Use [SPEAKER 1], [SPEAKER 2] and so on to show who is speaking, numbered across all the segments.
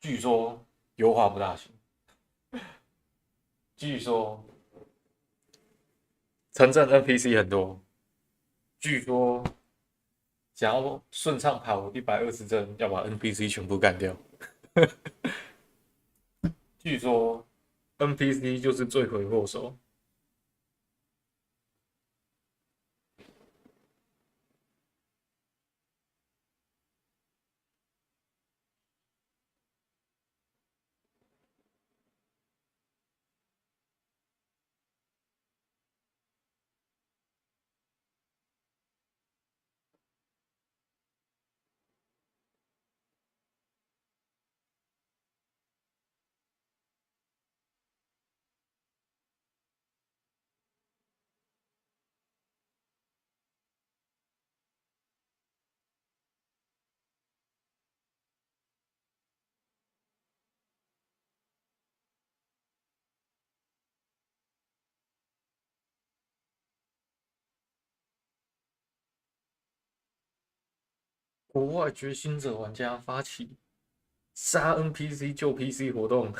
[SPEAKER 1] 据说优化不大行，据说城镇 NPC 很多，据说想要顺畅跑120帧，要把 NPC 全部干掉。据说 NPC 就是罪魁祸首。国外觉醒者玩家发起杀 NPC 救 PC 活动，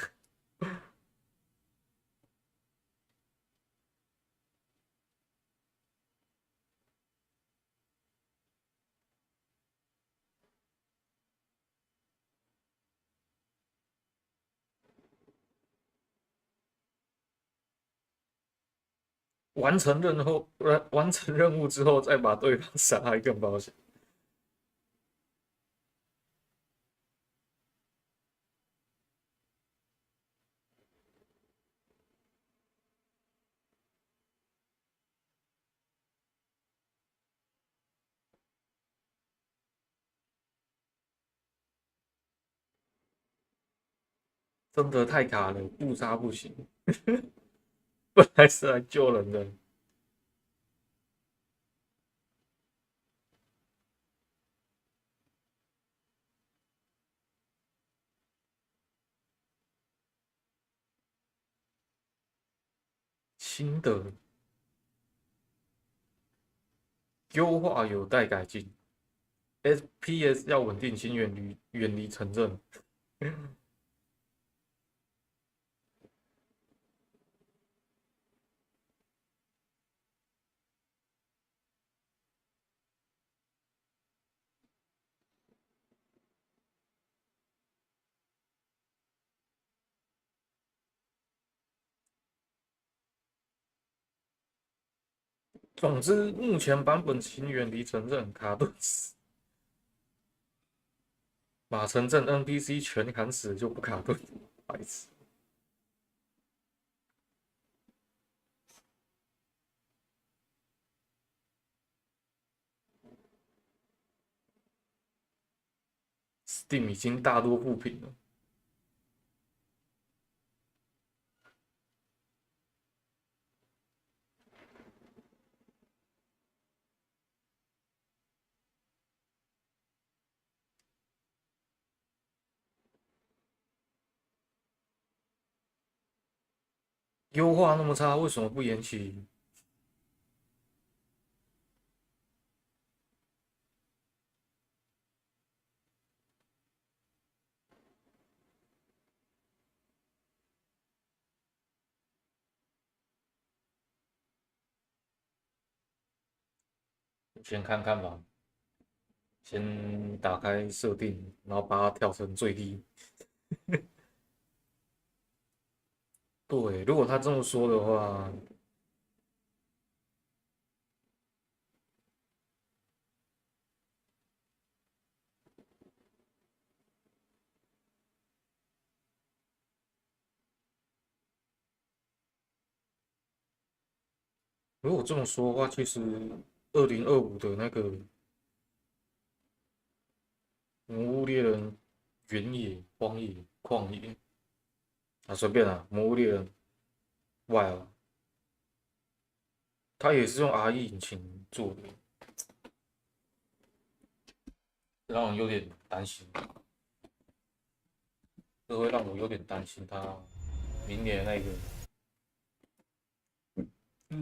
[SPEAKER 1] 完成任务之后再把对方杀害更保险。真的太卡了，不杀不行。本来是来救人的，新的优化有待改进，SPS 要稳定性，远离城镇。总之，目前版本请远离城镇，卡顿死，把城镇 NPC 全砍死就不卡顿，白痴。Steam 已经大多不平了。优化那么差，为什么不延期？先看看吧，先打开设定，然后把它调成最低。对，如果他这么说的话，如果这么说的话，其实2025的那个《魔物猎人》原野、荒野、旷野啊，随便啊，《魔物猎人》Wild，它也是用 RE 引擎做的，让人有点担心。这会让我有点担心他明年那个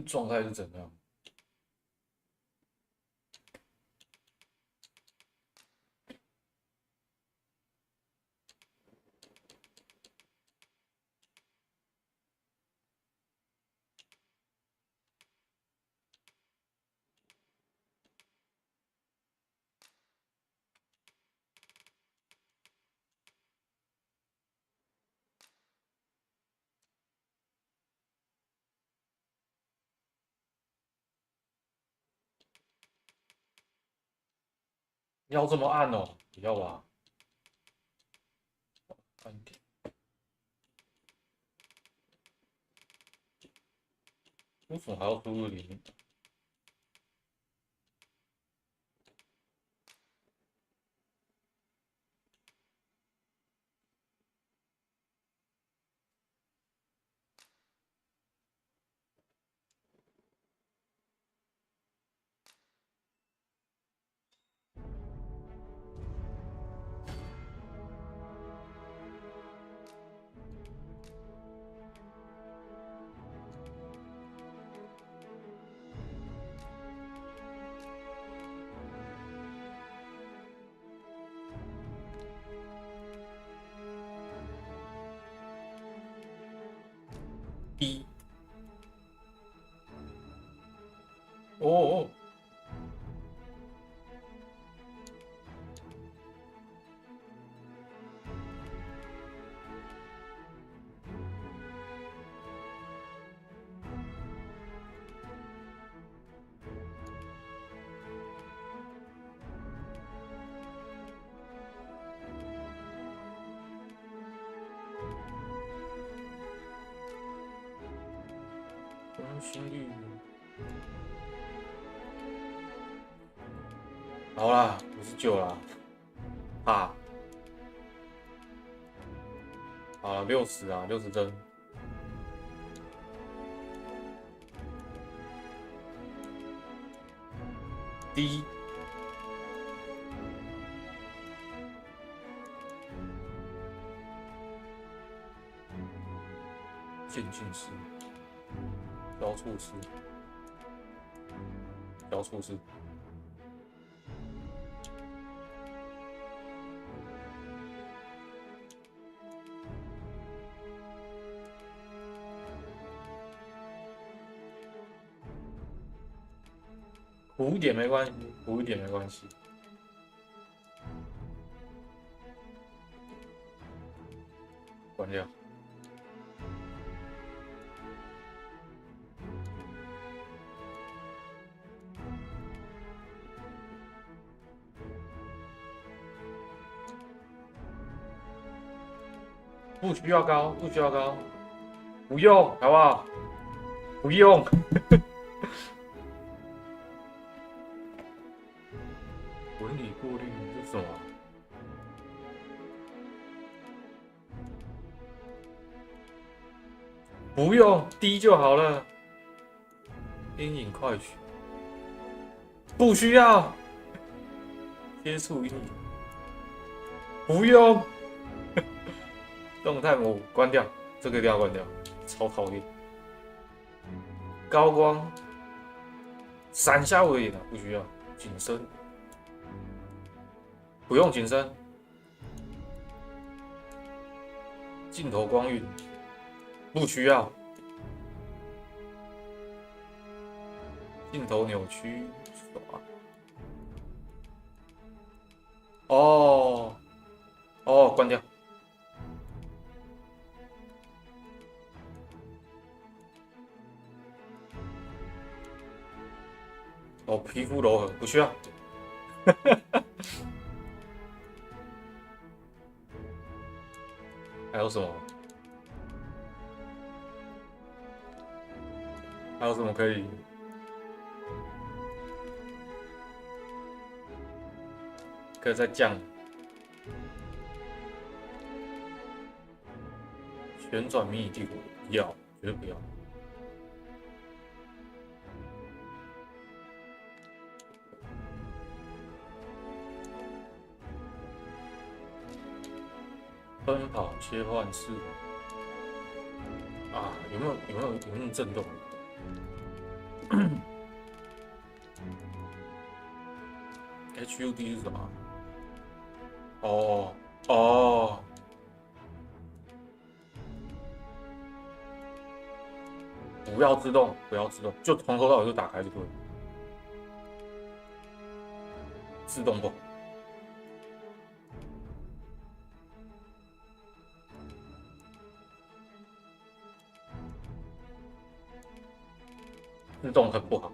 [SPEAKER 1] 状态是怎样。要这么暗哦？不要吧，暗一点。为什么还要输入0？1。哦，更新率。好啦，59啦。啊，好了，60啊，60帧。D。渐进式，交错式，交错式。糊一点没关系，糊一点没关系。关掉。不需要高，不需要高，不用，好不好？不用。纹理过滤是什么？不用，低就好了。阴影快取，不需要。接触阴影，不用。动态模糊，关掉，这个一定要关掉，超讨厌。高光，闪瞎我的眼啊，不需要。景深，不用景深。镜头光晕，不需要。镜头扭曲，哦，哦，关掉。哦，皮肤柔和，不需要。还有什么？还有什么可以？可以再降？旋转迷你帝国，不要，绝对不要。奔跑切换式啊，有没有震动？HUD 是什么？哦哦，不要自动，不要自动，就从头到尾就打开就可以，自动不好。自动很不好。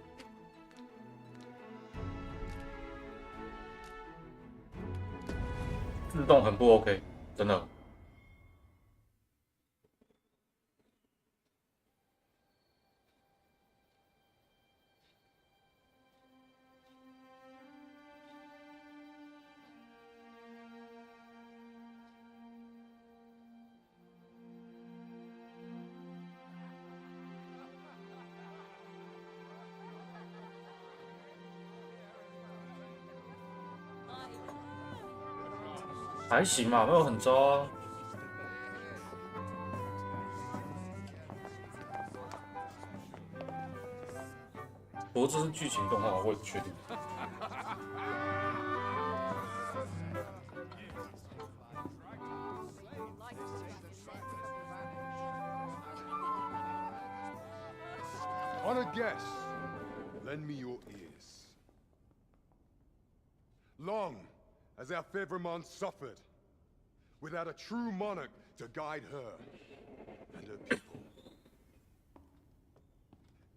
[SPEAKER 1] 自动很不 OK， 真的。还行嘛，没有很糟啊。不过这是剧情动画，我也不确定。
[SPEAKER 2] On a guess, lend me your ears. Long as our Fevrimon suffered, without a true monarch to guide her and her people.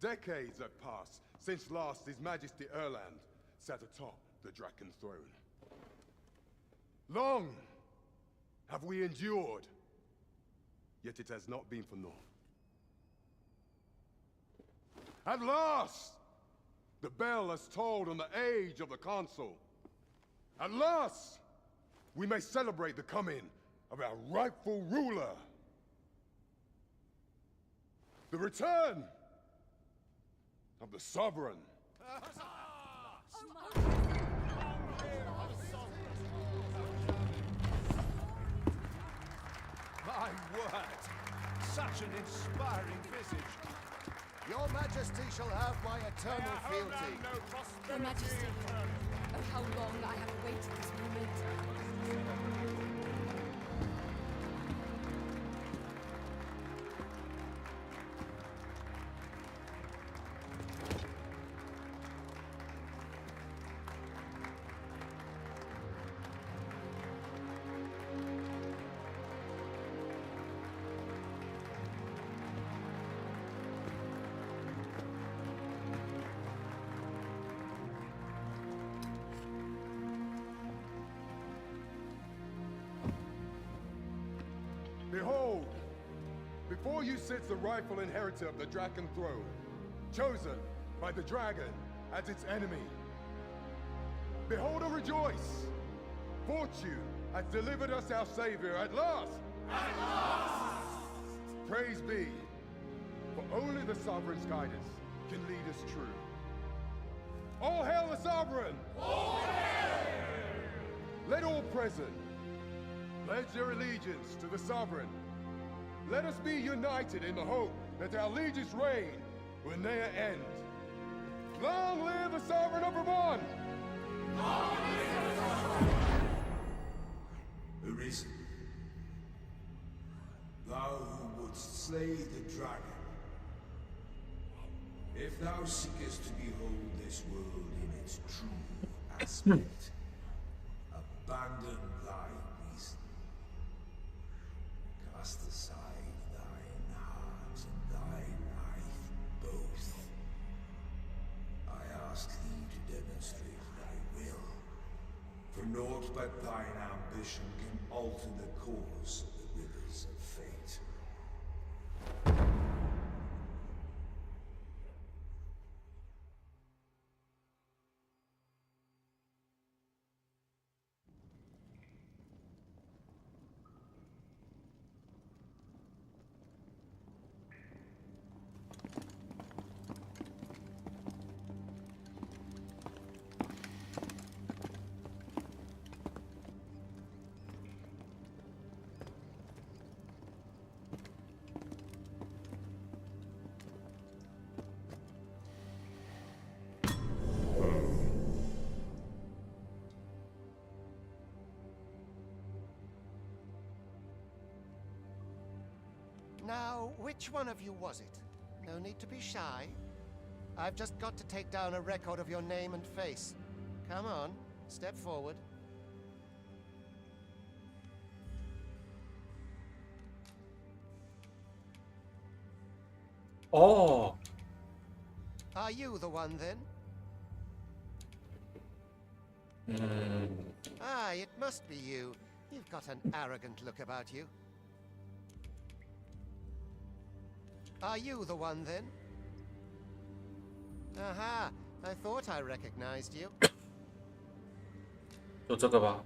[SPEAKER 2] Decades have passed since last His Majesty Erland sat atop the Draken throne. Long have we endured, yet it has not been for naught. At last, the bell has tolled on the age of the Consul. At last, we may celebrate the coming of our rightful ruler. The return of the Sovereign.
[SPEAKER 3] My word! Such an inspiring visage.
[SPEAKER 4] Your Majesty shall have my eternal fealty.
[SPEAKER 5] Your Majesty, oh how long I have awaited this moment.
[SPEAKER 2] Behold, before you sits the rightful inheritor of the Draken throne, chosen by the dragon as its enemy. Behold and rejoice! Fortune has delivered us our savior at last! At last! Praise be, for only the sovereign's guidance can lead us true. All hail the sovereign! All hail! Let all present pledge their allegiance to the sovereign. Let us be united in the hope that our liege's reign will ne'er end. Long live the sovereign of Vermont! Long live the sovereign!
[SPEAKER 3] Arisen, thou who wouldst slay the dragon, if thou seekest to behold this world in its true aspect, abandon thy reason. Cast aside thine heart and thy life both. I ask thee to demonstrate thy will, for naught but thine ambition can alter the course of the rivers of fate.
[SPEAKER 4] Now, which one of you was it? No need to be shy. I've just got to take down a record of your name and face. Come on, step forward.
[SPEAKER 1] 哦，
[SPEAKER 4] Are you the one then?
[SPEAKER 1] 嗯，
[SPEAKER 4] Ah, it must be you. You've got an arrogant look about you. Are you the one then? Aha, I thought I recognized you.
[SPEAKER 1] 就这个吧。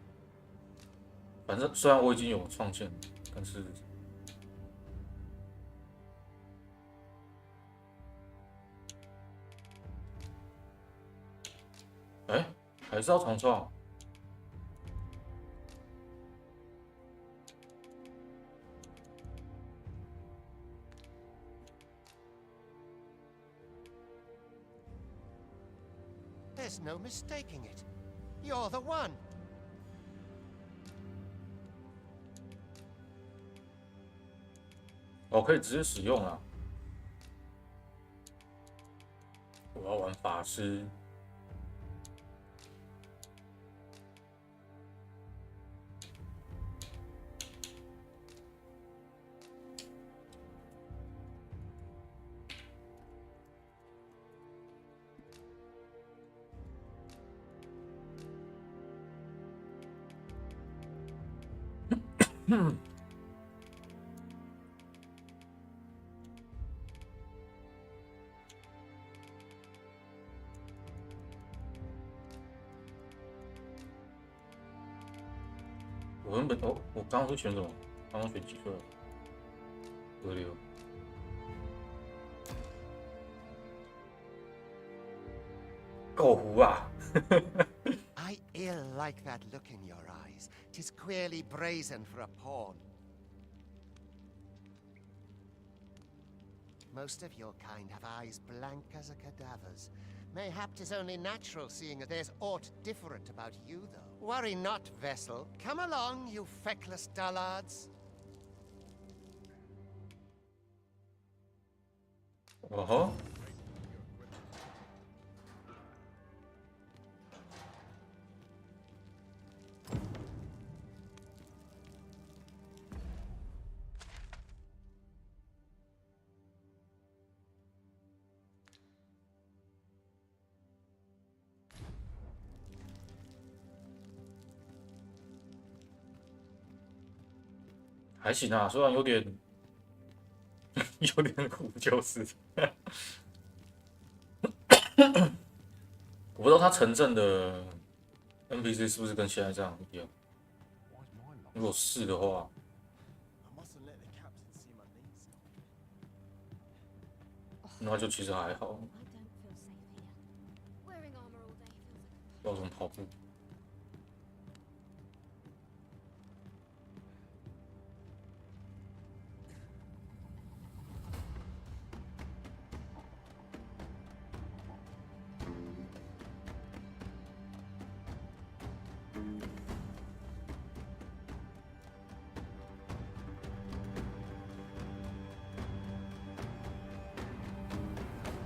[SPEAKER 1] 反正虽然我已经有创建，但是，哎，还是要重创。
[SPEAKER 4] There's no mistaking it. You're the one.
[SPEAKER 1] 我可以直接使用啊！我要玩法师。我原本我刚刚是选什么？刚刚选几个？26。够糊啊！
[SPEAKER 4] I ill like that look in your eyes. 'Tis queerly brazen for a pawn. Most of your kind have eyes blank as a cadaver's. Mayhap 'tis only natural, seeing that there's aught different about you, though. Worry not, vessel. Come along, you feckless dullards.
[SPEAKER 1] 哦吼！还行啊，虽然有点有点苦，就是。我不知道他城镇的 NPC 是不是跟现在这样一样。如果是的话，那就其实还好。要怎么跑步？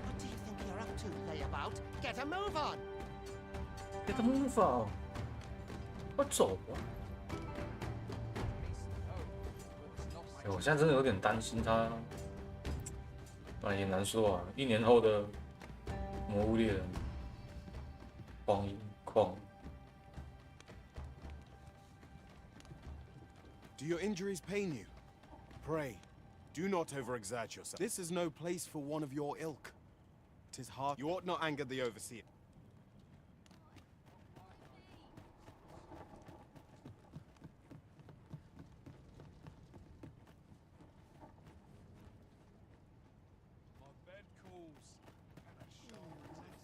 [SPEAKER 4] What do you think you're up to, layabout? Get a move on!
[SPEAKER 1] Get a move on！ 快走啊！我现在真的有点担心他，也难说啊。1年后的魔物猎人，荒野旷。
[SPEAKER 6] Do your injuries pain you? Pray, do not overexert yourself. This is no place for one of your ilk. 'Tis hard. You ought not anger the overseer.
[SPEAKER 2] My bed calls.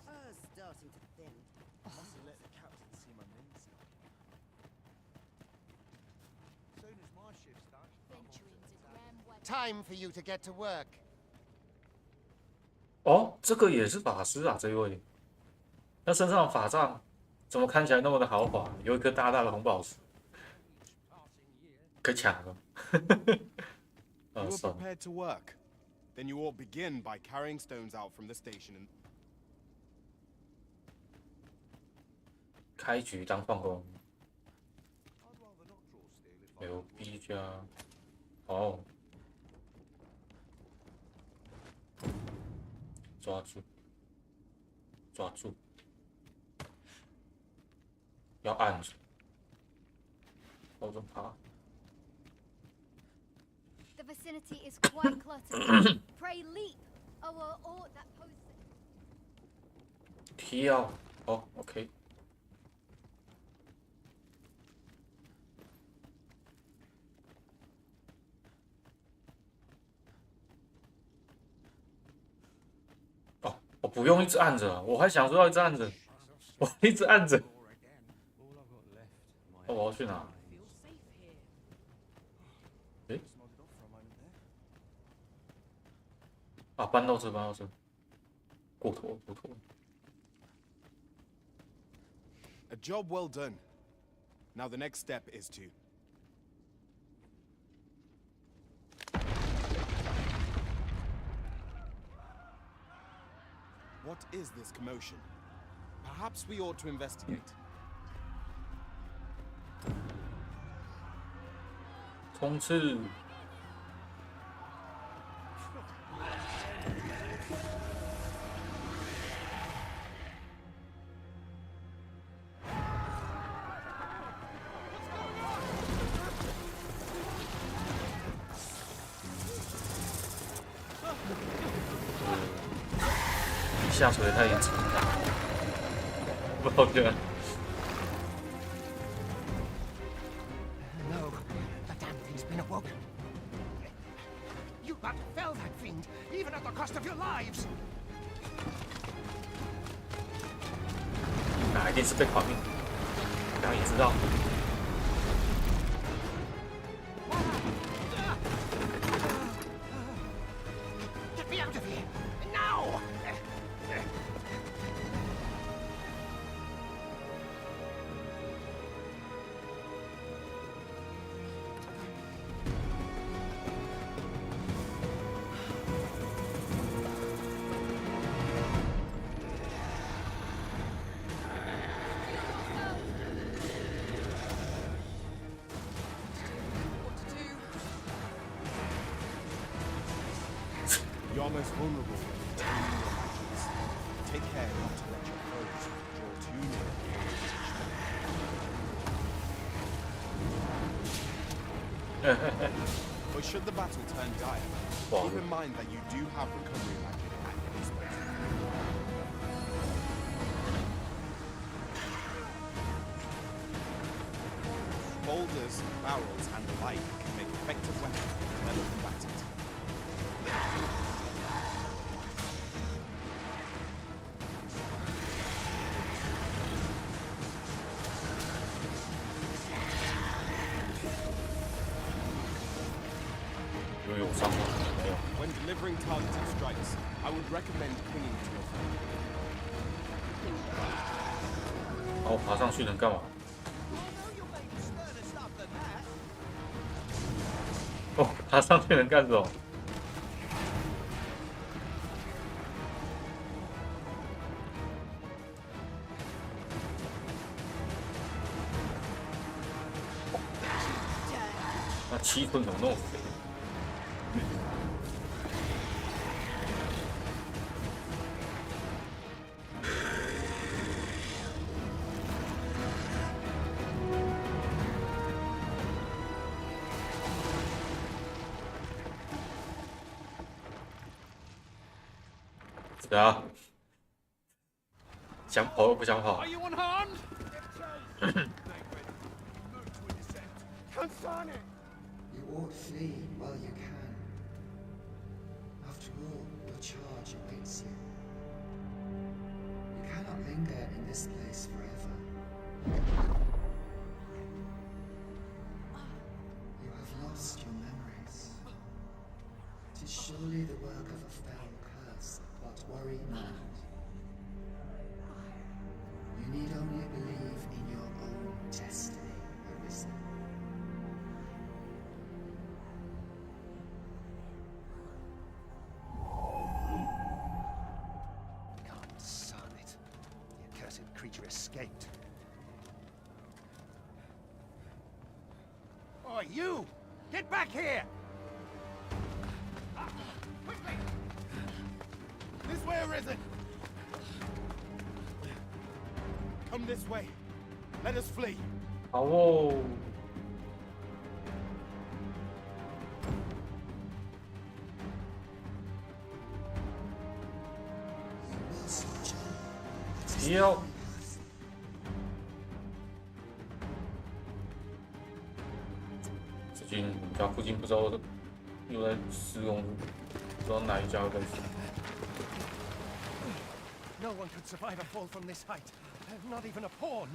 [SPEAKER 7] Fur's starting to thin.
[SPEAKER 6] Must have let the captain see my name's
[SPEAKER 2] Soon as my shift's done.
[SPEAKER 5] Venture into Graham Webb.
[SPEAKER 4] Time for you to get to work.
[SPEAKER 1] 哦，这个也是法师啊，这位。他身上的法杖怎么看起来那么的豪华？有一颗大大的红宝石，可以抢了。
[SPEAKER 6] You are
[SPEAKER 1] 算了，
[SPEAKER 6] prepared to work. Then you ought begin by carrying stones out from the station and
[SPEAKER 1] 开局当放工，
[SPEAKER 2] I'd rather not draw steel if I
[SPEAKER 1] 牛逼加，哦，抓住，抓住，要按住，我怎么爬？
[SPEAKER 5] The vicinity is quite cluttered. Pray leap, or that poses.
[SPEAKER 1] 跳哦 ，OK。哦，我不用一直按着，我还想说要一直按着，我一直按着。哦，我要去哪？诶？啊，搬到这，搬到这，过头，过头。
[SPEAKER 6] A job well done. Now the next step is to... What is this commotion? Perhaps we ought to investigate.
[SPEAKER 1] 冲刺！下水太严重了，抱歉。
[SPEAKER 4] No, the damn thing's been awoken. You but fell that fiend, even at the cost of your lives.
[SPEAKER 1] 那一定是被绑命，刚也知道。
[SPEAKER 4] Get me out of here now!
[SPEAKER 6] 'You're most vulnerable when retaining your actions. Take care not to let your foes draw too near. But should the battle turn dire, keep in mind that you do have recovery magic at your disposal. Boulders, barrels, and the like can make effective weapons for fellow combatants. When delivering targeted strikes, I would recommend clinging to your foe.
[SPEAKER 1] 好，爬上去能干嘛？哦，爬上去能干什么？那7寸怎么那么肥？ 对啊，想跑又不想跑。
[SPEAKER 6] Are you unharmed?
[SPEAKER 3] You ought flee while you can. After all, your charge awaits you. You cannot linger in this place forever. You have lost your memories. It is surely the work of a fell curse, but worry not. You need only believe in your own destiny, Arisen.
[SPEAKER 4] God son it. The accursed creature escaped. Oh, you! Get back here! Quickly!
[SPEAKER 6] This way, Arisen! Come this way. Let us flee.
[SPEAKER 1] 好哦，不要！最近我们家附近不知道又在施工，不知道哪一家在施。
[SPEAKER 4] No one could survive a fall from this height. Not even a pawn.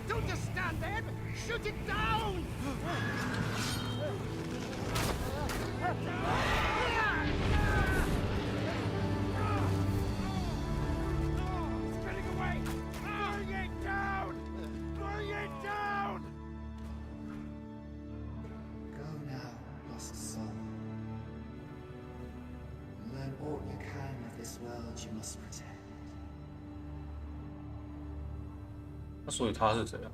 [SPEAKER 4] Don't just stand there! Shoot it down! It's getting away! Bring it down! Bring it down!
[SPEAKER 3] Go now, lost soul. Learn all you can of this world you must protect.
[SPEAKER 1] 那所以他是谁啊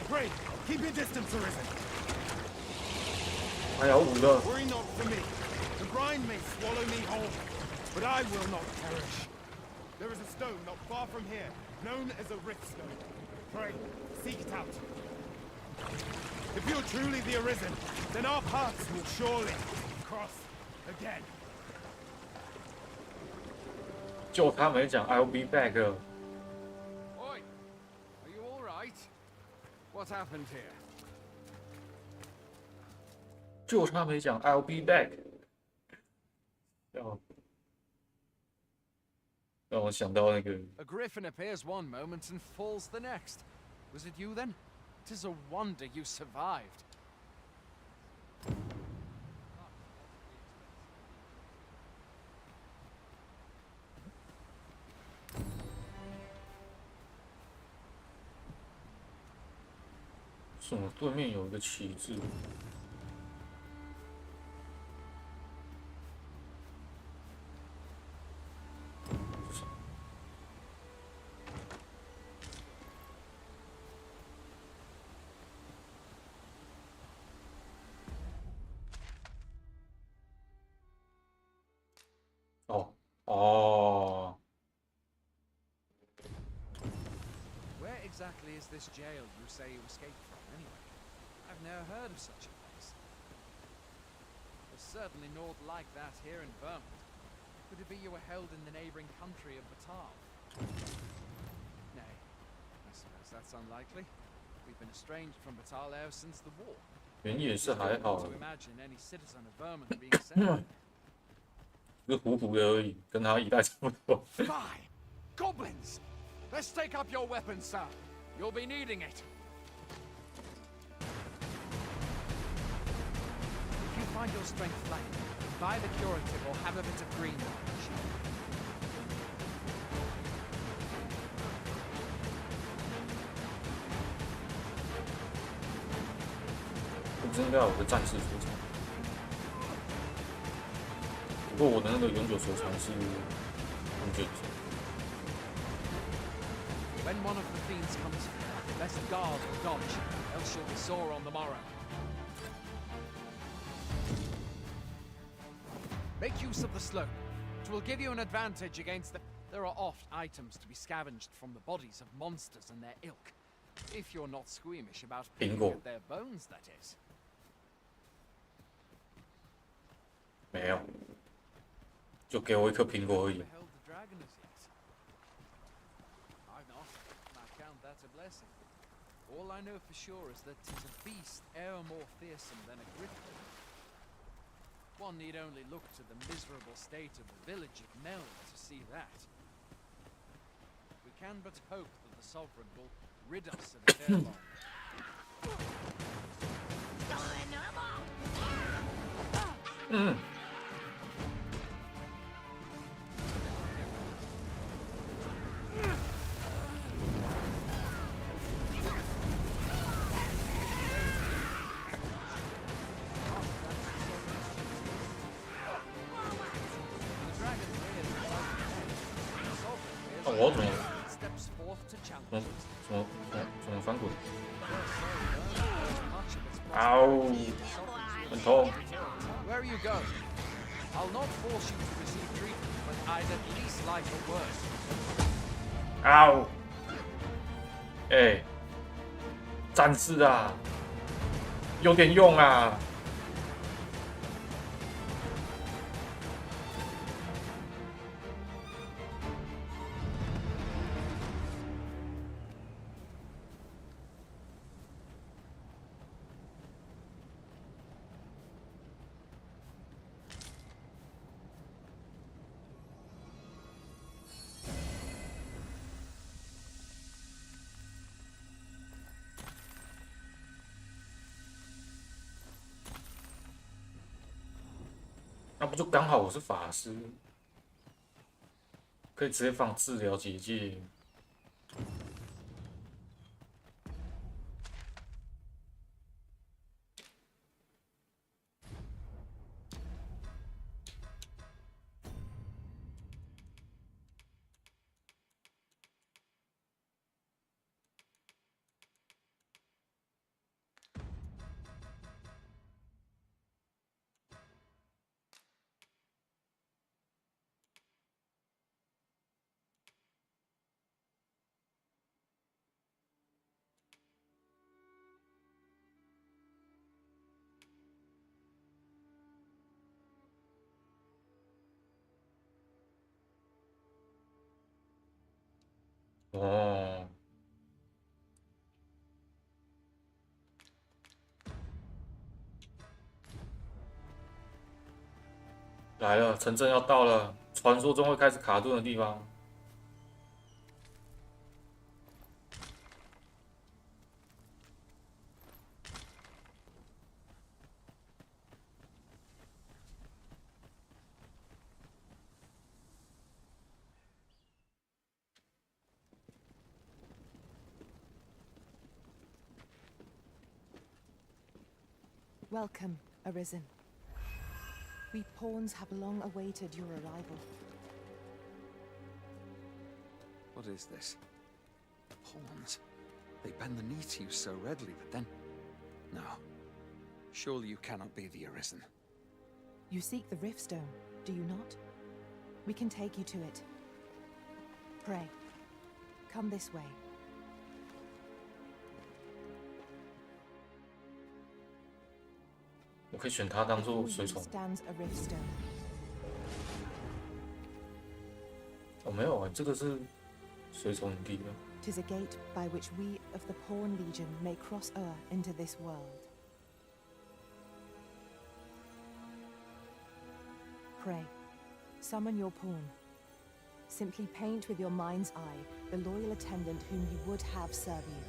[SPEAKER 1] ？Pray,
[SPEAKER 6] keep your distance, Arisen.
[SPEAKER 1] 还要5了。
[SPEAKER 6] Worry not for me. The brine may swallow me whole, but I will not perish. There is a stone not far from here, known as a rift stone. Pray, seek it out. If you're truly the Arisen, then our paths will surely cross again.
[SPEAKER 1] 就他没讲 I'll be back。
[SPEAKER 7] Oi! Are you all right? What happened here?
[SPEAKER 1] 就他没讲 I'll be back。让我想到那个
[SPEAKER 7] A griffin appears one moment and falls the next. Was it you then? 'Tis a wonder you survived. 什么？对面有一个旗帜。哦哦， Where exactly is this jail you say you escaped from, anyway? I've never heard of such a place. There's certainly naught like that here in Vermont. Could it be you were held in the neighboring country of Batal? Nay, I suppose that's unlikely. We've been estranged from Batal ever since the war.
[SPEAKER 1] 原也是还
[SPEAKER 7] It's
[SPEAKER 1] 好
[SPEAKER 7] difficult，to imagine any citizen of Vermont being sent there.
[SPEAKER 1] 只是糊糊的而已，跟他一代差不多。
[SPEAKER 7] Fly! Goblins! Let's take up your weapons, sir. You'll be needing it. If you find your strength lacking, buy the curative or have a bit of green orange.
[SPEAKER 1] 我真的要有个战士手枪。不过我的那个永久手枪是永久的。
[SPEAKER 7] When one of the fiends comes here, let's guard or dodge, else you'll be sore on the morrow. Make use of the slope. It will give you an advantage against the... There are oft items to be scavenged from the bodies of monsters and their ilk. If you're not squeamish about picking
[SPEAKER 1] Bingo.
[SPEAKER 7] at their bones, that is.
[SPEAKER 1] 没有，就给我一颗苹果而已。
[SPEAKER 7] Beheld the dragon as yet? I've not. I count that a blessing. All I know for sure is that 'tis a beast e'er more fearsome than a griffin. One need only look to the miserable state of the village of Mel to see that. We can but hope that the Sovereign will rid us of it ere long.
[SPEAKER 1] 我怎么
[SPEAKER 7] Steps forth to challenge.
[SPEAKER 1] 怎么翻滚？嗷，很痛。
[SPEAKER 7] Where are you going? I'll not force you to receive treatment, but I'd at least like a word.
[SPEAKER 1] 嗷！哎，战士啊，有点用啊！那不就刚好我是法师，可以直接放治疗结界。哦，来了，城镇要到了，传说中会开始卡顿的地方。
[SPEAKER 8] Welcome, Arisen. We pawns have long awaited your arrival.
[SPEAKER 9] What is this? Pawns. They bend the knee to you so readily, but then... No. Surely you cannot be the Arisen.
[SPEAKER 8] You seek the Riftstone, do you not? We can take you to it. Pray, come this way.
[SPEAKER 1] 我可以选它当做随从。
[SPEAKER 8] Stands a Riftstone.
[SPEAKER 1] 哦，没有啊，这个是随从营地的。
[SPEAKER 8] 'Tis a gate by which we of the Pawn Legion may cross into this world. Pray, summon your pawn. Simply paint with your mind's eye the loyal attendant whom you would have serve you.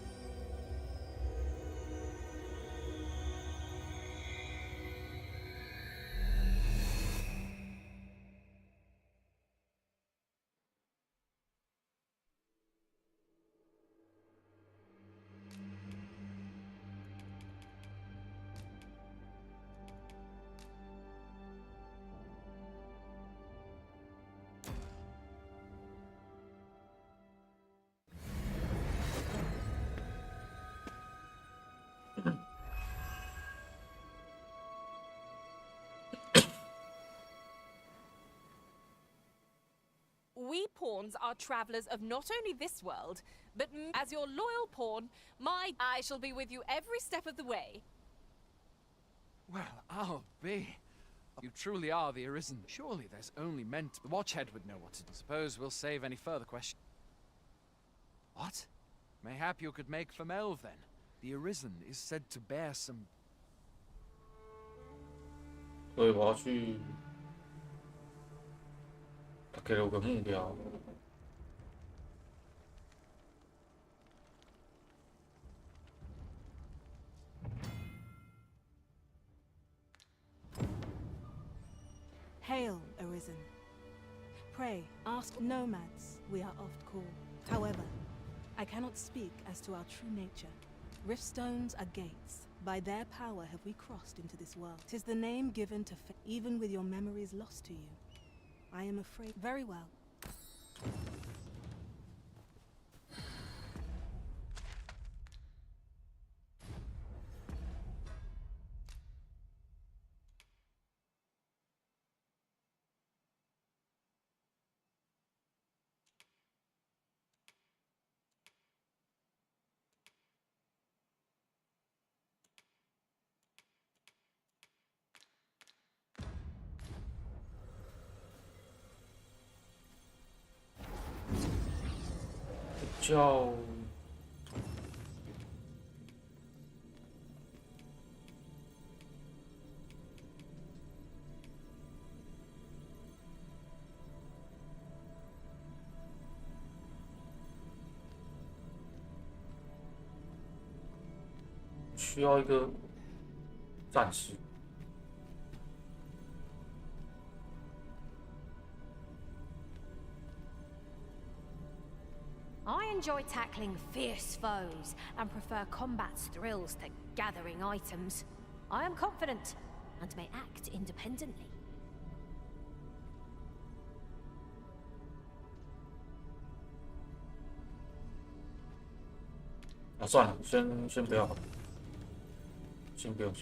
[SPEAKER 5] We pawns are travelers of not only this world, but as your loyal pawn, I shall be with you every step of the way.
[SPEAKER 7] Well, I'll be. You truly are the Arisen. Surely there's only meant the Watchhead would know what to do. Suppose we'll save any further questions. What? Mayhap you could make for Melv then. The Arisen is said to bear some...
[SPEAKER 1] 所以我要去。他给了我个目标。
[SPEAKER 8] Hail, Arisen. Pray, ask nomads, we are oft called. However, I cannot speak as to our true nature. Riftstones are gates. By their power have we crossed into this world. 'Tis the name given to even with your memories lost to you. I am afraid. Very well.
[SPEAKER 1] 叫需要一个战士。
[SPEAKER 10] I enjoy tackling fierce foes and prefer combat's thrills to gathering items. I am confident and may act independently.
[SPEAKER 1] 啊，算了，先不要，先不用。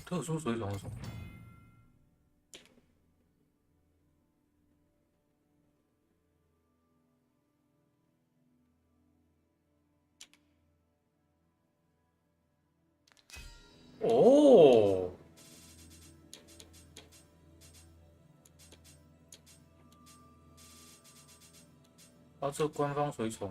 [SPEAKER 1] 特殊水桶是什么？哦，啊，这官方随从。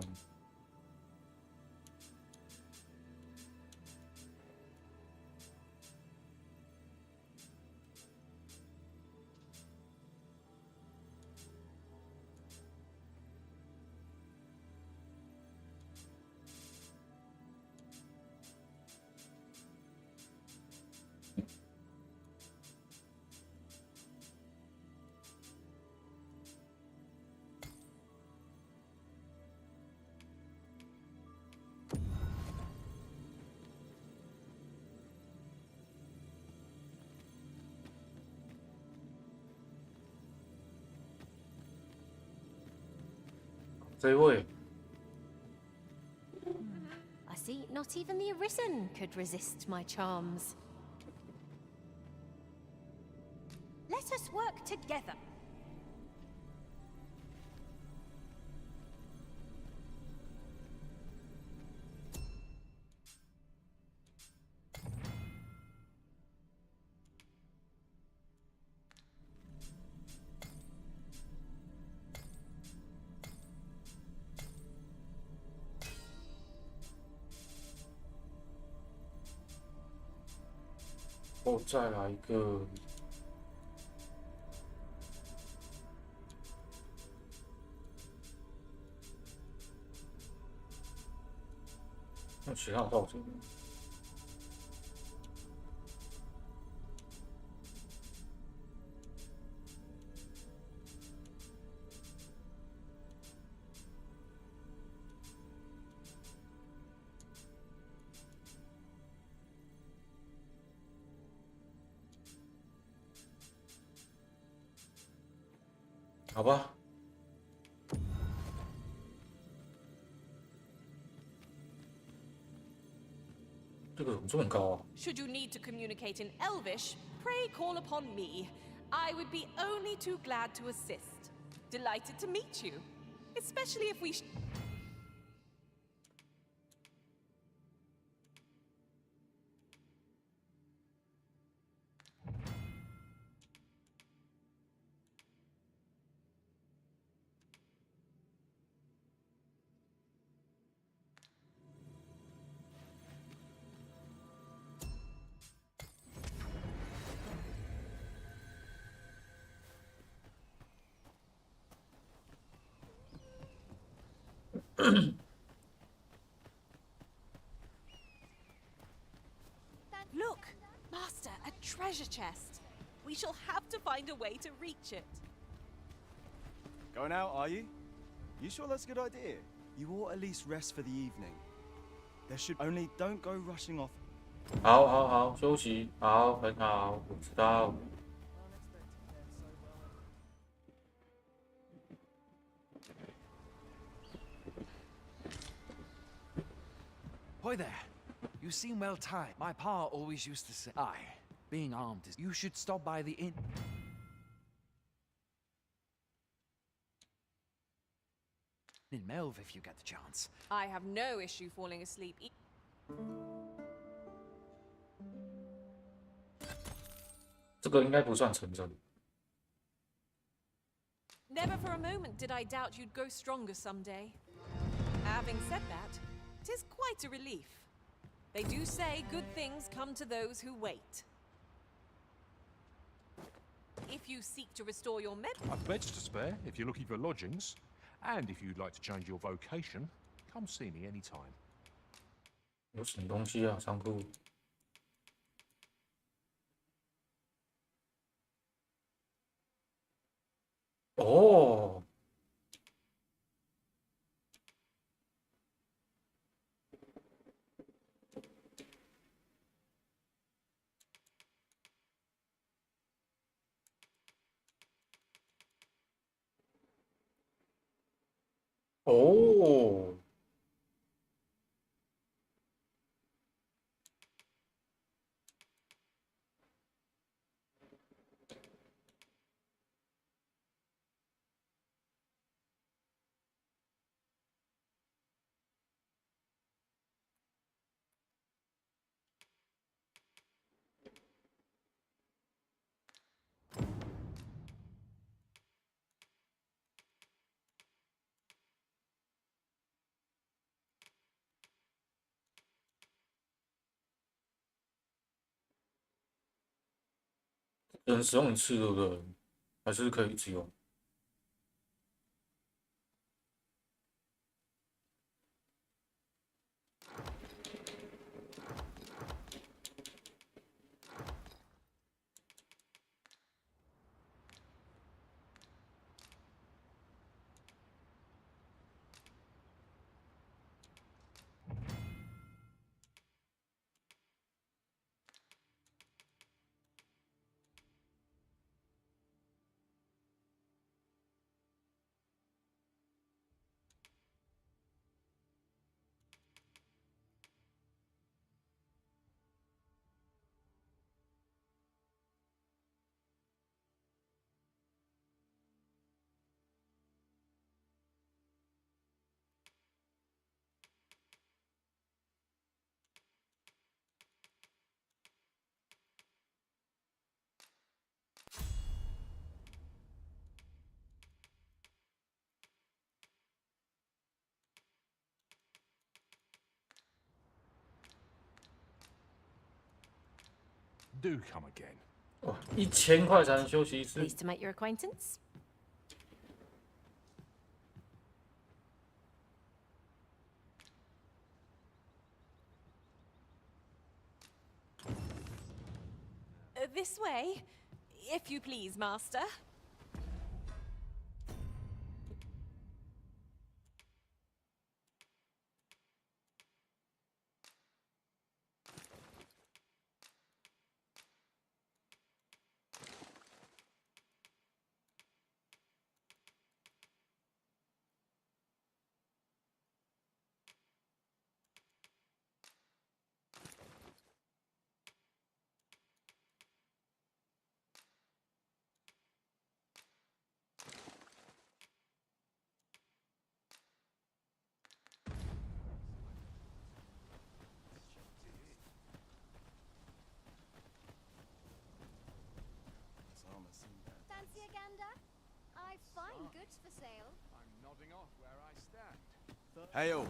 [SPEAKER 1] 这位
[SPEAKER 10] I see not even the Arisen could resist my charms. Let us work together.
[SPEAKER 1] 我再来一个。那其他的到这边。好吧，这个怎么这么高啊？
[SPEAKER 5] Should you need to communicate in Elvish, pray call upon me. I would be only too glad to assist. Delighted to meet you, especially if we. Look, Master, a treasure chest. We shall have to find a way to reach it.
[SPEAKER 6] Going out, are you? You sure that's a good idea? You ought at least rest for the evening. There should only don't go rushing off.
[SPEAKER 1] 好，好，好，休息，好，很好，我知道。
[SPEAKER 7] Hoy there. You seem well timed. My pa always used to say, aye, being armed is... You should stop by the inn. In Melv if you get the chance.
[SPEAKER 5] I have no issue falling asleep.
[SPEAKER 1] 这个应该不算成真。
[SPEAKER 5] Never for a moment did I doubt you'd grow stronger someday. Having said that, 'tis quite a relief. They do say good things come to those who wait. If you seek to restore your
[SPEAKER 11] I've beds to spare if you're looking for lodgings. And if you'd like to change your vocation, come see me anytime.
[SPEAKER 1] 有什么东西啊？仓库。哦。哦。只能使用一次，对不对？还是可以一直用？Do
[SPEAKER 11] come again.
[SPEAKER 1] 哇，1000块才能休息一次。
[SPEAKER 10] Pleased to make your acquaintance.
[SPEAKER 5] This way, if you please, Master.
[SPEAKER 12] Fancy a gander? I find goods for sale.
[SPEAKER 7] I'm nodding off where I stand.
[SPEAKER 6] Hail.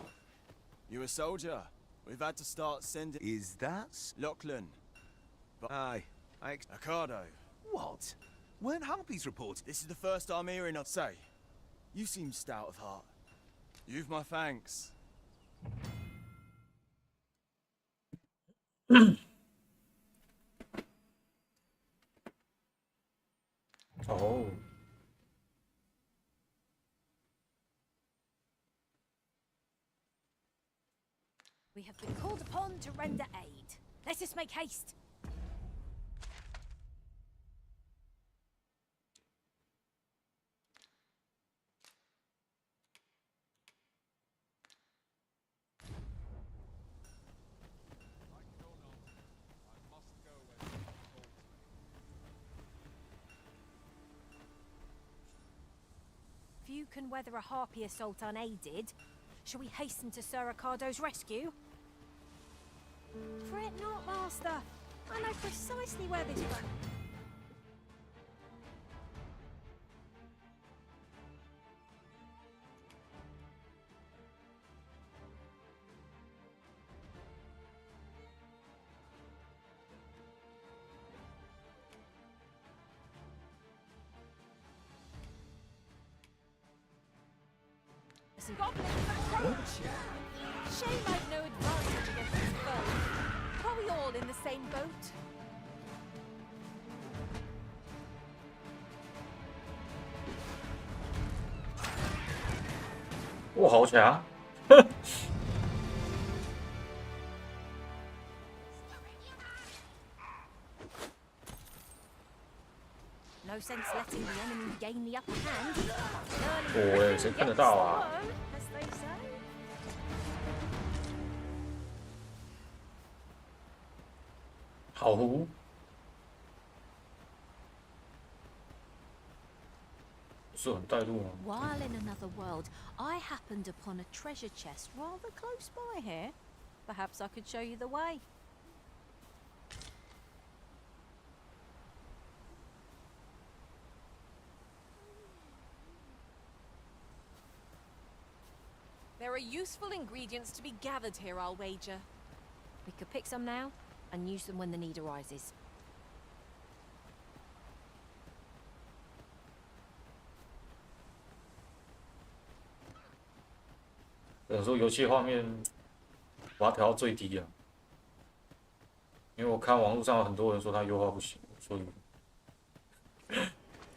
[SPEAKER 6] You a soldier? We've had to start sending...
[SPEAKER 13] Is that?
[SPEAKER 6] Lachlan.
[SPEAKER 13] Aye.
[SPEAKER 6] Ocado.
[SPEAKER 13] What? Weren't harpies reported?
[SPEAKER 6] This is the first I'm hearing of... Say, you seem stout of heart.
[SPEAKER 13] You've my thanks.
[SPEAKER 1] 哦，
[SPEAKER 10] We have been called upon to render aid. Let us make haste. Few can weather a harpy assault unaided. Shall we hasten to Sir Ricardo's rescue? Fret not, Master. I know precisely where this went. Goblins approach! Shame I've no advantage against this foe. Are we all in the same boat?
[SPEAKER 1] 哇，好强！
[SPEAKER 10] No sense letting the enemy gain the upper hand.
[SPEAKER 1] 我谁看得到啊？
[SPEAKER 10] As they say.
[SPEAKER 1] 好糊。是很带路吗？
[SPEAKER 10] While in another world, I happened upon a treasure chest rather close by here. Perhaps I could show you the way.
[SPEAKER 5] There are useful ingredients to be gathered here, I'll wager.
[SPEAKER 10] We could pick some now and use them when the need arises.
[SPEAKER 1] 有时候游戏画面把它调到最低啊，因为我看网络上有很多人说它优化不行，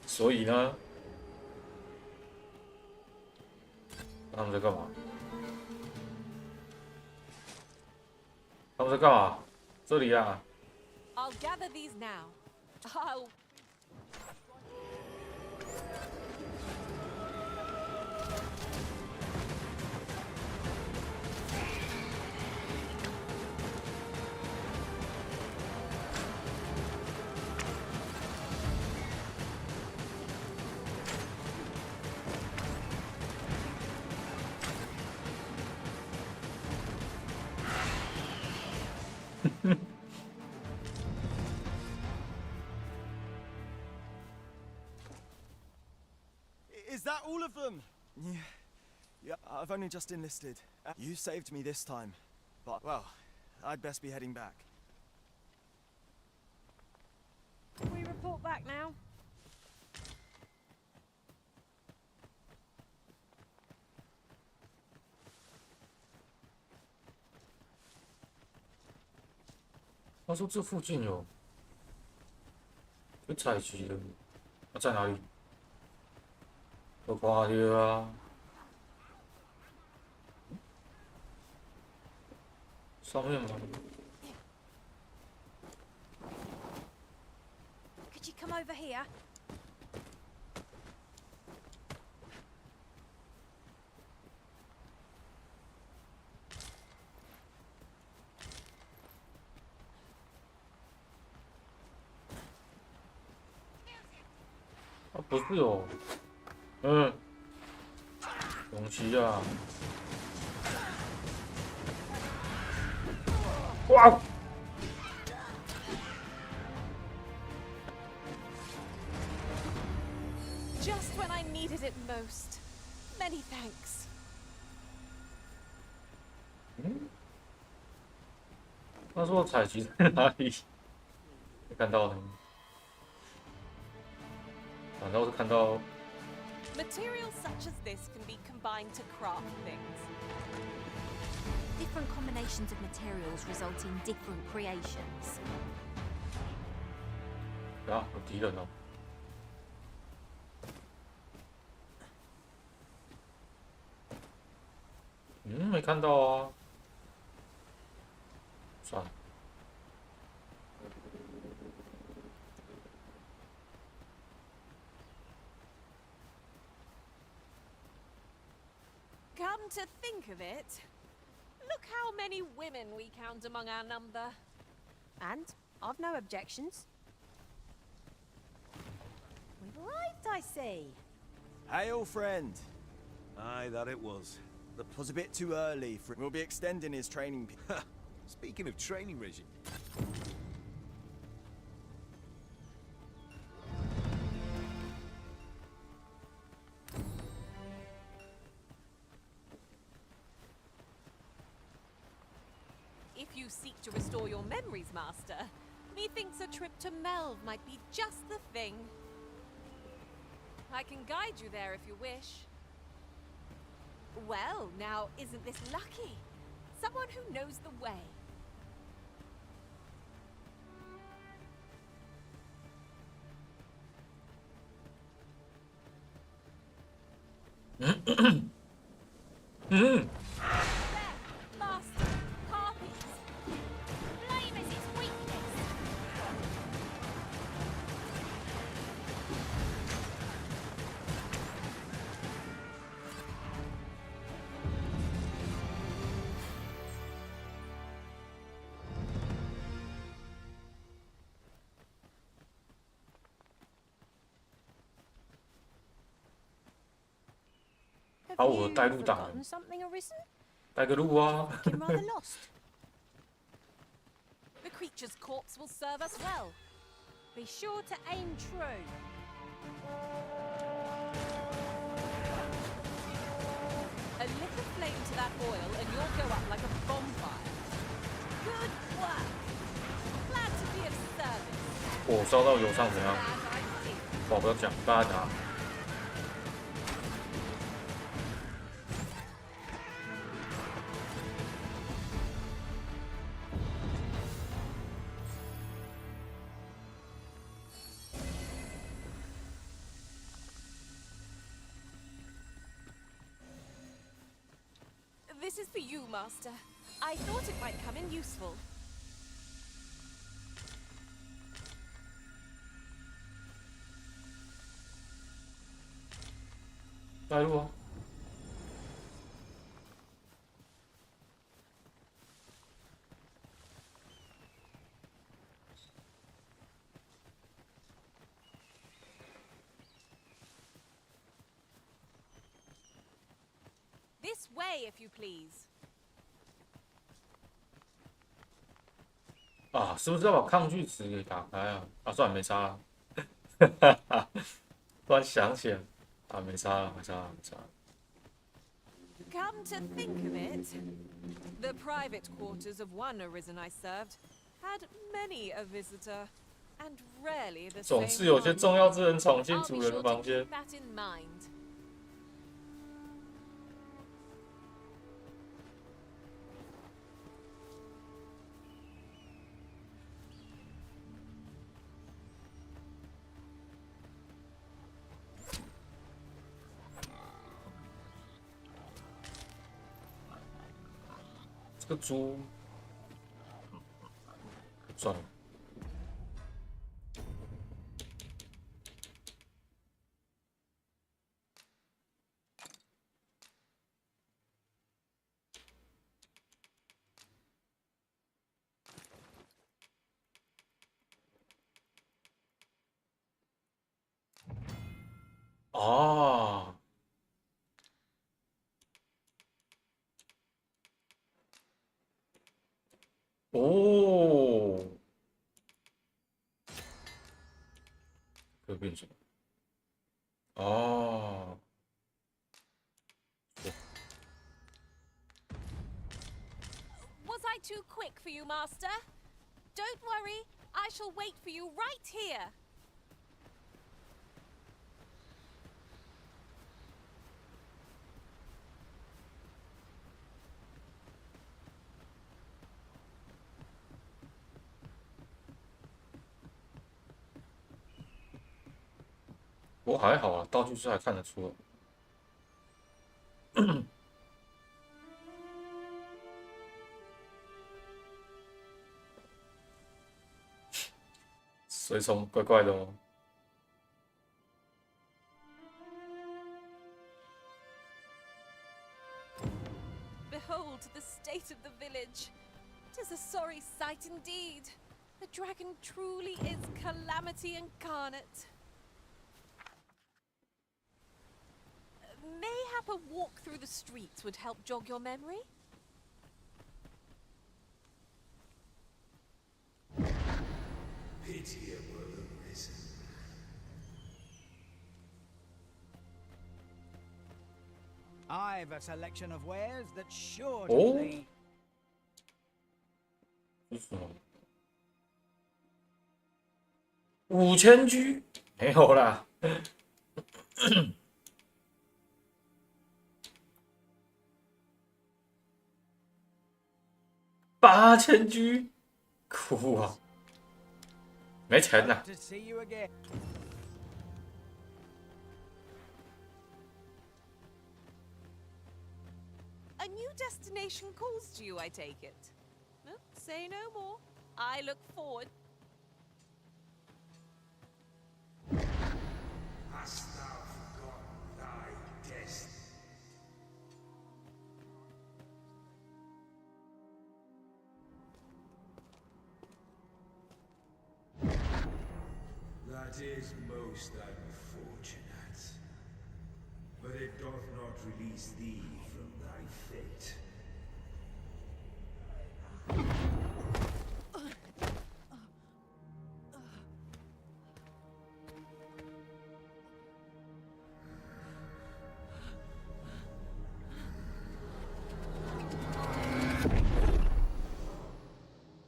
[SPEAKER 1] 所以呢，他们在干嘛？他们在干嘛？这里啊！
[SPEAKER 5] I'll gather these now. I'll...
[SPEAKER 13] Is that all of them? Yeah, I've only just enlisted. You saved me this time. But, well, I'd best be heading back.
[SPEAKER 10] We report back now.
[SPEAKER 1] 他说这附近有采集的，那在哪里？有看到啊？上面吗？
[SPEAKER 10] Could you come over here?
[SPEAKER 1] 啊，不是哦，东西啊！哇！
[SPEAKER 5] Just when I needed it most. Many thanks.
[SPEAKER 1] 他说采集在哪里？没看到呢？反倒是看到
[SPEAKER 5] Materials such as this can be combined to craft things.
[SPEAKER 10] Different combinations of materials result in different creations.
[SPEAKER 1] 啊，有敌人哦！没看到啊。算了。
[SPEAKER 5] Come to think of it, look how many women we count among our number.
[SPEAKER 10] And I've no objections. We've arrived, I see.
[SPEAKER 13] Hail, friend. Aye, that it was. That was a bit too early. We'll be extending his training.
[SPEAKER 6] Speaking of training regime.
[SPEAKER 5] If you seek to restore your memories, Master, methinks a trip to Melve might be just the thing. I can guide you there if you wish. Well, now, isn't this lucky? Someone who knows the way. There, Master, harpies.
[SPEAKER 10] Blame is its weakness. Have
[SPEAKER 1] 把我
[SPEAKER 10] you
[SPEAKER 1] 带路打
[SPEAKER 10] forgotten something arisen?
[SPEAKER 1] 带个路啊！
[SPEAKER 10] Looking rather lost.
[SPEAKER 5] The creature's corpse will serve us well.
[SPEAKER 10] Be sure to aim true.
[SPEAKER 5] A little flame to that oil and you'll go up like a bonfire. Good work. Glad to be of service.
[SPEAKER 1] 火烧到油上怎样？
[SPEAKER 5] Glad I did.
[SPEAKER 1] 我不要讲，大家讲。
[SPEAKER 5] This is for you, Master. I thought it might come in useful.
[SPEAKER 1] 带路啊！
[SPEAKER 5] This way, if you please.
[SPEAKER 1] 啊，是不是要把抗拒值给打开啊？啊，算了，没差了。突然想起来，啊，没差了，没差了，没差了。
[SPEAKER 5] Come to think of it, the private quarters of one arisen I served had many a visitor, and rarely the same
[SPEAKER 1] 总是有些
[SPEAKER 5] one.
[SPEAKER 1] 重要之人闯进
[SPEAKER 5] I'll
[SPEAKER 1] 主
[SPEAKER 5] be
[SPEAKER 1] 人的
[SPEAKER 5] sure
[SPEAKER 1] 房
[SPEAKER 5] to
[SPEAKER 1] 间
[SPEAKER 5] keep。that in mind.
[SPEAKER 1] 这个猪，算了。啊！哦，这变什么？哦，
[SPEAKER 5] Was I too quick for you, Master? Don't worry, I shall wait for you right here.
[SPEAKER 1] 我还好啊，道具是还看得出来。随从怪怪的哦。
[SPEAKER 5] Behold the state of the village. 'Tis a sorry sight indeed. The dragon truly is calamity incarnate. Mayhap a walk through the streets would help jog your memory?
[SPEAKER 14] Pitiable arisen.
[SPEAKER 15] I've a selection of wares that's sure to
[SPEAKER 1] Oh. 这是什么？5000G 没有啦。8000G， 哭啊！没钱呐。
[SPEAKER 15] to see you again.
[SPEAKER 5] A new destination calls to you, I take it. No, say no more. I look forward.
[SPEAKER 14] Hast thou forgotten thy destiny? That is most unfortunate. But it doth not release thee from thy fate.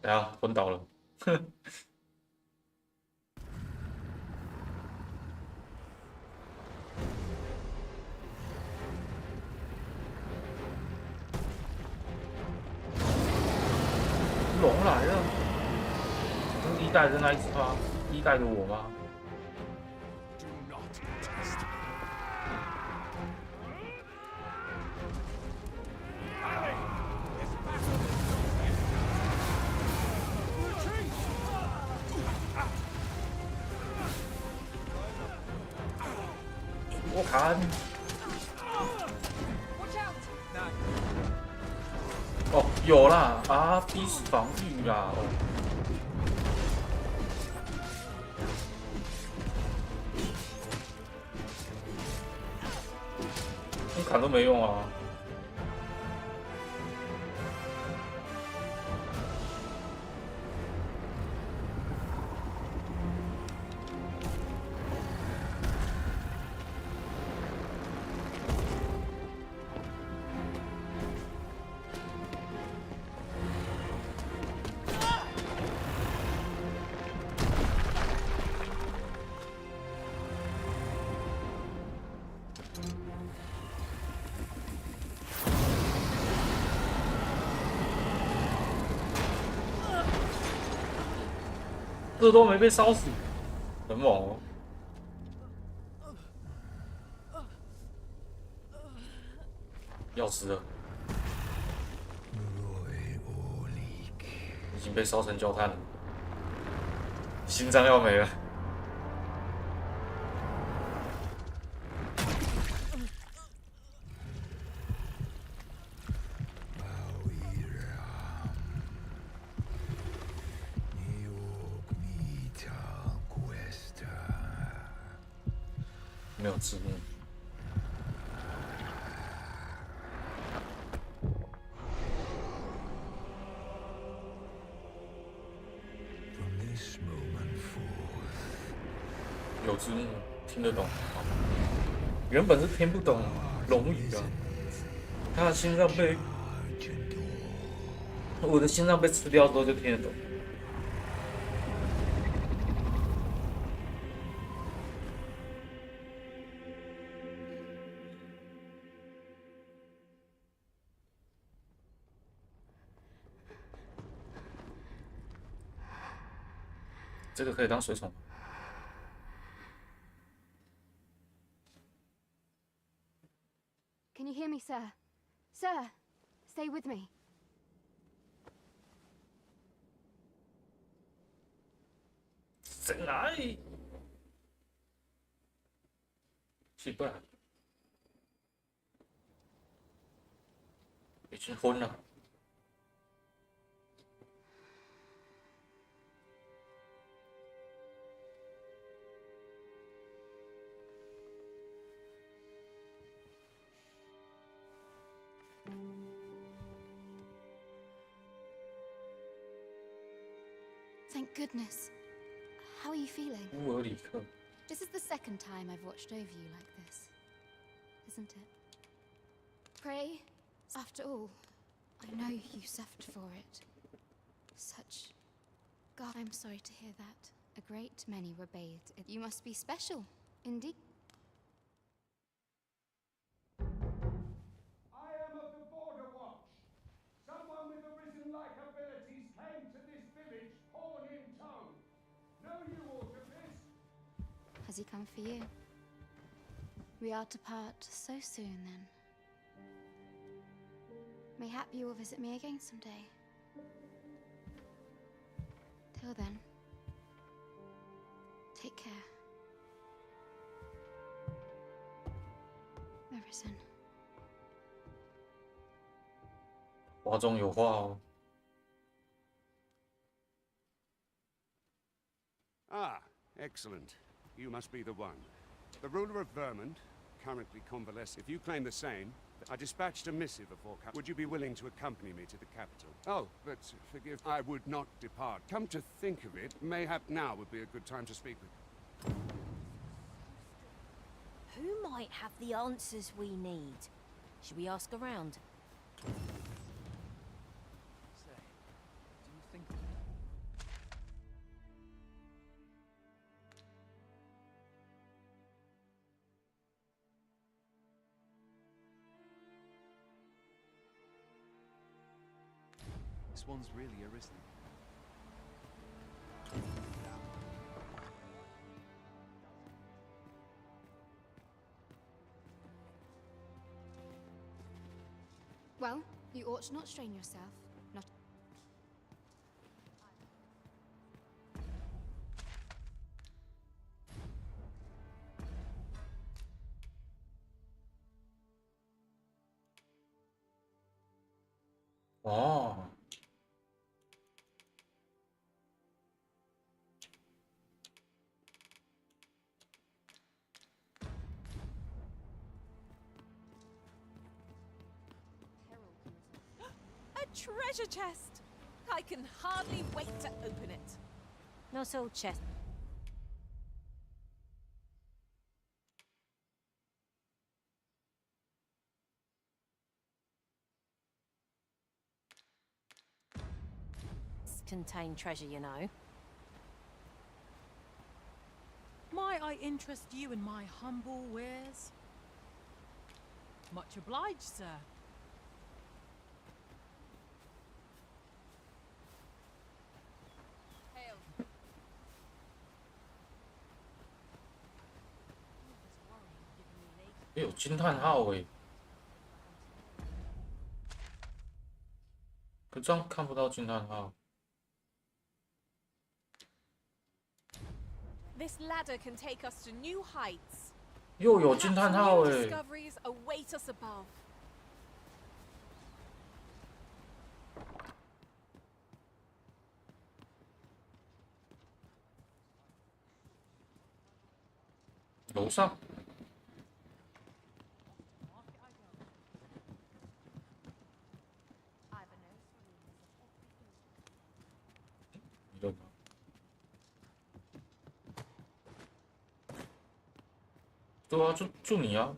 [SPEAKER 1] 等下昏倒了。哼。龙来了，是一代的那一只吗？一代的我吗？
[SPEAKER 6] Do not test me.
[SPEAKER 1] 我看。哦，有啦，啊，逼死防御啦，哦。你砍都没用啊。 这都没被烧死，很猛哦！要吃了，已经被烧成焦炭了，心脏要没了。没有字幕。有字幕，听得懂。原本是听不懂龙语的，他的心脏被我的心脏被吃掉之后就听得懂。 这个可以当水桶。
[SPEAKER 12] Sir. Sir, stay with me.
[SPEAKER 1] 在哪里？奇怪，已经昏了。
[SPEAKER 12] Thank goodness. How are you feeling?
[SPEAKER 1] 乌尔里克，
[SPEAKER 12] This is the second time I've watched over you like this, isn't it? Pray, after all, I know you suffered for it. Such... God, I'm sorry to hear that. A great many were bathed. You must be special, indeed.
[SPEAKER 16] I am of the Border Watch. Someone with arisen-like abilities came to this village, horn in tow. Know you aught of this?
[SPEAKER 12] Has he come for you? We are to part so soon, then. Mayhap you will visit me again someday. Till then, take care. Marison.
[SPEAKER 1] 话中有话哦。
[SPEAKER 16] Ah, excellent. You must be the one. The ruler of Vermont, currently convalescent. If you claim the same, I dispatched a missive before. Would you be willing to accompany me to the capital? Oh, but forgive, I would not depart. Come to think of it, mayhap now would be a good time to speak with.
[SPEAKER 10] Who might have the answers we need? Should we ask around?
[SPEAKER 7] Say, do you think... This one's really arisen.
[SPEAKER 12] Well, you ought not strain yourself. Not.
[SPEAKER 1] 哦，
[SPEAKER 5] A treasure chest! I can hardly wait to open it.
[SPEAKER 10] Not all chest. Contain treasure, you know.
[SPEAKER 17] Might I interest you in my humble wares? Much obliged, sir.
[SPEAKER 5] Hail.
[SPEAKER 1] 哎有惊叹号哎，可这样看不到惊叹号。
[SPEAKER 5] This ladder can take us to new heights.
[SPEAKER 1] 又有惊叹号
[SPEAKER 5] New
[SPEAKER 1] 哎，
[SPEAKER 5] discoveries await us above.
[SPEAKER 1] 楼上。你懂吗？对啊，就你啊。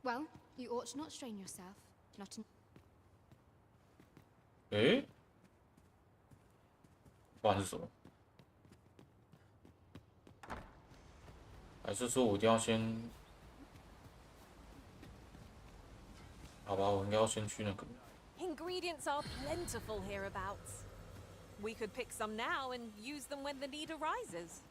[SPEAKER 12] Well, you ought not strain yourself. Not in.
[SPEAKER 1] 诶，不然是什么？还是说我一定要先？好吧，我应该要先去那个。
[SPEAKER 5] Ingredients are plentiful hereabouts. We could pick some now and use them when the need arises.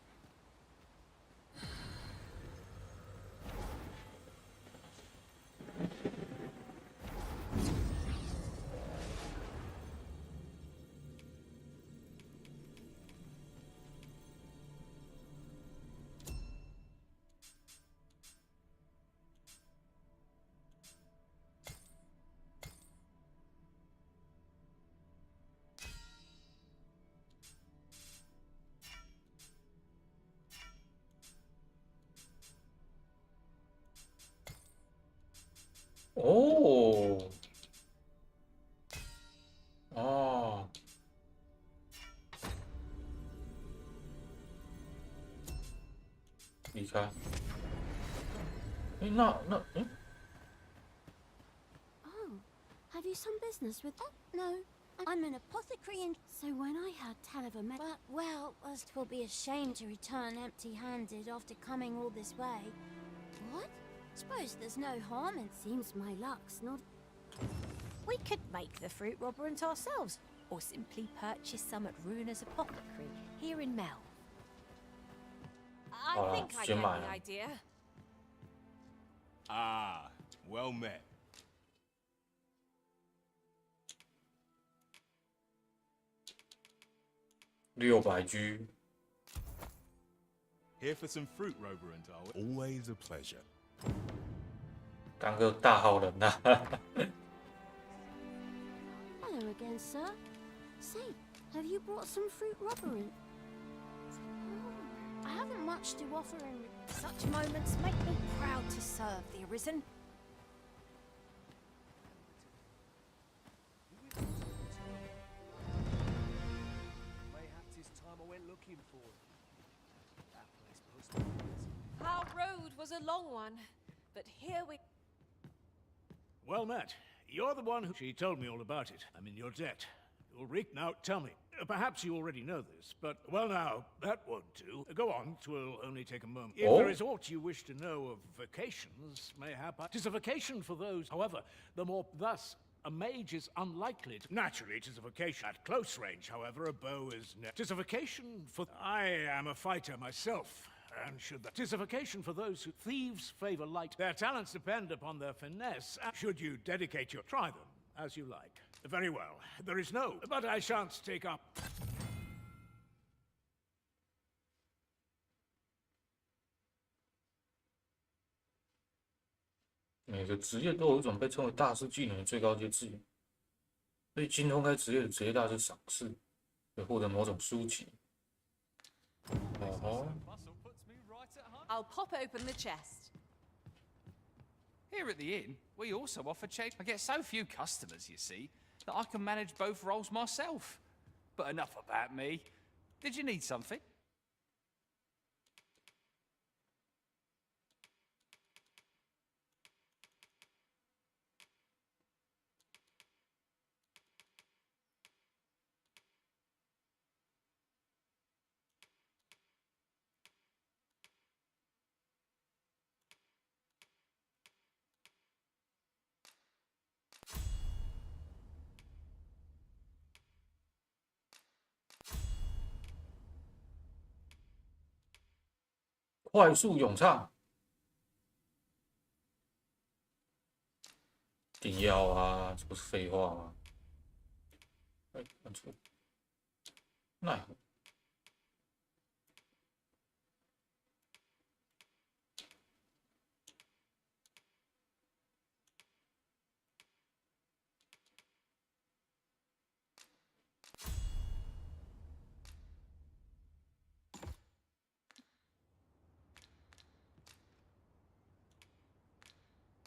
[SPEAKER 1] 哦，哦，离开。哎，哎，
[SPEAKER 18] Oh, have you some business with? Oh, no. I'm an apothecary, and so when I heard tell of a but well, as 'twill be a shame to return empty-handed after coming all this way. What? Suppose there's no harm, and seems my luck's not.
[SPEAKER 10] We could make the fruit robberant ourselves, or simply purchase some at Runa's Apothecary here in Mel.
[SPEAKER 5] I think I get the idea.
[SPEAKER 6] Ah, well met.
[SPEAKER 1] 600G。
[SPEAKER 6] Here for some fruit, Roborant, are we? Always a pleasure.
[SPEAKER 1] 当个大好人呐、
[SPEAKER 18] Hello again, sir. Say, have you brought some fruit robberant? I haven't much to offer in.
[SPEAKER 10] Such moments make me proud to serve the Arisen.
[SPEAKER 7] Mayhaps it's time I went looking for it. That place posted.
[SPEAKER 5] Our road was a long one, but here we.
[SPEAKER 19] Well met. You're the one who... She told me all about it. I'm in your debt. Ulrich, now tell me. Perhaps you already know this, but... Well now, that won't do. Go on, 'twill only take a moment. If there is aught you wish to know of vacations, mayhap... 'Tis a vacation for those, however, the more... Thus, a mage is unlikely to... Naturally, 'tis a vacation. At close range, however, a bow is... 'Tis a vacation for... I am a fighter myself. And should that... 'Tis a vacation for those who... Thieves favor light. Their talents depend upon their finesse. Should you dedicate your... Try them, as you like. Very well. There is no... But I shan't take up...
[SPEAKER 1] 每个职业都有一种被称为大师技能的最高阶资源，对精通该职业的职业大师赏识，会获得某种书籍。哦吼。
[SPEAKER 5] I'll pop open the chest.
[SPEAKER 20] Here at the inn, we also offer cheap. I get so few customers, you see, that I can manage both roles myself. But enough about me. Did you need something?
[SPEAKER 1] 快速咏唱，一定要啊！这不是废话吗？哎，按错，奈何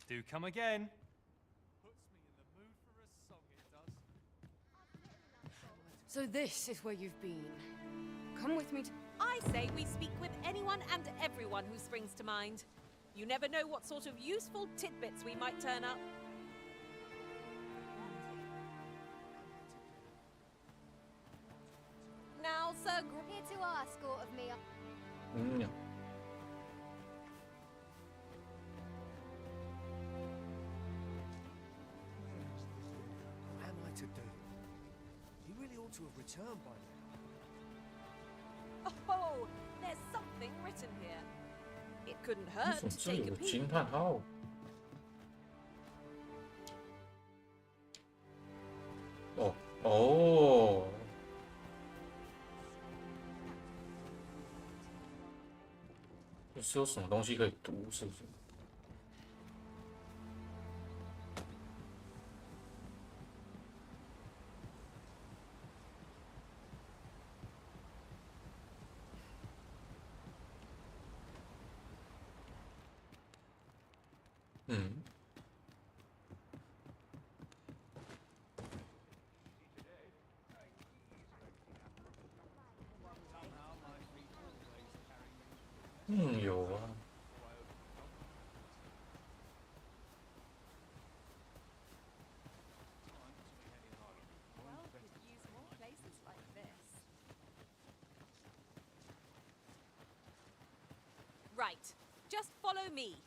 [SPEAKER 1] ？Do
[SPEAKER 21] come again.
[SPEAKER 5] So this is where you've been. Come with me to... I say we speak with anyone and everyone who springs to mind. You never know what sort of useful tidbits we might turn up. Now, Sir...
[SPEAKER 12] Here to ask aught of me.
[SPEAKER 6] What am I to do? He really ought to have returned by now.
[SPEAKER 5] Oh, there's something written here. It couldn't hurt
[SPEAKER 1] 总
[SPEAKER 5] to
[SPEAKER 1] 之
[SPEAKER 5] take
[SPEAKER 1] 有
[SPEAKER 5] a
[SPEAKER 1] 个
[SPEAKER 5] peek.
[SPEAKER 1] 惊叹号。哦哦，是有什么东西可以读，是不是？嗯。有啊。
[SPEAKER 5] Right, just follow me.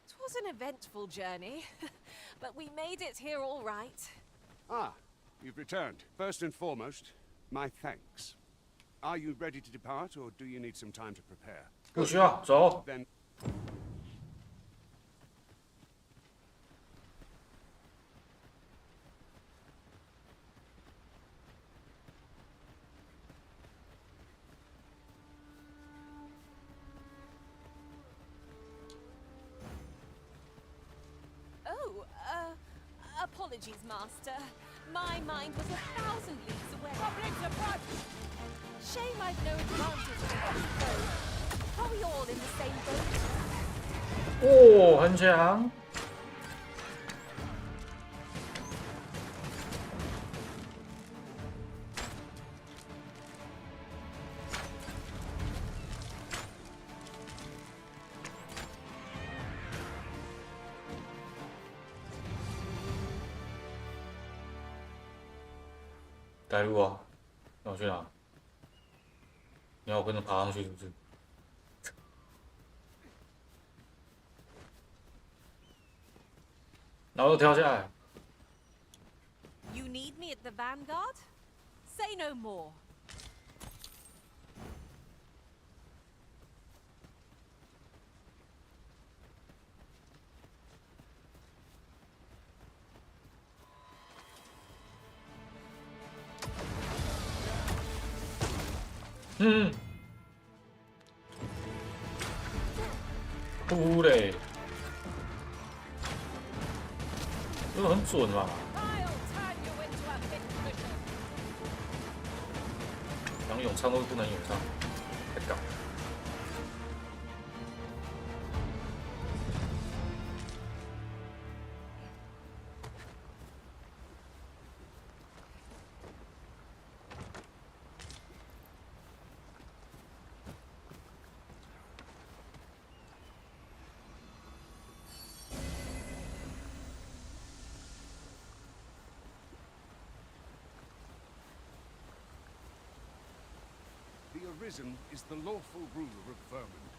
[SPEAKER 5] It was an eventful journey, but we made it here all right.
[SPEAKER 16] Ah, you've returned. First and foremost, my thanks. Are you ready to depart, or do you need some time to prepare?
[SPEAKER 1] 不需要，走。
[SPEAKER 16] Then
[SPEAKER 5] ，Oh, apologies, Master. My mind was 1,000 leagues away. Shame I've no advantage in this boat. Are we all in the same boat?
[SPEAKER 1] 哦，很强。带路啊！那我去哪？你要我跟着爬上去是不是？然后跳下来。
[SPEAKER 5] You need me at the vanguard? Say no more.
[SPEAKER 1] Hm. 哭嘞，这个很准嘛。想咏唱都不能咏唱，太搞。
[SPEAKER 16] the Arisen is the lawful ruler of Vermund.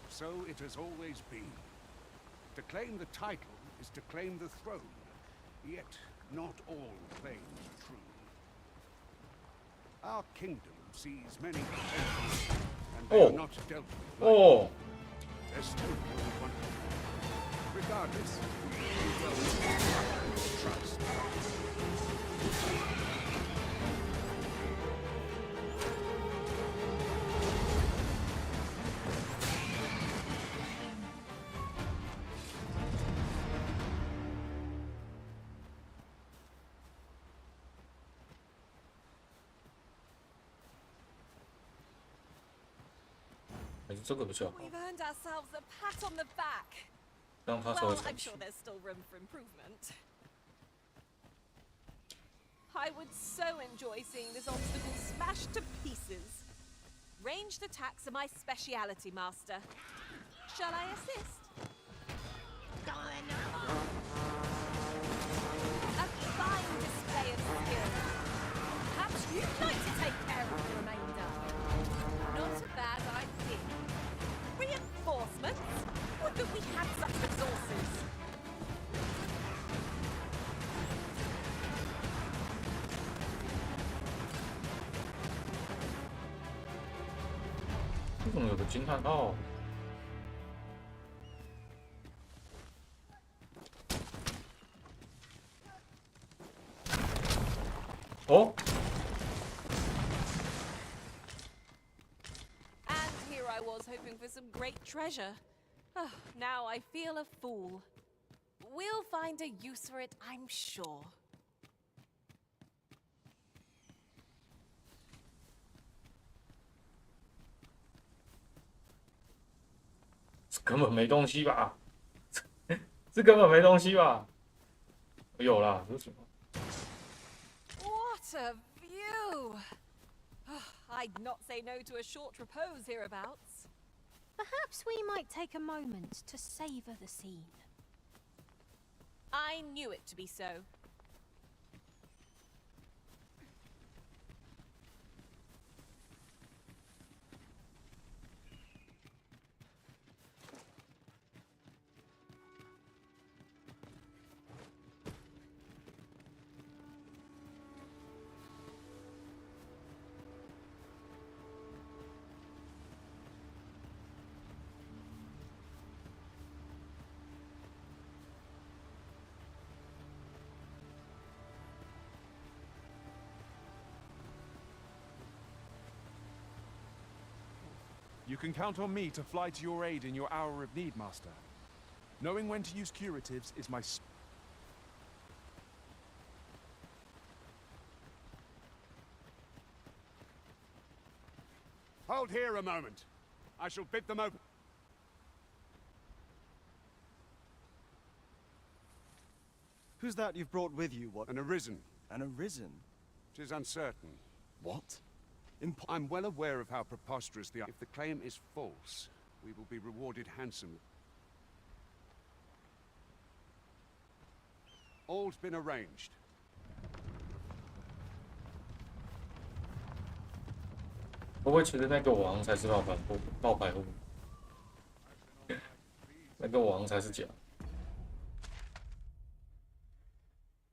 [SPEAKER 16] So it has always been. To claim the title is to claim the throne. Yet not all claims are true. Our kingdom sees many potentials, and they are not dealt with lightly. There's still more than one. Regardless, we will trust.
[SPEAKER 5] We've earned ourselves a pat on the back. Well, I'm sure there's still room for improvement. I would so enjoy seeing this obstacle smashed to pieces. Ranged attacks are my speciality, Master. Shall I assist? A fine display of skill. Perhaps you'd like to take care of the remainder. Not a bad idea. Reinforcements? Would that we had such resources.
[SPEAKER 1] Oh.
[SPEAKER 5] And here I was hoping for some great treasure. Oh, now I feel a fool. We'll find a use for it, I'm sure.
[SPEAKER 1] What a
[SPEAKER 5] I'd not say no to a short repose hereabouts.
[SPEAKER 10] Perhaps we might take a moment to savor the scene.
[SPEAKER 5] I knew it to be so.
[SPEAKER 6] You can count on me to fly to your aid in your hour of need, Master. Knowing when to use curatives is my...
[SPEAKER 16] Hold here a moment. I shall bid them open.
[SPEAKER 13] Who's that you've brought with you? What?
[SPEAKER 16] An arisen.
[SPEAKER 13] An arisen?
[SPEAKER 16] 'Tis uncertain.
[SPEAKER 13] What?
[SPEAKER 16] I'm well aware of how preposterous the... If the claim is false, we will be rewarded handsomely. All's been arranged.
[SPEAKER 1] 会不会其实那个王才是冒牌货？那个王才是假。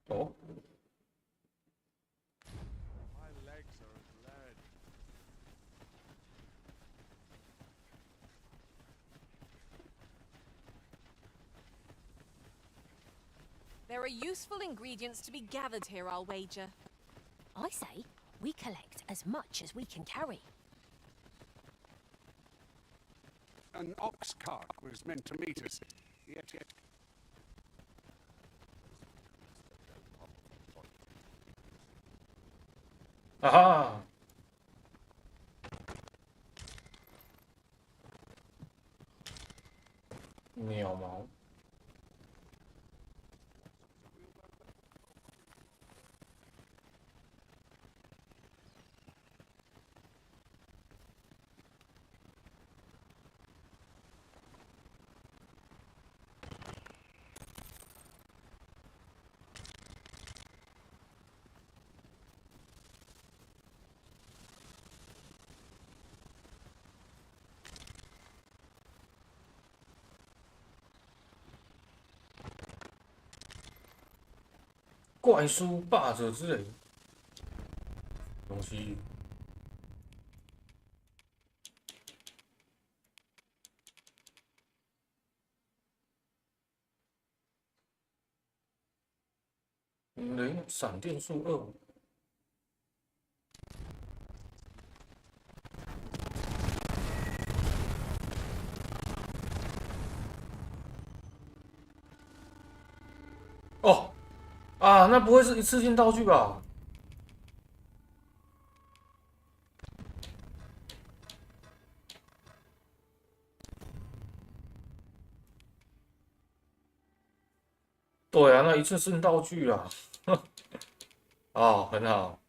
[SPEAKER 1] 哦。
[SPEAKER 5] There are useful ingredients to be gathered here, I'll wager.
[SPEAKER 10] I say we collect as much as we can carry.
[SPEAKER 16] An ox cart was meant to meet us. Yet.
[SPEAKER 1] 啊哈！鸟毛。 怪书霸者之类东西。闪电术2。哦。 啊，那不会是一次性道具吧？对啊，那一次性道具啊，哦，很好。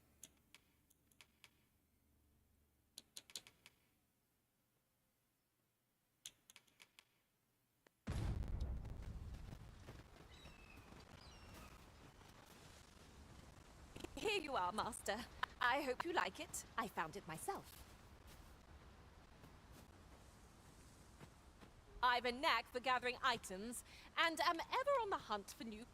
[SPEAKER 5] Here you are, Master. I hope you like it. I found it myself. I've a knack for gathering items, and am ever on the hunt for new...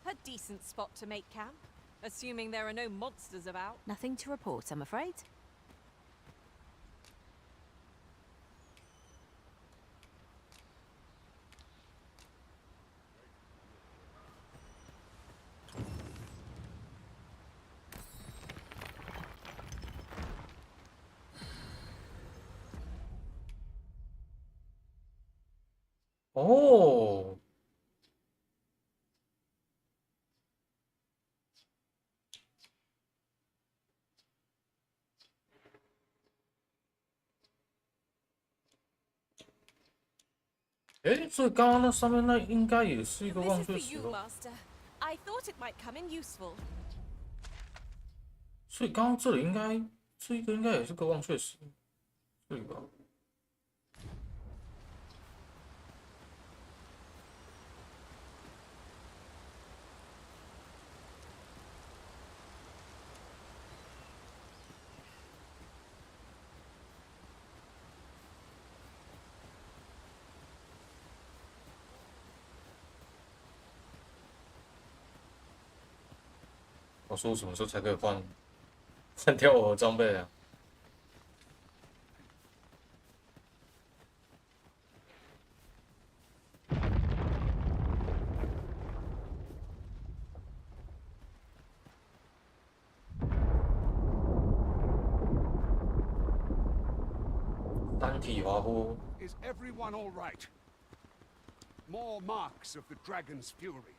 [SPEAKER 5] A decent spot to make camp, assuming there are no monsters about.
[SPEAKER 10] Nothing to report, I'm afraid.
[SPEAKER 1] Oh. 哎，所以刚刚那上面那应该也是一个忘却石哦。
[SPEAKER 5] I thought it might come in useful.
[SPEAKER 1] 所以刚刚这里应该这一个应该也是个忘却石，对吧？我说什么时候才可以换掉我的装备啊？单体滑坡。
[SPEAKER 16] Is everyone all right? More marks of the dragon's fury.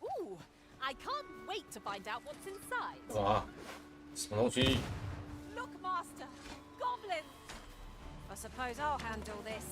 [SPEAKER 5] Ooh, I can't wait to find out what's inside.
[SPEAKER 1] 哇，什么东西？
[SPEAKER 5] Look, Master, goblins.
[SPEAKER 10] I suppose I'll handle this.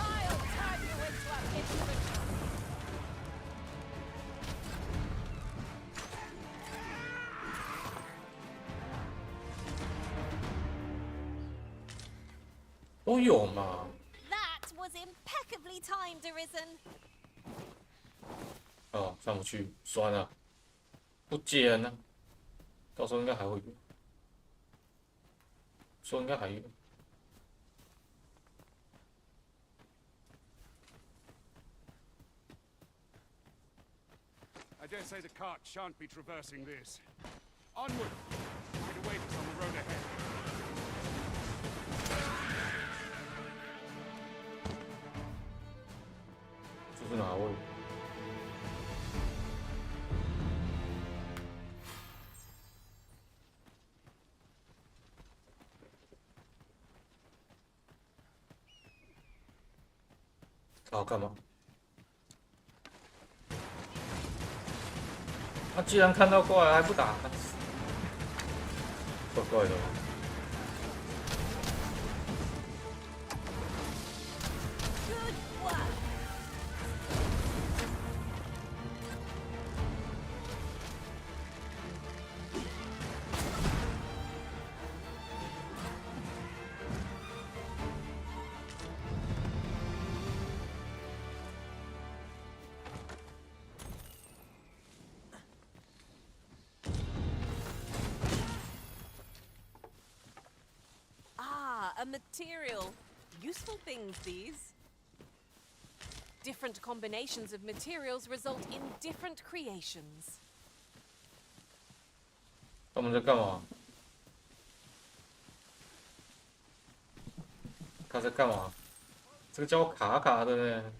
[SPEAKER 5] I'll turn you into a instrument.
[SPEAKER 1] 都有嘛？
[SPEAKER 5] That was impeccably timed, Arisen.
[SPEAKER 1] 哦，上不去，酸了，不捡呢。到时候应该还会有，说应该还有。
[SPEAKER 16] I dare say the cart shan't be traversing this. Onward! Might await us on the road ahead.
[SPEAKER 1] 这是哪位？他干嘛？他既然看到怪还不打，怪怪的。
[SPEAKER 5] Good work. A material. Useful things, these. Different combinations of materials result in different creations.
[SPEAKER 1] 他们在干嘛？他在干嘛？这个叫我卡卡的呢。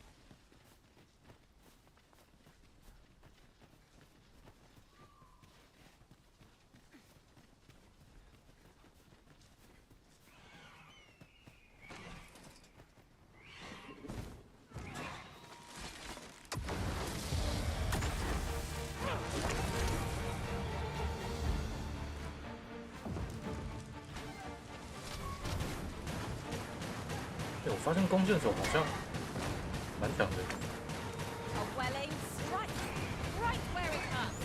[SPEAKER 1] 我发现弓箭手好像蛮强的。
[SPEAKER 5] A well-aimed strike, right where it hurts.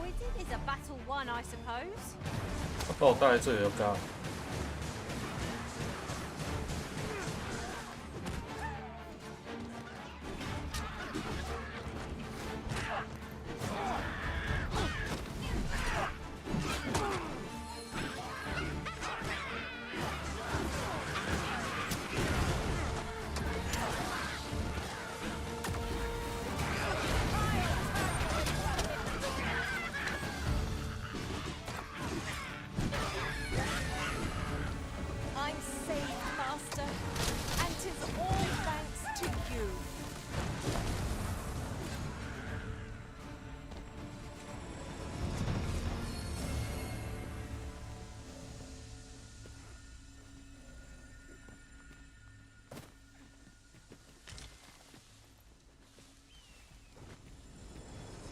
[SPEAKER 10] avoided is a battle won, I suppose.
[SPEAKER 1] 他把我带来这里要干嘛？
[SPEAKER 5] I'm saved, Master, and 'tis all thanks to you.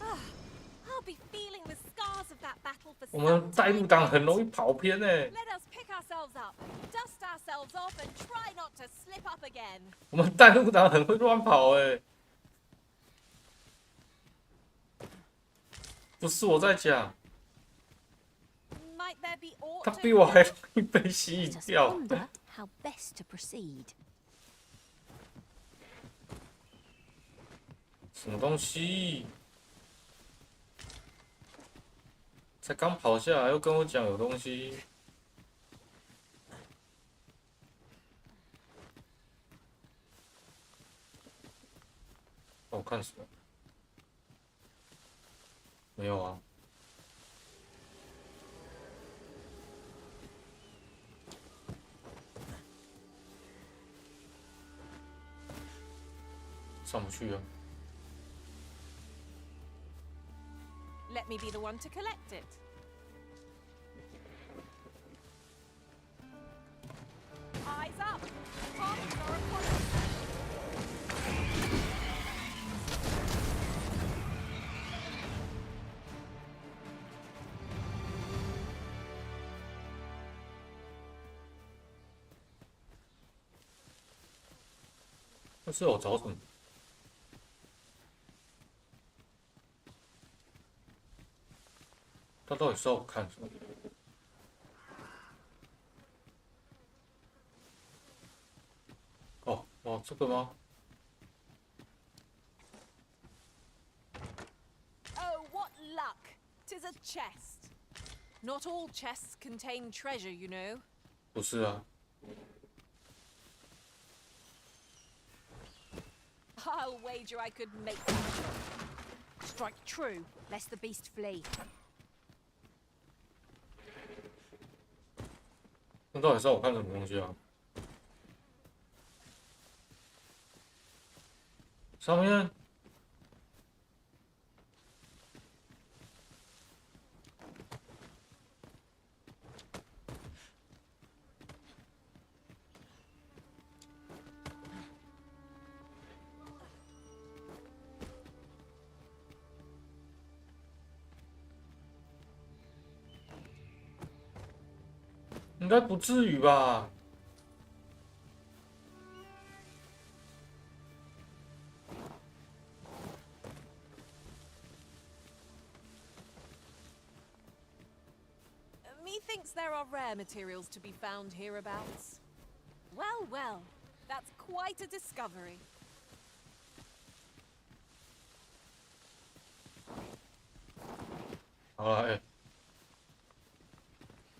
[SPEAKER 5] 啊 I'll be feeling the scars of that battle for
[SPEAKER 1] 我们带路党很容易跑偏哎、
[SPEAKER 5] Let us pick ourselves up, dust ourselves off, and try not to slip up again.
[SPEAKER 1] 我们带路党很会乱跑哎、不是我在讲，
[SPEAKER 5] Might there be aught
[SPEAKER 1] 他比我还容易被吸引
[SPEAKER 10] Let us
[SPEAKER 1] 掉。
[SPEAKER 10] ponder how best to proceed.
[SPEAKER 1] 什么东西？才刚跑下来，又跟我讲有东西。哦我看什么？没有啊。上不去啊。
[SPEAKER 5] Let me be the one to collect it. Eyes up! Arms are upon us.
[SPEAKER 1] 那是我找什么？他到底是要我看什么？哦哦，这个吗？
[SPEAKER 5] Oh, what luck! 'Tis a chest. Not all chests contain treasure, you know.
[SPEAKER 1] 不是啊，
[SPEAKER 5] I'll wager I could make some.
[SPEAKER 10] Strike true, lest the beast flee.
[SPEAKER 1] 那到底是要我看什么东西啊？上面应该不至于吧？
[SPEAKER 5] Methinks there are rare materials to be found hereabouts. Well, well, that's quite a discovery.
[SPEAKER 1] 好了，哎，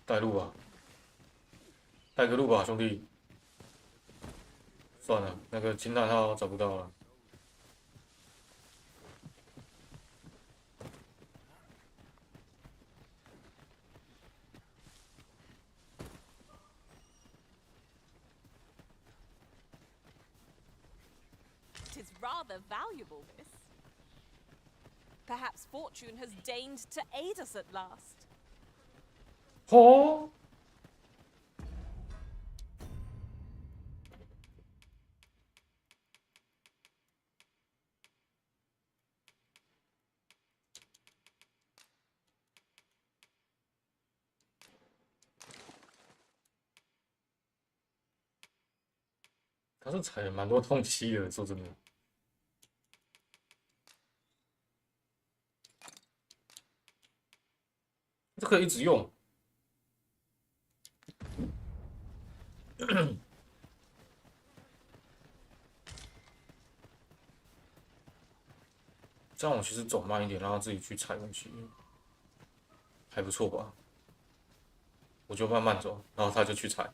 [SPEAKER 1] 带路吧，带个路吧，兄弟。算了，那个金蛋号找不到了。
[SPEAKER 5] 'Tis rather valuable, this. Perhaps fortune has deigned to aid us at last.
[SPEAKER 1] 哦，他是踩了蛮多东西的，说真的。这可以一直用。这样我其实走慢一点，让他自己去踩东西，还不错吧？我就慢慢走，然后他就去踩。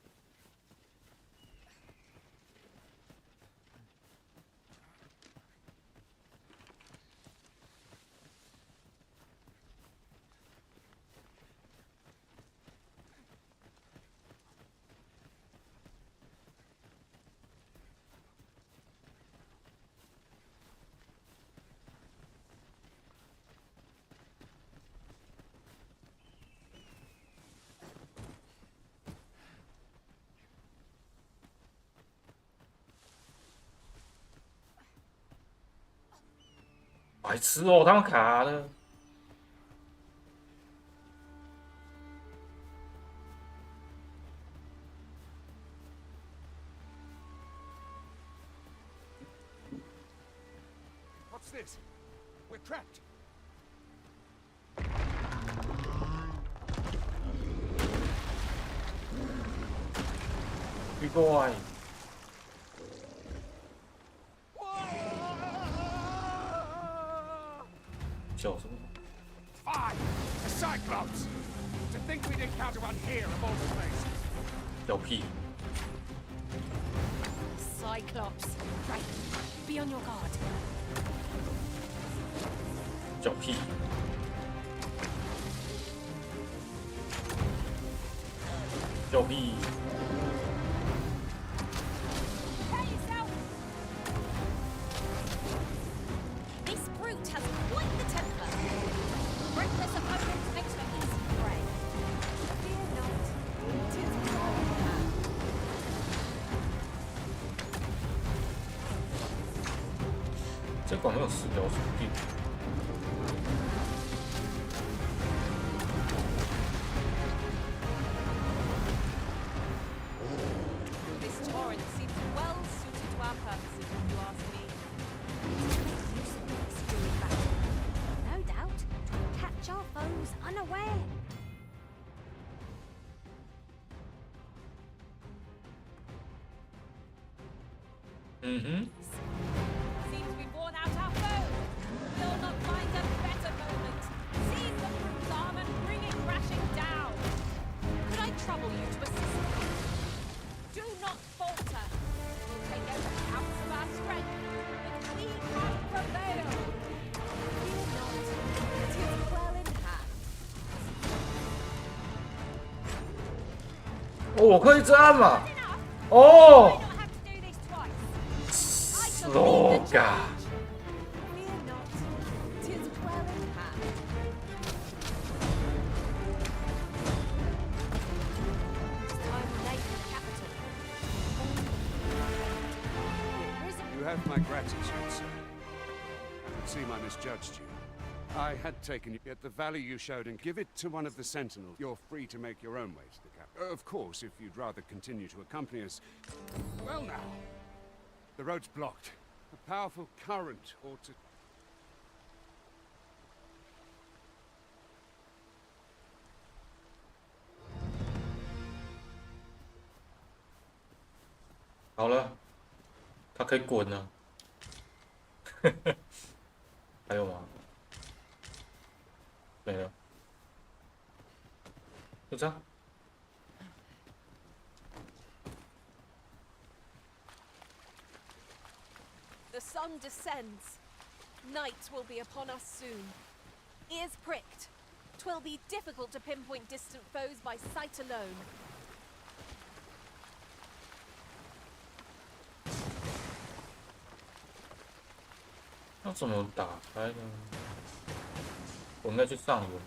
[SPEAKER 1] 白痴哦，他们卡了。
[SPEAKER 16] What's this? We're trapped.
[SPEAKER 1] Be boy. 叫什么
[SPEAKER 16] Fine! A Cyclops! To think we'd encounter one here of all places.
[SPEAKER 1] 叫屁！
[SPEAKER 10] Cyclops. Right. Be on your guard.
[SPEAKER 1] 叫屁！叫屁！
[SPEAKER 5] This brute has quite the temper. Reckless opponent makes for easy prey. Fear not, 'tis well in hand.
[SPEAKER 1] 这管没有死标锁定。
[SPEAKER 5] This torrent seems well suited to our purposes, if you ask me.
[SPEAKER 10] No doubt. Catch our foes unaware.
[SPEAKER 5] Seems we've worn out our foe. Will not find a better moment. Seize the brute's arm and bring it crashing down. Could I trouble you to assist me? Do not falter. We'll take every ounce of our strength, but we can prevail. Fear not. 'Tis well in hand.
[SPEAKER 1] 哦，我可以这样嘛？哦。 Oh God.
[SPEAKER 5] Fear not. 'Tis well in hand. It's time to lay for the capital.
[SPEAKER 16] You have my gratitude, sir. I can see I misjudged you. I had taken you, yet the value you showed, and give it to one of the Sentinels. You're free to make your own way to the capital. Of course, if you'd rather continue to accompany us. Well now, the road's blocked. A powerful current ought to...
[SPEAKER 1] 好了，他可以滚了。还有吗？没了，就这样。
[SPEAKER 5] The sun descends. Night will be upon us soon. Ears pricked. 'Twill be difficult to pinpoint distant foes by sight alone.
[SPEAKER 1] 要怎么打开呢？我应该去上文。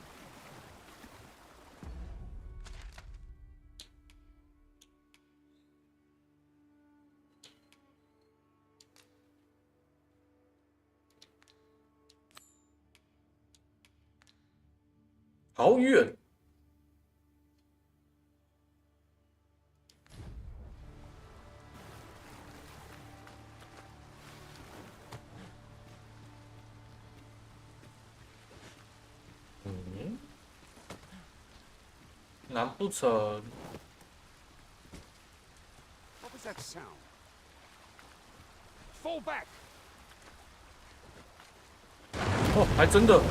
[SPEAKER 1] 好远。难不成？
[SPEAKER 16] What was that sound? Fall back!
[SPEAKER 1] 哦，还真的。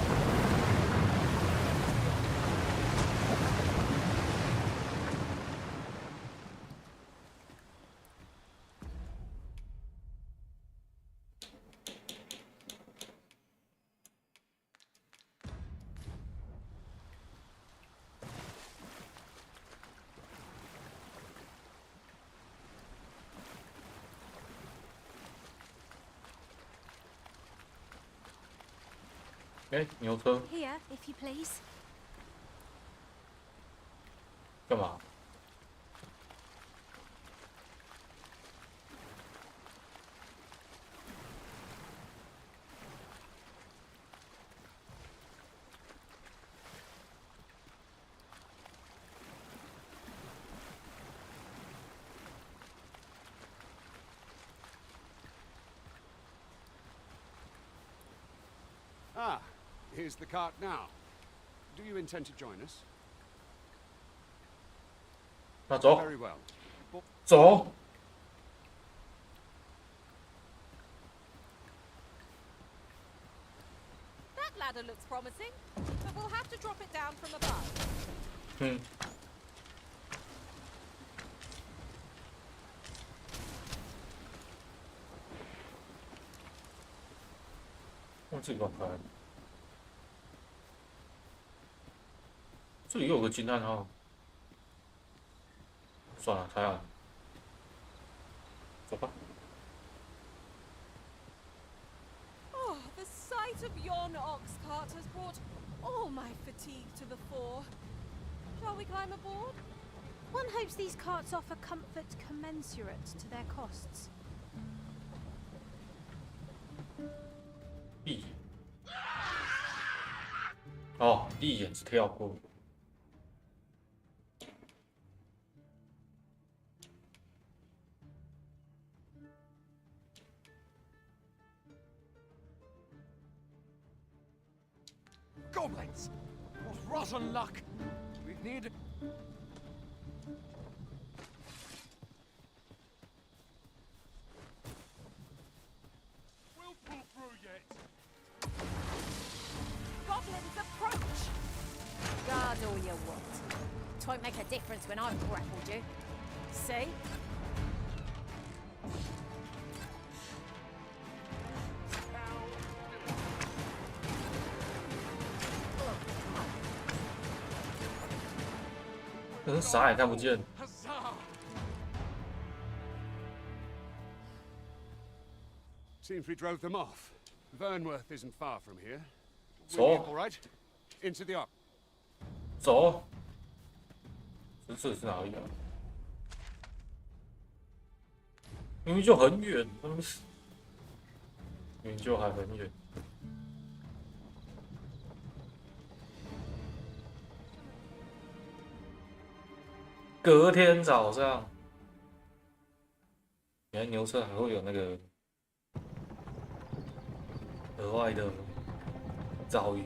[SPEAKER 1] 哎，牛车
[SPEAKER 10] Here, if you please.
[SPEAKER 1] 干嘛？Ah,
[SPEAKER 16] here's the cart now. Do you intend to join us?
[SPEAKER 1] 那走
[SPEAKER 16] Very well.
[SPEAKER 1] 走。
[SPEAKER 5] That ladder looks promising, but we'll have to drop it down from above.
[SPEAKER 1] 嗯。忘记关开。这里又有个金暗号。算了，太暗了。走吧。
[SPEAKER 5] Oh, the sight of yon ox cart has brought all my fatigue to the fore. Shall we climb aboard?
[SPEAKER 10] One hopes these carts offer comfort commensurate to their costs.
[SPEAKER 1] 闭眼。哦，闭眼是跳过。
[SPEAKER 6] Goblins! What rotten luck! We need. We'll pull through yet.
[SPEAKER 5] Goblins approach!
[SPEAKER 10] Guard all you want. Twon't make a difference when I've grappled you.
[SPEAKER 5] See?
[SPEAKER 1] Huzzah! 可是啥也看不见。
[SPEAKER 16] Seems we drove them off. Vernworth isn't far from here.
[SPEAKER 1] So?
[SPEAKER 16] All right. Into the op.
[SPEAKER 1] 走。这是哪里啊？明明就很远，明明就还很远。隔天早上，原来牛车还会有那个额外的遭遇。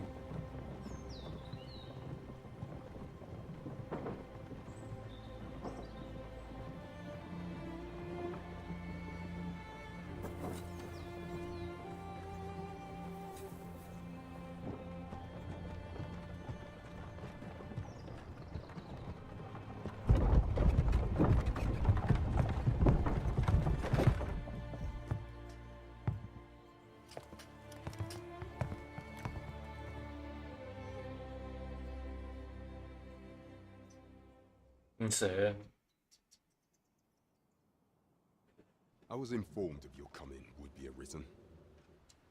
[SPEAKER 1] 你谁？
[SPEAKER 2] I was informed of your coming would be arisen.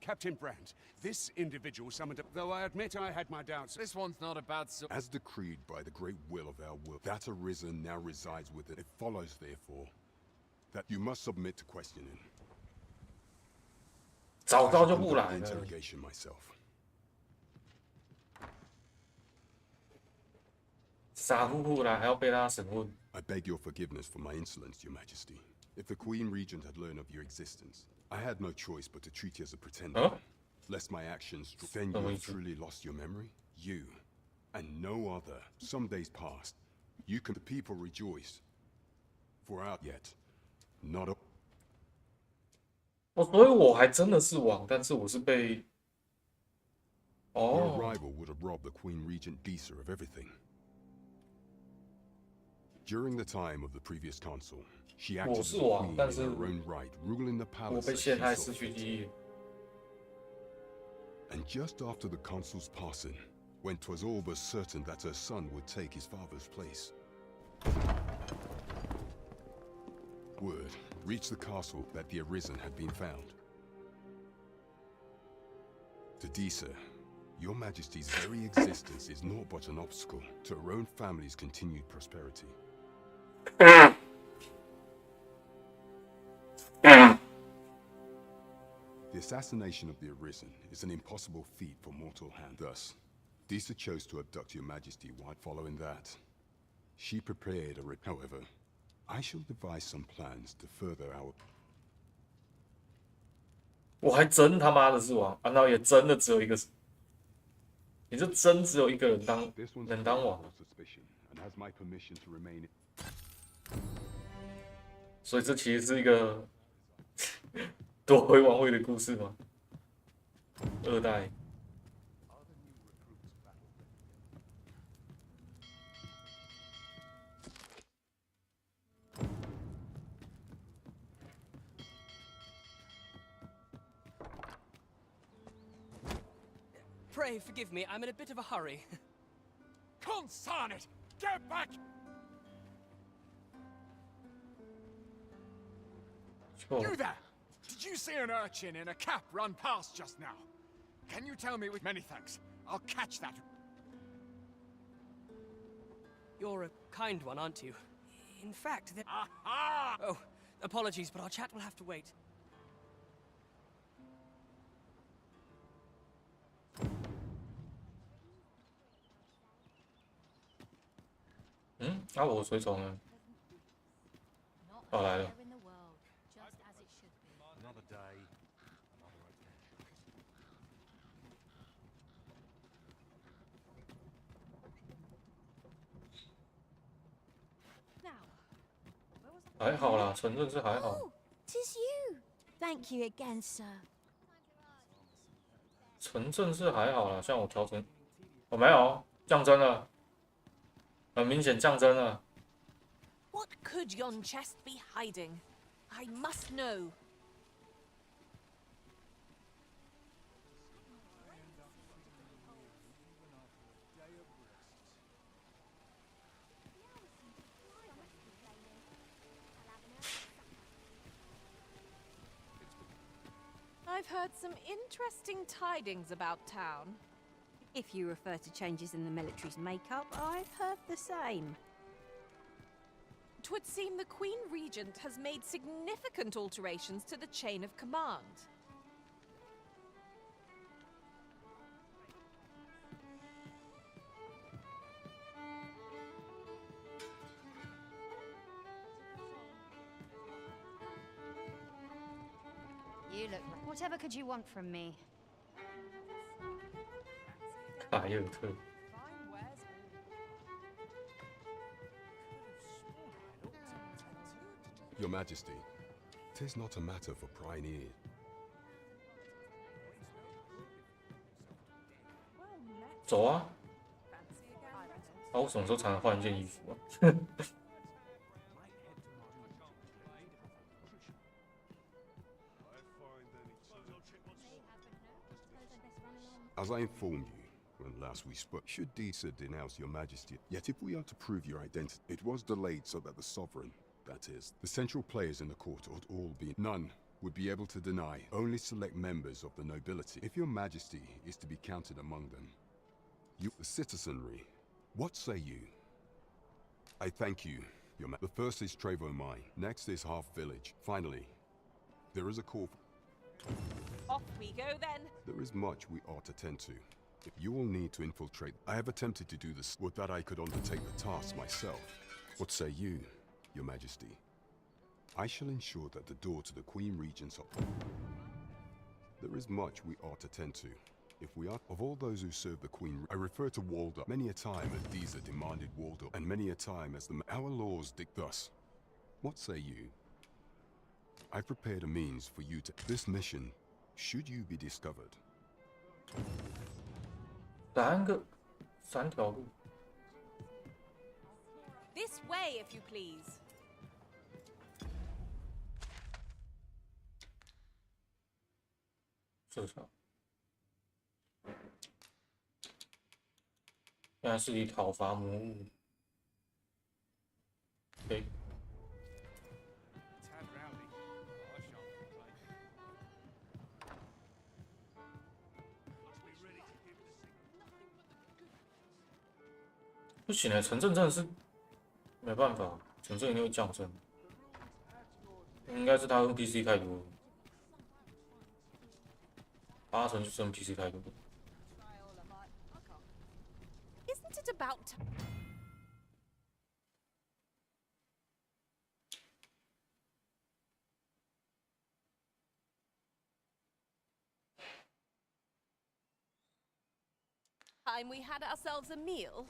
[SPEAKER 16] Captain Brandt, this individual summoned up, though I admit I had my doubts.
[SPEAKER 20] This one's not a bad sort.
[SPEAKER 2] As decreed by the great will of our world, that arisen now resides within. It follows, therefore, that you must submit to questioning.
[SPEAKER 1] 早到就不来了。
[SPEAKER 2] Interrogation myself.
[SPEAKER 1] 傻乎乎来还要被他审问。
[SPEAKER 2] I beg your forgiveness for my insolence, Your Majesty. If the Queen Regent had learned of your existence, I had no choice but to treat you as a pretender. Lest my actions, then you have truly lost your memory? You, and no other. Some days passed, You can the people rejoice. For out yet, not a.
[SPEAKER 1] 哦，所以我还真的是王，但是我是被。
[SPEAKER 2] Your
[SPEAKER 1] 哦。
[SPEAKER 2] arrival would have robbed the Queen Regent Disa of everything. During the time of the previous consul, she acted as a queen in her own right, ruling the palace as she saw fit. And just after the consul's passing, when 'twas all but certain that her son would take his father's place, word reached the castle that the Arisen had been found. To Disa, Your Majesty's very existence is naught but an obstacle to her own family's continued prosperity. The assassination of the Arisen is an impossible feat for mortal hand. Thus, Disa chose to abduct Your Majesty while following that. She prepared a however, I shall devise some plans to further our.
[SPEAKER 1] 我还真他妈的是王，难道也真的只有一个？也就真只有一个人能当王？所以这其实是一个夺回王位的故事吗？二代。
[SPEAKER 21] Pray forgive me, I'm in a bit of a hurry.
[SPEAKER 6] Consign it! Get back! You there! Did you see an urchin in a cap run past just now? Can you tell me with many thanks? I'll catch that.
[SPEAKER 21] You're a kind one, aren't you? In fact,
[SPEAKER 6] Aha!
[SPEAKER 21] Oh, apologies, but our chat will have to wait.
[SPEAKER 1] 啊，我随从呢？哦，来了。还好啦，承认是还好。
[SPEAKER 18] 'Tis you. Thank you again, sir.
[SPEAKER 1] 城镇是还好啦，像我调成，哦没有降真了，很明显降真了。
[SPEAKER 5] What could yon chest be hiding? I must know. I've heard some interesting tidings about town.
[SPEAKER 10] If you refer to changes in the military's makeup, I've heard the same.
[SPEAKER 5] 'Twould seem the Queen Regent has made significant alterations to the chain of command.
[SPEAKER 10] You look. Whatever could you want from me?
[SPEAKER 1] 凯尔特。
[SPEAKER 2] Your Majesty, 'tis not a matter for prying ears.
[SPEAKER 1] 走啊！啊，我什么时候才能换一件衣服啊？As
[SPEAKER 2] I informed you when last we spoke, should Disa denounce Your Majesty, yet if we are to prove your identity, it was delayed so that the sovereign, that is, the central players in the court ought all be. None would be able to deny, only select members of the nobility. If Your Majesty is to be counted among them, you, the citizenry, what say you? I thank you, Your Majesty. The first is Trevo Mine, next is Half Village. Finally, there is a call for...
[SPEAKER 5] Off we go then.
[SPEAKER 2] There is much we ought to tend to. If you will need to infiltrate, I have attempted to do this. Would that I could undertake the task myself. What say you, Your Majesty? I shall ensure that the door to the Queen Regent's... There is much we ought to tend to. If we are of all those who serve the Queen, I refer to Walder. Many a time as Disa demanded Walder, and many a time as our laws dict thus. What say you? I prepared a means for you to this mission, should you be discovered.
[SPEAKER 1] 三条路。
[SPEAKER 5] This way, if you please.
[SPEAKER 1] 射场。现在是以讨伐魔物。OK。 不行哎，城镇真的是没办法，城镇一定会降生。应该是他 NPC 太多了，8成就是 NPC 太多了。
[SPEAKER 5] Isn't it about time we had ourselves a meal?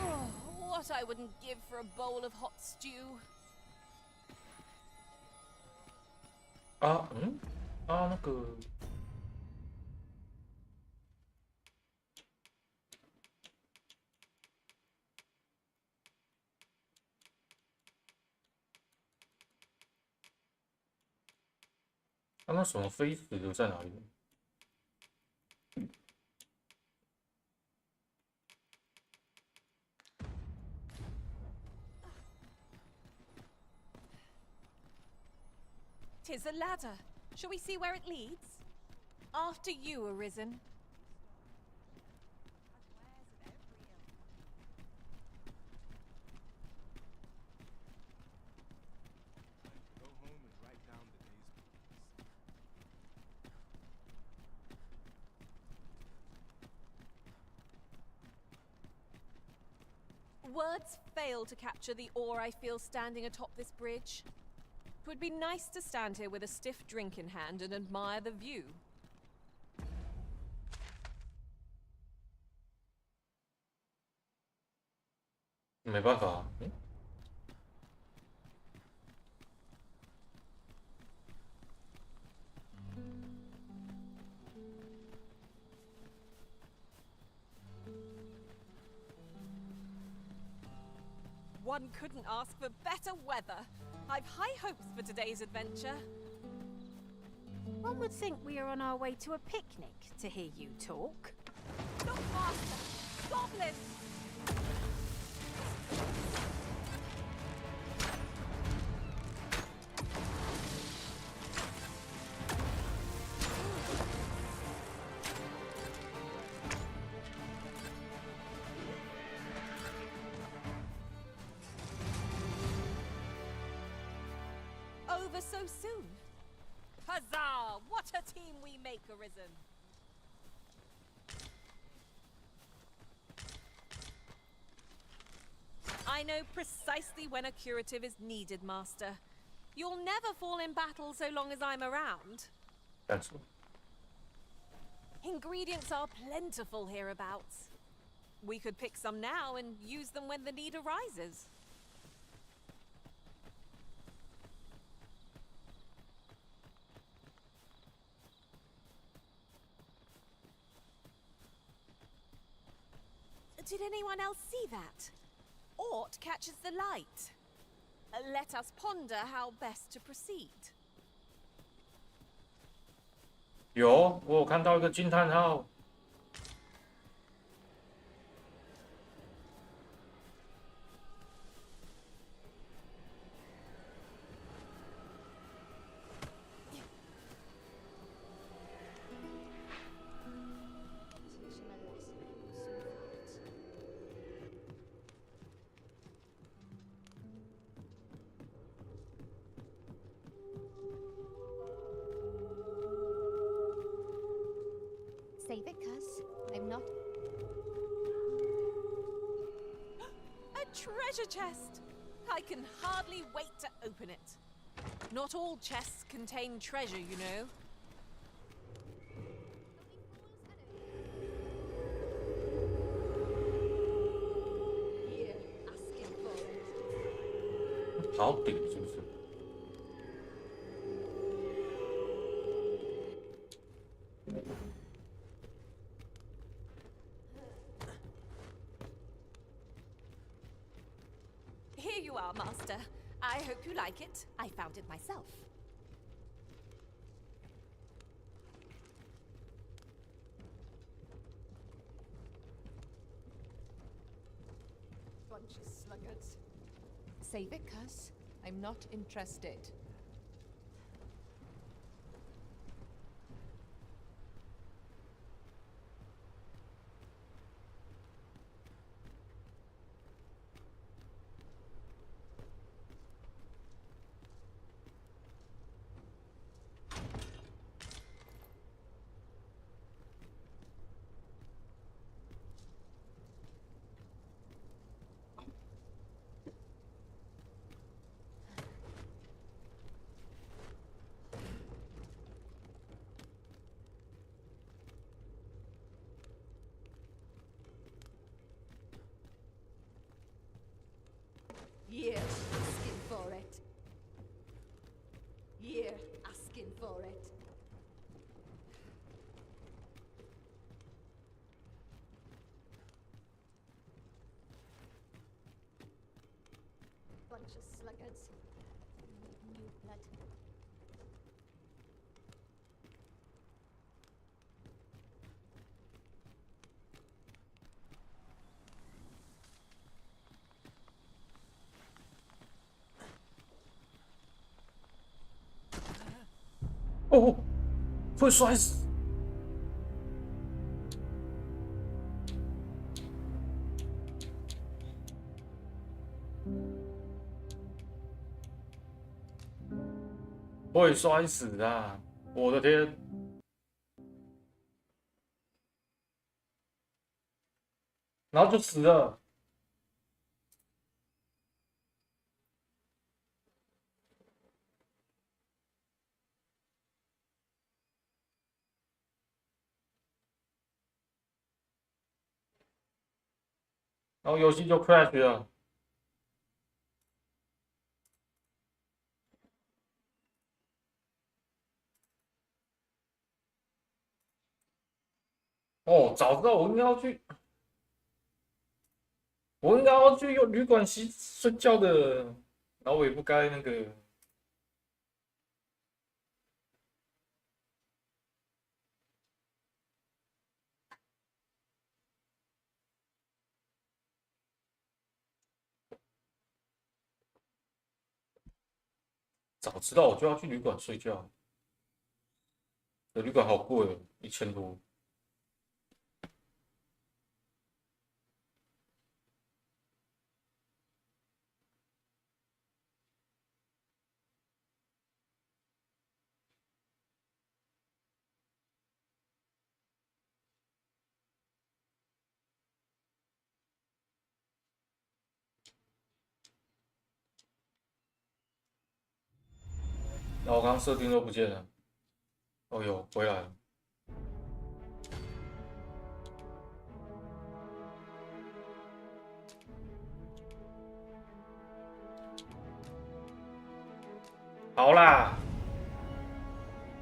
[SPEAKER 5] Oh, what I wouldn't give for a bowl of hot stew.
[SPEAKER 1] 那个。 那什么飞死的在哪里？
[SPEAKER 5] 'Tis a ladder. Shall we see where it leads? After you, Arisen.
[SPEAKER 6] Go home and write down the day's plans.
[SPEAKER 5] Words fail to capture the awe I feel standing atop this bridge. It would be nice to stand here with a stiff drink in hand and admire the view.
[SPEAKER 1] 没办法，One
[SPEAKER 5] couldn't ask for better weather. I've high hopes for today's adventure.
[SPEAKER 10] One would think we are on our way to a picnic to hear you talk.
[SPEAKER 5] Look faster! Goblins! Over so soon. Huzzah! What a team we make, Arisen. I know precisely when a curative is needed, Master. You'll never fall in battle so long as I'm around.
[SPEAKER 1] That's all.
[SPEAKER 5] Ingredients are plentiful hereabouts. We could pick some now and use them when the need arises. Did anyone else see that? Aught catches the light. Let us ponder how best to proceed.
[SPEAKER 1] 有，我有看到一个惊叹号。
[SPEAKER 12] Save it, cuz. I'm not.
[SPEAKER 5] A treasure chest! I can hardly wait to open it. Not all chests contain treasure, you know.
[SPEAKER 1] 好顶是不是？
[SPEAKER 5] Here you are, Master. I hope you like it. I found it myself.
[SPEAKER 4] Bunch of sluggards. Save it, Cuss. I'm not interested. You're asking for it. You're asking for it. Bunch of sluggards. Need new blood.
[SPEAKER 1] Oh, 会摔死！会摔死啊！我的天！然后就死了。然后游戏就 crash 了。哦，早知道我应该要去，我应该要去用旅馆睡觉的，然后我也不该那个。早知道我就要去旅馆睡觉。旅馆好贵哦，1000多。然后我刚刚设定都不见了。哦哟，回来了。好啦，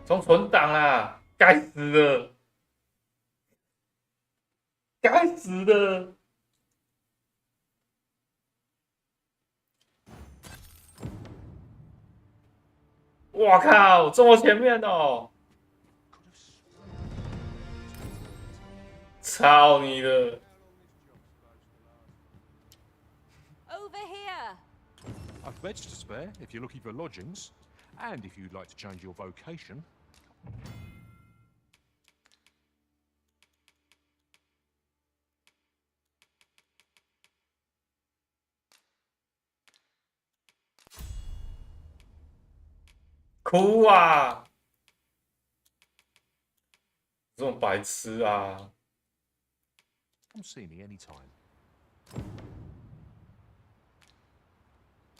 [SPEAKER 1] 从存档啦，该死的，该死的！我靠，这么前面哦！操你的！
[SPEAKER 5] Over here.
[SPEAKER 11] I've beds to spare if you're looking for lodgings, and if you'd like to change your vocation. 哭啊！这种白痴啊！ Come see me anytime.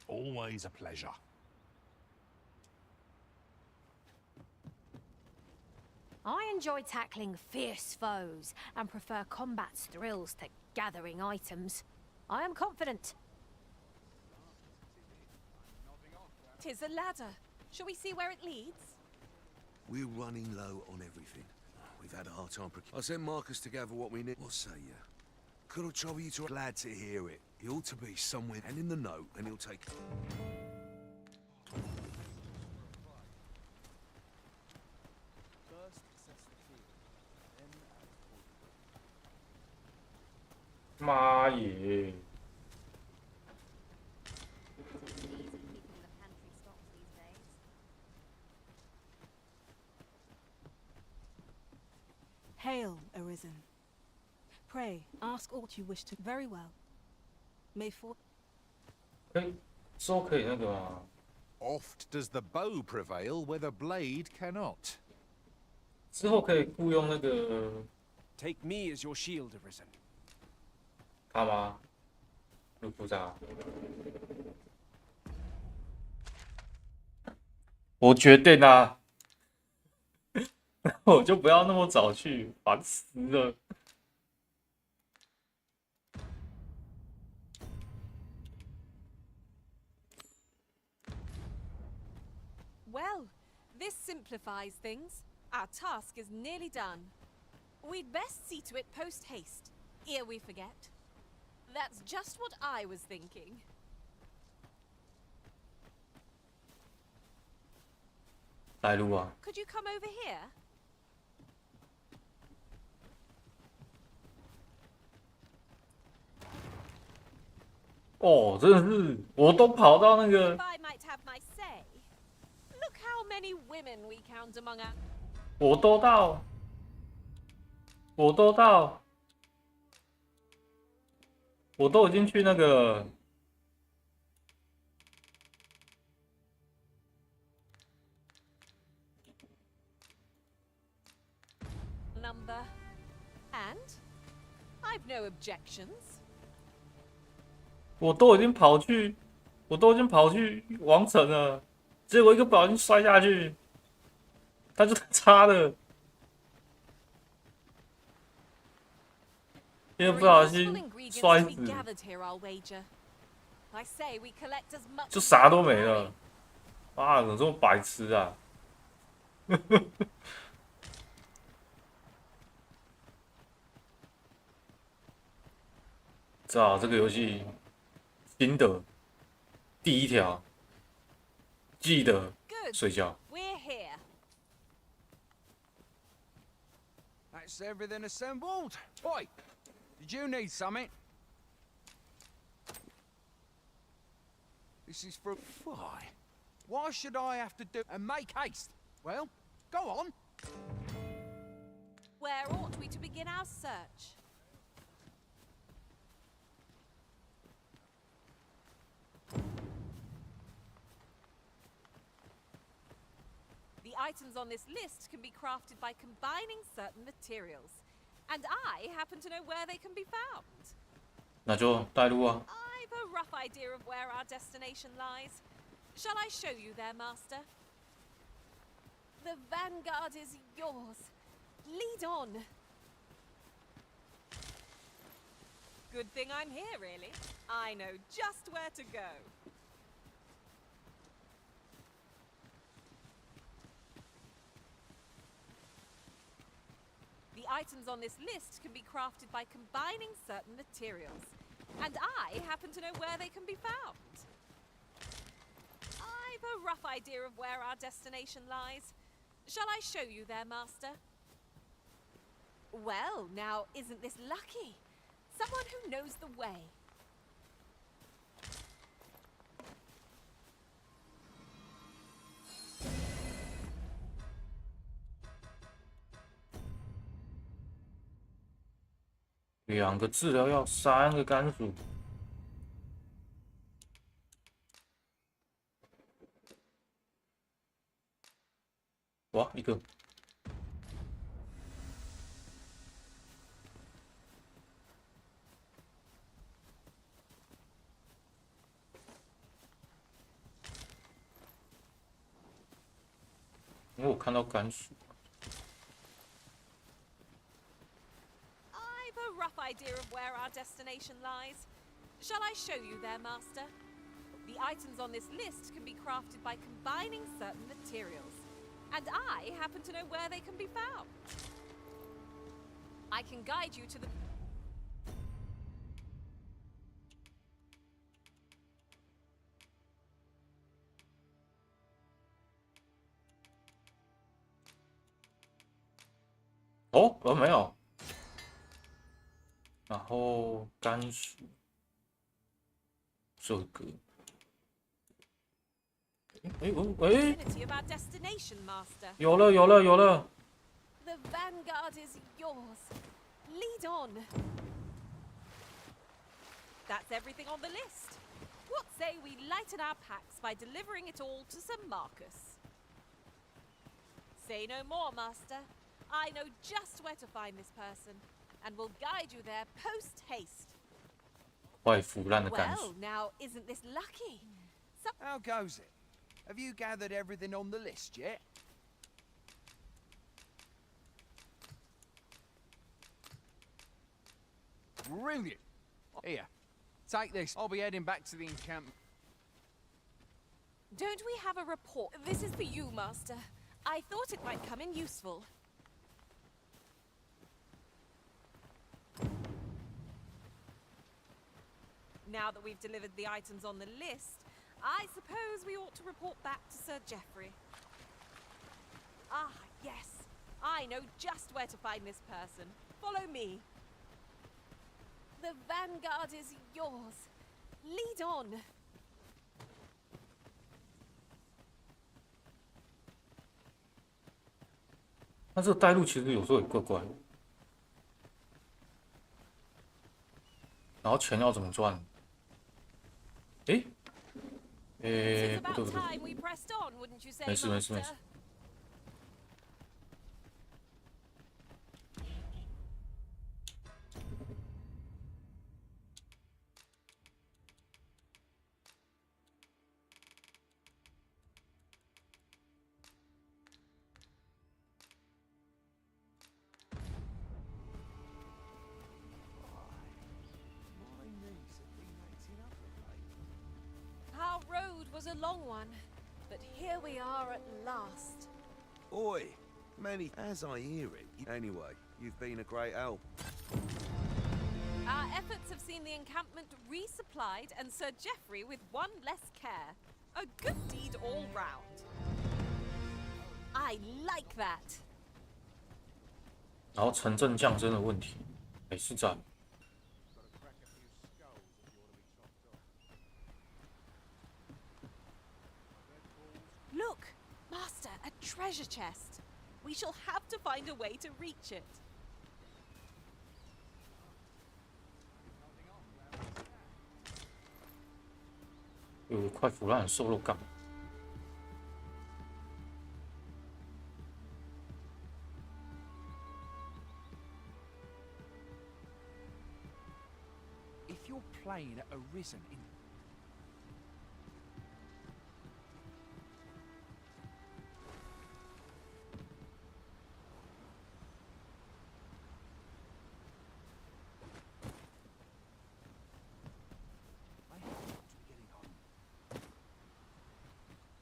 [SPEAKER 11] Always a pleasure.
[SPEAKER 10] I enjoy tackling fierce foes and prefer combat's thrills to gathering items. I am confident.
[SPEAKER 5] 'Tis a ladder. Shall we see where it leads?
[SPEAKER 3] We're running low on everything. We've had a hard time. I sent Marcus to gather what we need. What say you? Could I trouble you to? Glad to hear it. He ought to be somewhere and in the note, and he'll take.
[SPEAKER 13] First assess the field, then act accordingly.
[SPEAKER 1] 妈耶！
[SPEAKER 8] Hail, Arisen. Pray, ask aught you wish to. Very well. May for.
[SPEAKER 1] 可以那个吗？
[SPEAKER 11] Oft does the bow prevail where the blade cannot.
[SPEAKER 1] 之后可以雇佣那个
[SPEAKER 6] Take me as your shield, Arisen.
[SPEAKER 1] 他吗？陆部长，我决定啊，我就不要那么早去，烦死了。
[SPEAKER 5] Well, this simplifies things. Our task is nearly done. We'd best see to it post-haste, ere we forget. That's just what I was thinking.
[SPEAKER 1] 带路啊！
[SPEAKER 5] Could you come over here?
[SPEAKER 1] 哦，真的是，我都跑到那个
[SPEAKER 5] If，I might have my say, look how many women we count among us.
[SPEAKER 1] 我都到，我都已经去那个。
[SPEAKER 5] Number. And I've no objections.
[SPEAKER 1] 我都已经跑去王城了，结果一个不小心摔下去，他就插了，因为不小心摔死，
[SPEAKER 5] I say we collect as much
[SPEAKER 1] 就啥都没了。妈，怎么这么白痴啊！知道这个游戏心得第一条，记得睡觉。
[SPEAKER 5] We're here.
[SPEAKER 7] That's everything assembled. Oi, did you need something? This is for why? Why should I have to do and make haste? Well, go on.
[SPEAKER 5] Where ought we to begin our search? The items on this list can be crafted by combining certain materials, and I happen to know where they can be found.
[SPEAKER 1] 那就带路啊！
[SPEAKER 5] I've a rough idea of where our destination lies. Shall I show you there, Master? The vanguard is yours. Lead on. Good thing I'm here, really. I know just where to go. The items on this list can be crafted by combining certain materials, and I happen to know where they can be found. I've a rough idea of where our destination lies. Shall I show you there, Master? Well, now, isn't this lucky? Someone who knows the way.
[SPEAKER 1] 2个治疗药，3个甘薯。哇，一个。因为我看到甘薯。
[SPEAKER 5] I've a rough idea of where our destination lies. Shall I show you there, Master? The items on this list can be crafted by combining certain materials. And I happen to know where they can be found. I can guide you to the...
[SPEAKER 1] 哦，没有。然后甘薯，这个，喂，
[SPEAKER 5] vicinity of our destination, Master.
[SPEAKER 1] 有了有了有了。
[SPEAKER 5] The vanguard is yours. Lead on. That's everything on the list. What say we lighten our packs by delivering it all to Sir Marcus? Say no more, Master. I know just where to find this person, and will guide you there post-haste.
[SPEAKER 1] 快腐烂的甘
[SPEAKER 5] Well,
[SPEAKER 1] 薯。
[SPEAKER 5] now, isn't this lucky?
[SPEAKER 7] How goes it? Have you gathered everything on the list yet? Brilliant! Here, take this. I'll be heading back to the encampment.
[SPEAKER 5] Don't we have a report? This is for you, Master. I thought it might come in useful. Now that we've delivered the items on the list, I suppose we ought to report back to Sir Geoffrey. Ah, yes. I know just where to find this person. Follow me. The vanguard is yours. Lead on.
[SPEAKER 1] 那这个带路其实有时候也怪怪的。然后钱要怎么赚？诶，不对不对，没事没事没事。
[SPEAKER 5] Our road was a long one, but here we are at last.
[SPEAKER 3] Oi, many as I hear it. Anyway, you've been a great help.
[SPEAKER 5] Our efforts have seen the encampment resupplied and Sir Geoffrey with one less care. A good deed all round. I like that.
[SPEAKER 1] 然后城镇降生的问题还是在。
[SPEAKER 5] Look, Master, a treasure chest. We shall have to find a way to reach it.
[SPEAKER 1] 有块腐烂的瘦肉干。
[SPEAKER 7] If you're playing at Arisen in...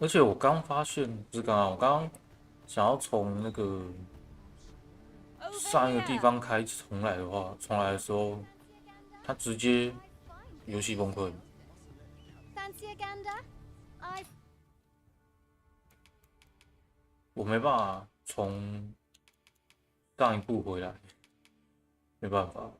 [SPEAKER 1] 而且我刚发现，不是刚刚，我刚刚想要从那个上一个地方开始重来的话，重来的时候，它直接游戏崩溃。
[SPEAKER 12] Fancy a gander? I
[SPEAKER 1] 我没办法从上一步回来，没办法。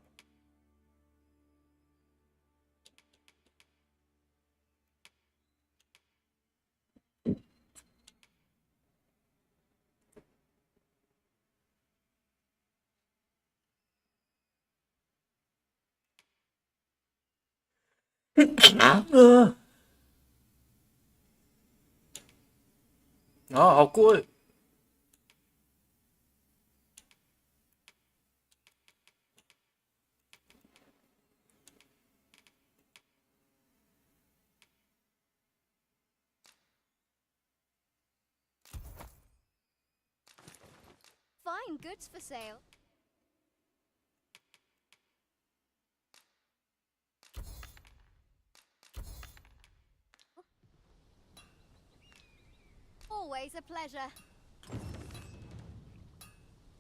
[SPEAKER 1] 啊，好贵！
[SPEAKER 12] fine goods for sale. Always a pleasure.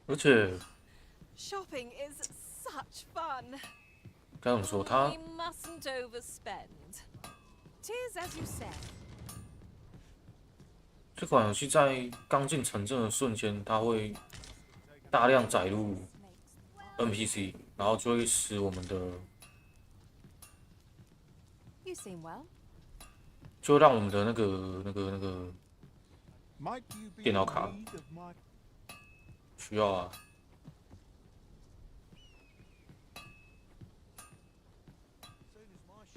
[SPEAKER 1] 而且
[SPEAKER 5] Shopping is such fun.
[SPEAKER 1] 该怎么说？他
[SPEAKER 5] We mustn't overspend. Tis as you say.
[SPEAKER 1] 这款游戏在刚进城镇的瞬间，它会大量载入 NPC， 然后就会使我们的
[SPEAKER 5] You seem well.
[SPEAKER 1] 就让我们的那个电脑卡需要啊，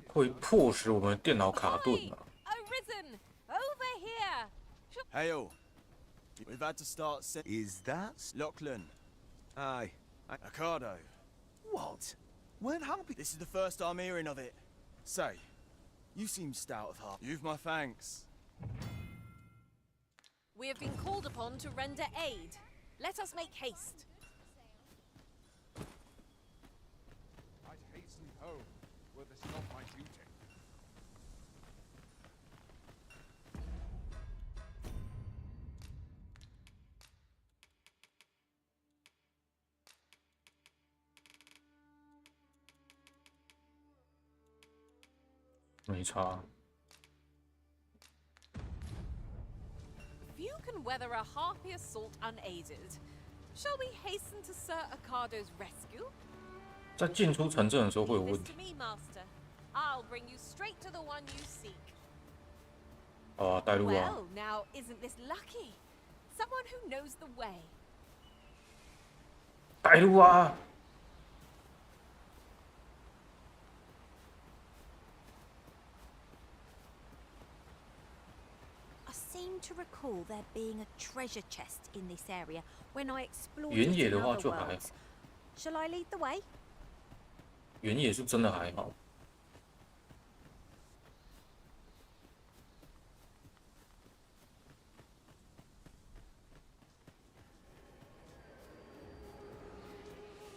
[SPEAKER 1] 会迫使我们的电脑卡顿啊。
[SPEAKER 5] Arisen! Over here!
[SPEAKER 13] Hail. We've had to start.
[SPEAKER 3] Is that
[SPEAKER 13] Lachlan?
[SPEAKER 3] Aye.
[SPEAKER 13] Ocado.
[SPEAKER 3] What? Weren't hungry?
[SPEAKER 13] This is the first I'm hearing of it. Say, you seem stout of heart. You've my thanks.
[SPEAKER 5] We have been called upon to render aid. Let us make haste.
[SPEAKER 16] I'd hasten home were this not my duty.
[SPEAKER 1] 没差。
[SPEAKER 5] Few can weather a harpy assault unaided. Shall we hasten to Sir Occado's rescue?
[SPEAKER 1] 在进出城镇的时候会有
[SPEAKER 5] Leave
[SPEAKER 1] 问
[SPEAKER 5] this
[SPEAKER 1] 题
[SPEAKER 5] to me, master. I'll bring you straight to the one you seek.
[SPEAKER 1] 啊，带路啊，
[SPEAKER 5] Well, now isn't this lucky? Someone who knows the way.
[SPEAKER 1] 带路啊！
[SPEAKER 9] I seem to recall there being a treasure chest in this area when I explored
[SPEAKER 1] 原
[SPEAKER 9] it
[SPEAKER 1] 野
[SPEAKER 9] in
[SPEAKER 1] 的话
[SPEAKER 9] other
[SPEAKER 1] 就还
[SPEAKER 9] worlds. Shall I lead the way?
[SPEAKER 1] 原野是真的还好。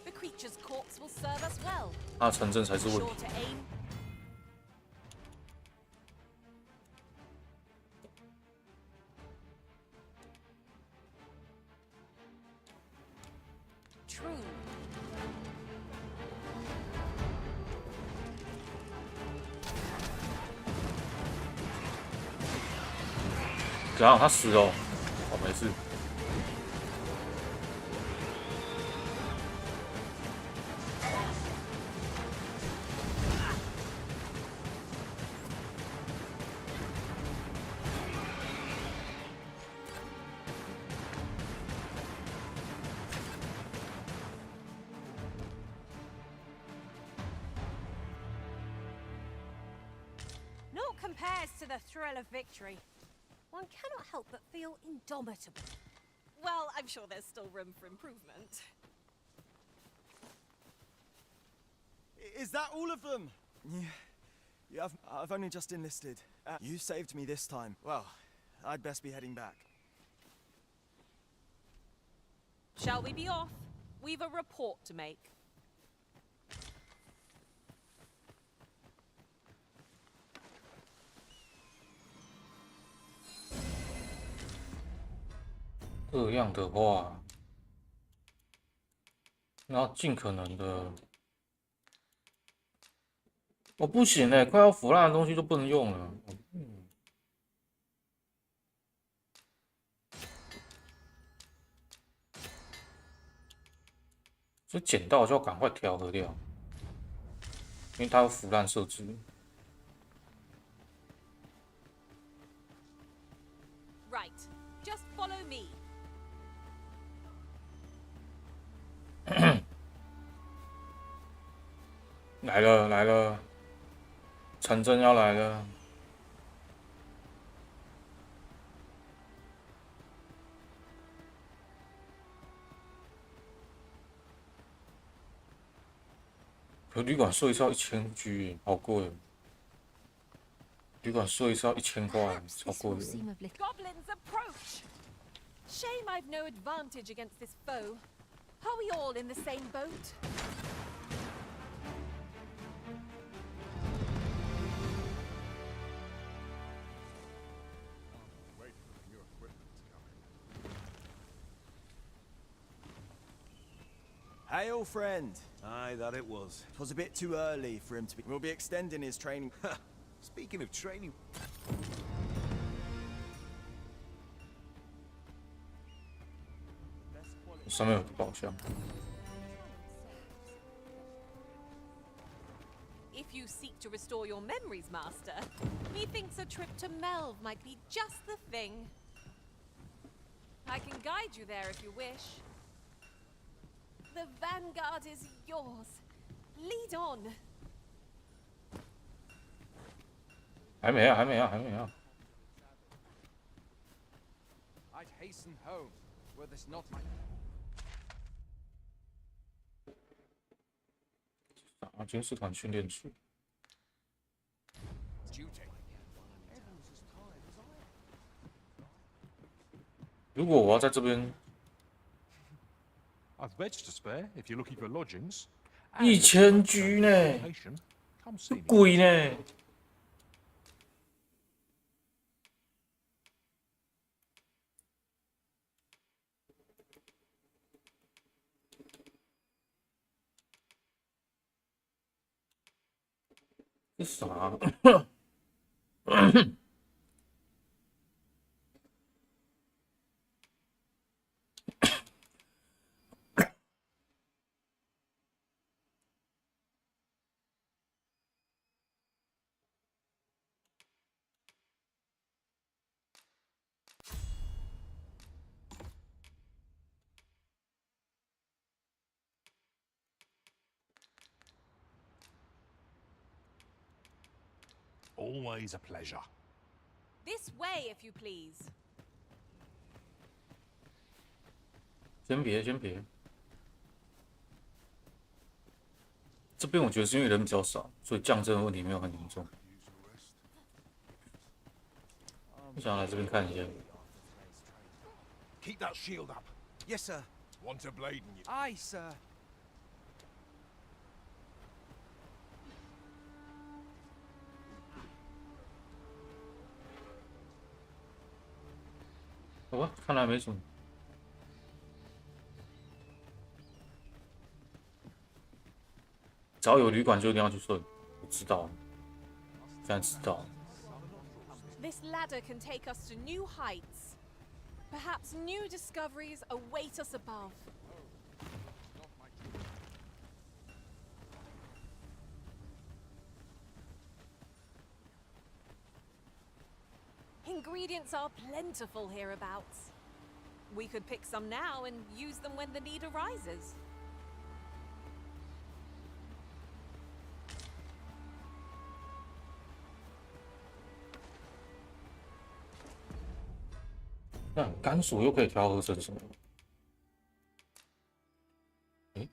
[SPEAKER 5] The creature's corpse will serve us well.
[SPEAKER 1] 啊，城镇才是问
[SPEAKER 5] Sure
[SPEAKER 1] 题。
[SPEAKER 5] to aim. True.
[SPEAKER 1] 怎样？他死了哦？哦，没事。
[SPEAKER 9] Naught compares to the thrill of victory. One cannot help but feel indomitable.
[SPEAKER 5] Well, I'm sure there's still room for improvement.
[SPEAKER 13] Is that all of them? Yeah, I've only just enlisted. You saved me this time. Well, I'd best be heading back.
[SPEAKER 5] Shall we be off? We've a report to make.
[SPEAKER 1] 这样的话，那尽可能的，我不行哎，快要腐烂的东西就不能用了。所以捡到就要赶快调和掉，因为它有腐烂设置。
[SPEAKER 5] Right. Just follow me.
[SPEAKER 1] 来了来了，城镇要来了。可旅馆睡一次要1000G，好贵。旅馆睡一次要1000块，超贵的。
[SPEAKER 5] Goblins approach! Shame I've no advantage against this foe. Are we all in the same boat?
[SPEAKER 2] Wait for your equipment.
[SPEAKER 13] Hail, friend.
[SPEAKER 3] Aye, that it was.
[SPEAKER 13] It was a bit too early for him to be. We'll be extending his training.
[SPEAKER 3] Speaking of training.
[SPEAKER 1] 上面有个宝箱。
[SPEAKER 5] If you seek to restore your memories, Master, methinks a trip to Melve might be just the thing. I can guide you there if you wish. The vanguard is yours. Lead on.
[SPEAKER 1] 还没啊，还没啊，还没啊。
[SPEAKER 7] I'd hasten home, were this not my...
[SPEAKER 1] 啊，军事团训练处。 如果我要在这边，
[SPEAKER 11] I've beds to spare if you're looking for lodgings.
[SPEAKER 1] 1000G 呢，贵呢。这啥？Always
[SPEAKER 11] a pleasure.
[SPEAKER 5] This way, if you please.
[SPEAKER 1] 先别，先别。这边我觉得是因为人比较少，所以降阵的问题没有很严重。我想要来这边看一下。
[SPEAKER 3] Keep that shield up. Yes, sir. Want a blade in you?
[SPEAKER 7] Aye, sir.
[SPEAKER 1] 好吧，看来没什么。只要有旅馆就一定要去睡，我知道，现在知道。
[SPEAKER 5] This ladder can take us to new heights. Perhaps new discoveries await us above. Ingredients are plentiful hereabouts. We could pick some now and use them when the need arises.
[SPEAKER 1] "那甘薯又可以调和成什么？诶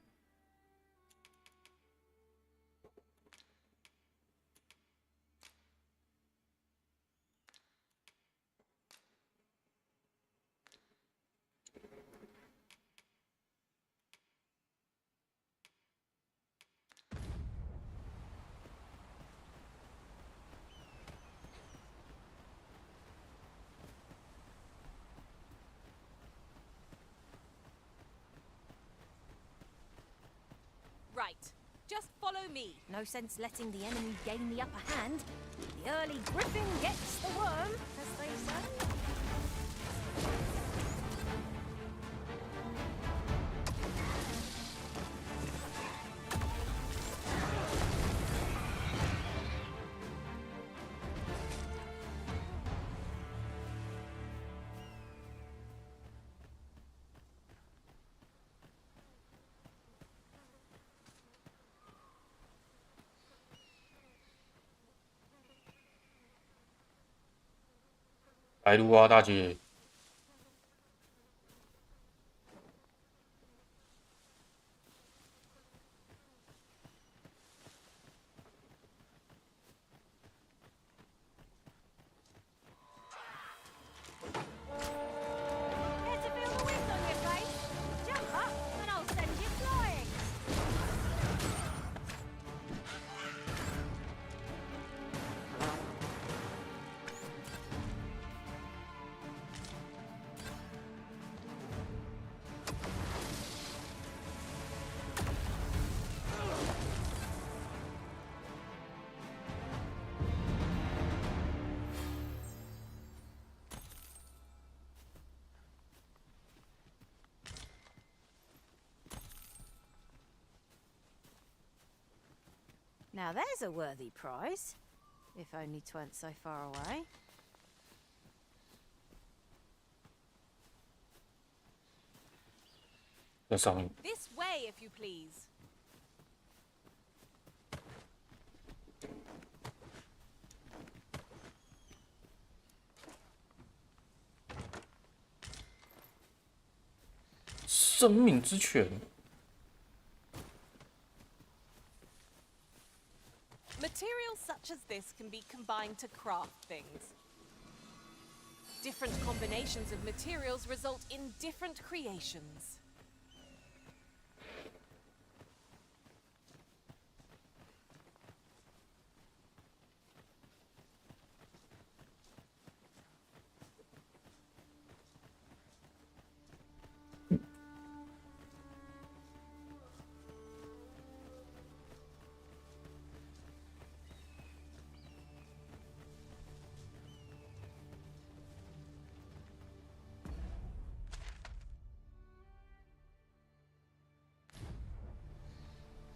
[SPEAKER 1] ，Right.
[SPEAKER 5] Just follow me.
[SPEAKER 10] No sense letting the enemy gain the upper hand. The early griffin gets the worm, as they say.
[SPEAKER 1] "来路啊，大姐！"
[SPEAKER 9] Care to feel the wind on your face? Jump up and I'll send you flying.
[SPEAKER 5] Now there's a worthy prize, if only 'tweren't so far away.
[SPEAKER 1] This
[SPEAKER 5] way, if you please.
[SPEAKER 1] 生命之泉。
[SPEAKER 5] Materials such as this can be combined to craft things. Different combinations of materials result in different creations.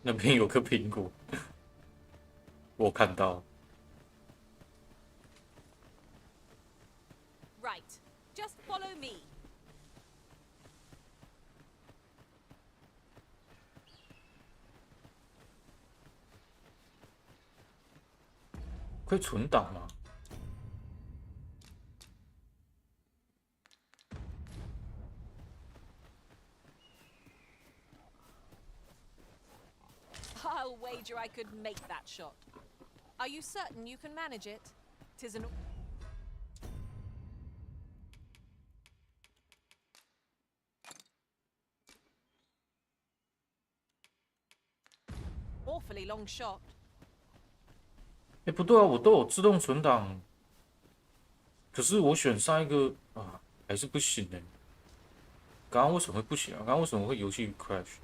[SPEAKER 1] 那边有颗苹果，我看到。
[SPEAKER 5] Right, just follow me.
[SPEAKER 1] 可以存档吗？
[SPEAKER 5] I'll wager I could make that shot. Are you certain you can manage it? 'Tis an awfully long shot.
[SPEAKER 1] 哎，不对啊，我都有自动存档，可是我选上一个啊，还是不行哎。刚刚为什么会不行啊？刚刚为什么会游戏 crash？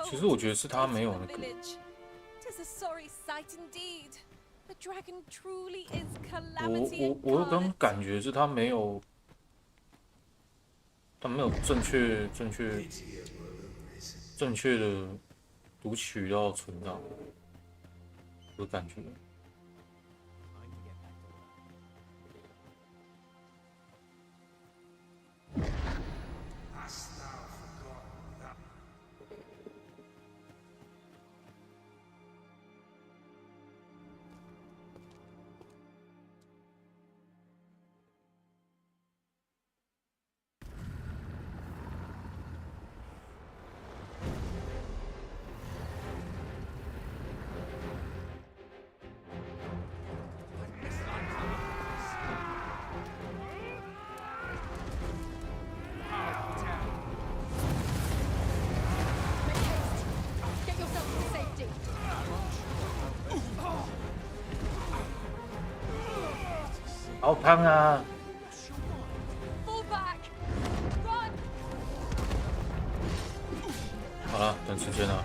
[SPEAKER 1] 其实我觉得是他没有那个。
[SPEAKER 5] 'Tis a sorry sight indeed. The dragon truly is calamity
[SPEAKER 1] 我有种感觉是他没有正确的读取到存档，有感觉。 好胖啊！好了，等时间了。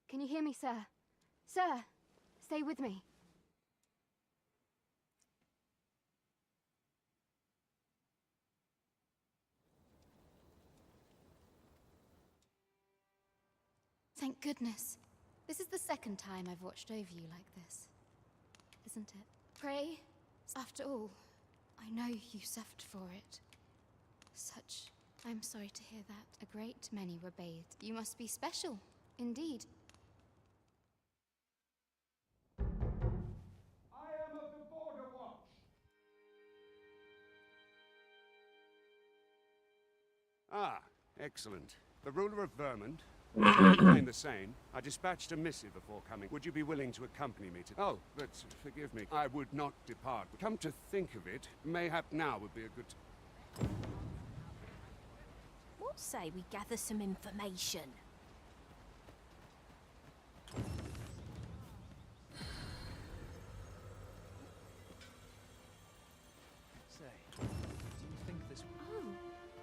[SPEAKER 12] Can you hear me, sir? Sir, stay with me. Thank goodness. This is the second time I've watched over you like this, isn't it? Pray, after all, I know you suffered for it. Such... I'm sorry to hear that. A great many were bathed. You must be special, indeed.
[SPEAKER 16] Ah, excellent. The ruler of Vermont, Claim the same. I dispatched a missive before coming. Would you be willing to accompany me to... Oh, but forgive me. I would not depart. Come to think of it, mayhap now would be a good...
[SPEAKER 10] What say we gather some information?
[SPEAKER 21] Say, do you think this...
[SPEAKER 18] Oh,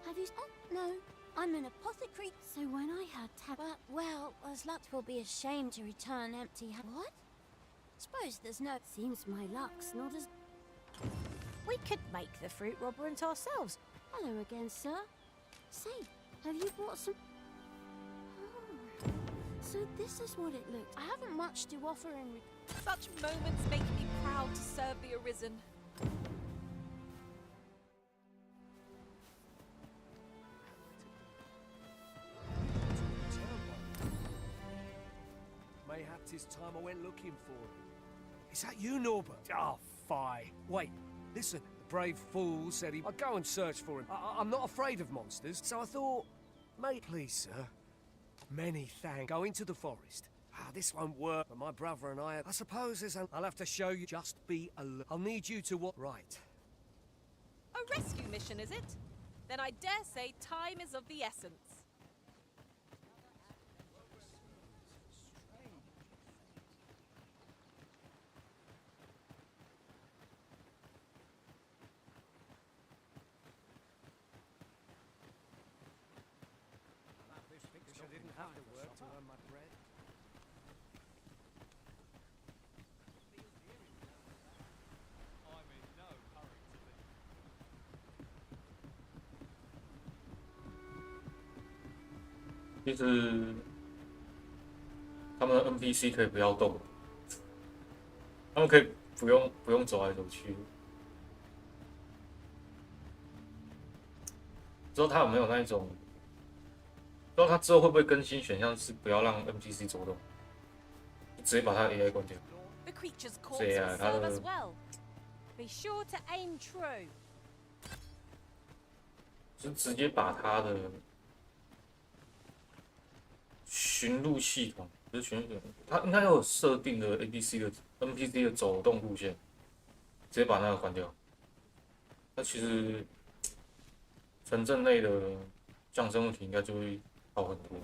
[SPEAKER 18] have you... Oh, no. I'm an apothecary, so when I had but, well, as luck will be ashamed to return empty-handed. What? Suppose there's no... Seems my luck's not as...
[SPEAKER 10] We could make the fruit labyrinth ourselves.
[SPEAKER 18] Hello again, sir. Say, have you brought some... Oh, so this is what it looks... I haven't much to offer in...
[SPEAKER 5] Such moments make me proud to serve the Arisen.
[SPEAKER 15] Mayhap 'tis time I went looking for him. Is that you, Norbert? Oh, fie. Wait, listen. The brave fool said I'd go and search for him. I'm not afraid of monsters, so I thought... Mate, please, sir. Many thanks. Go into the forest. This won't work, but my brother and I suppose there's I'll have to show you. Just be alert. I'll need you to what? Right.
[SPEAKER 5] A rescue mission, is it? Then I dare say time is of the essence.
[SPEAKER 15] I didn't have to work to earn my bread.
[SPEAKER 1] 其实他们的 NPC 可以不要动，他们可以不用走来走去。不知道他有没有那一种，不知道他之后会不会更新选项是不要让 NPC 走动，直接把他的 AI 关掉。
[SPEAKER 5] The creature's corpse
[SPEAKER 1] 对
[SPEAKER 5] will
[SPEAKER 1] 啊，他
[SPEAKER 5] serve
[SPEAKER 1] 的
[SPEAKER 5] us well. Be sure to aim true.
[SPEAKER 1] 是直接把他的寻路系统，不是寻路系统，它应该有设定的 NPC 的走动路线，直接把那个关掉。那其实城镇内的降生问题应该就会好很多。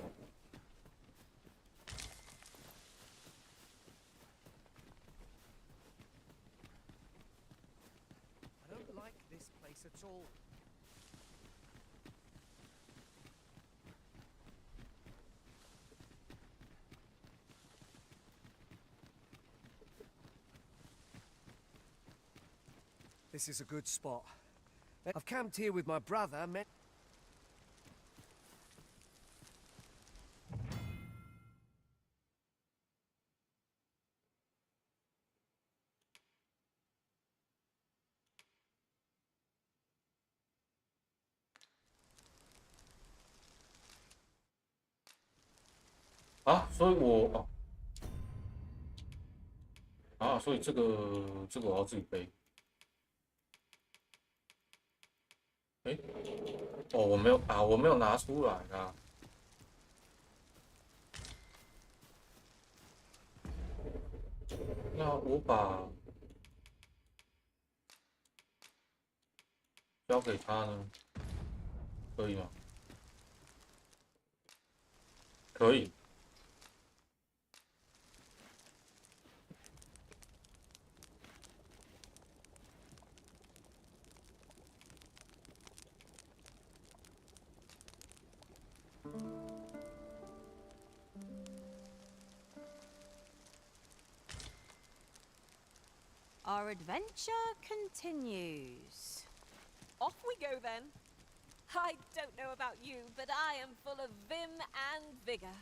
[SPEAKER 15] I don't like this place at all. This is a good spot. I've camped here with my brother, met...
[SPEAKER 1] 所以我所以这个我要自己背。我没有拿出来啊。那我把交给他呢，可以吗？可以。
[SPEAKER 5] Our adventure continues. Off we go then. I don't know about you, but I am full of vim and vigor.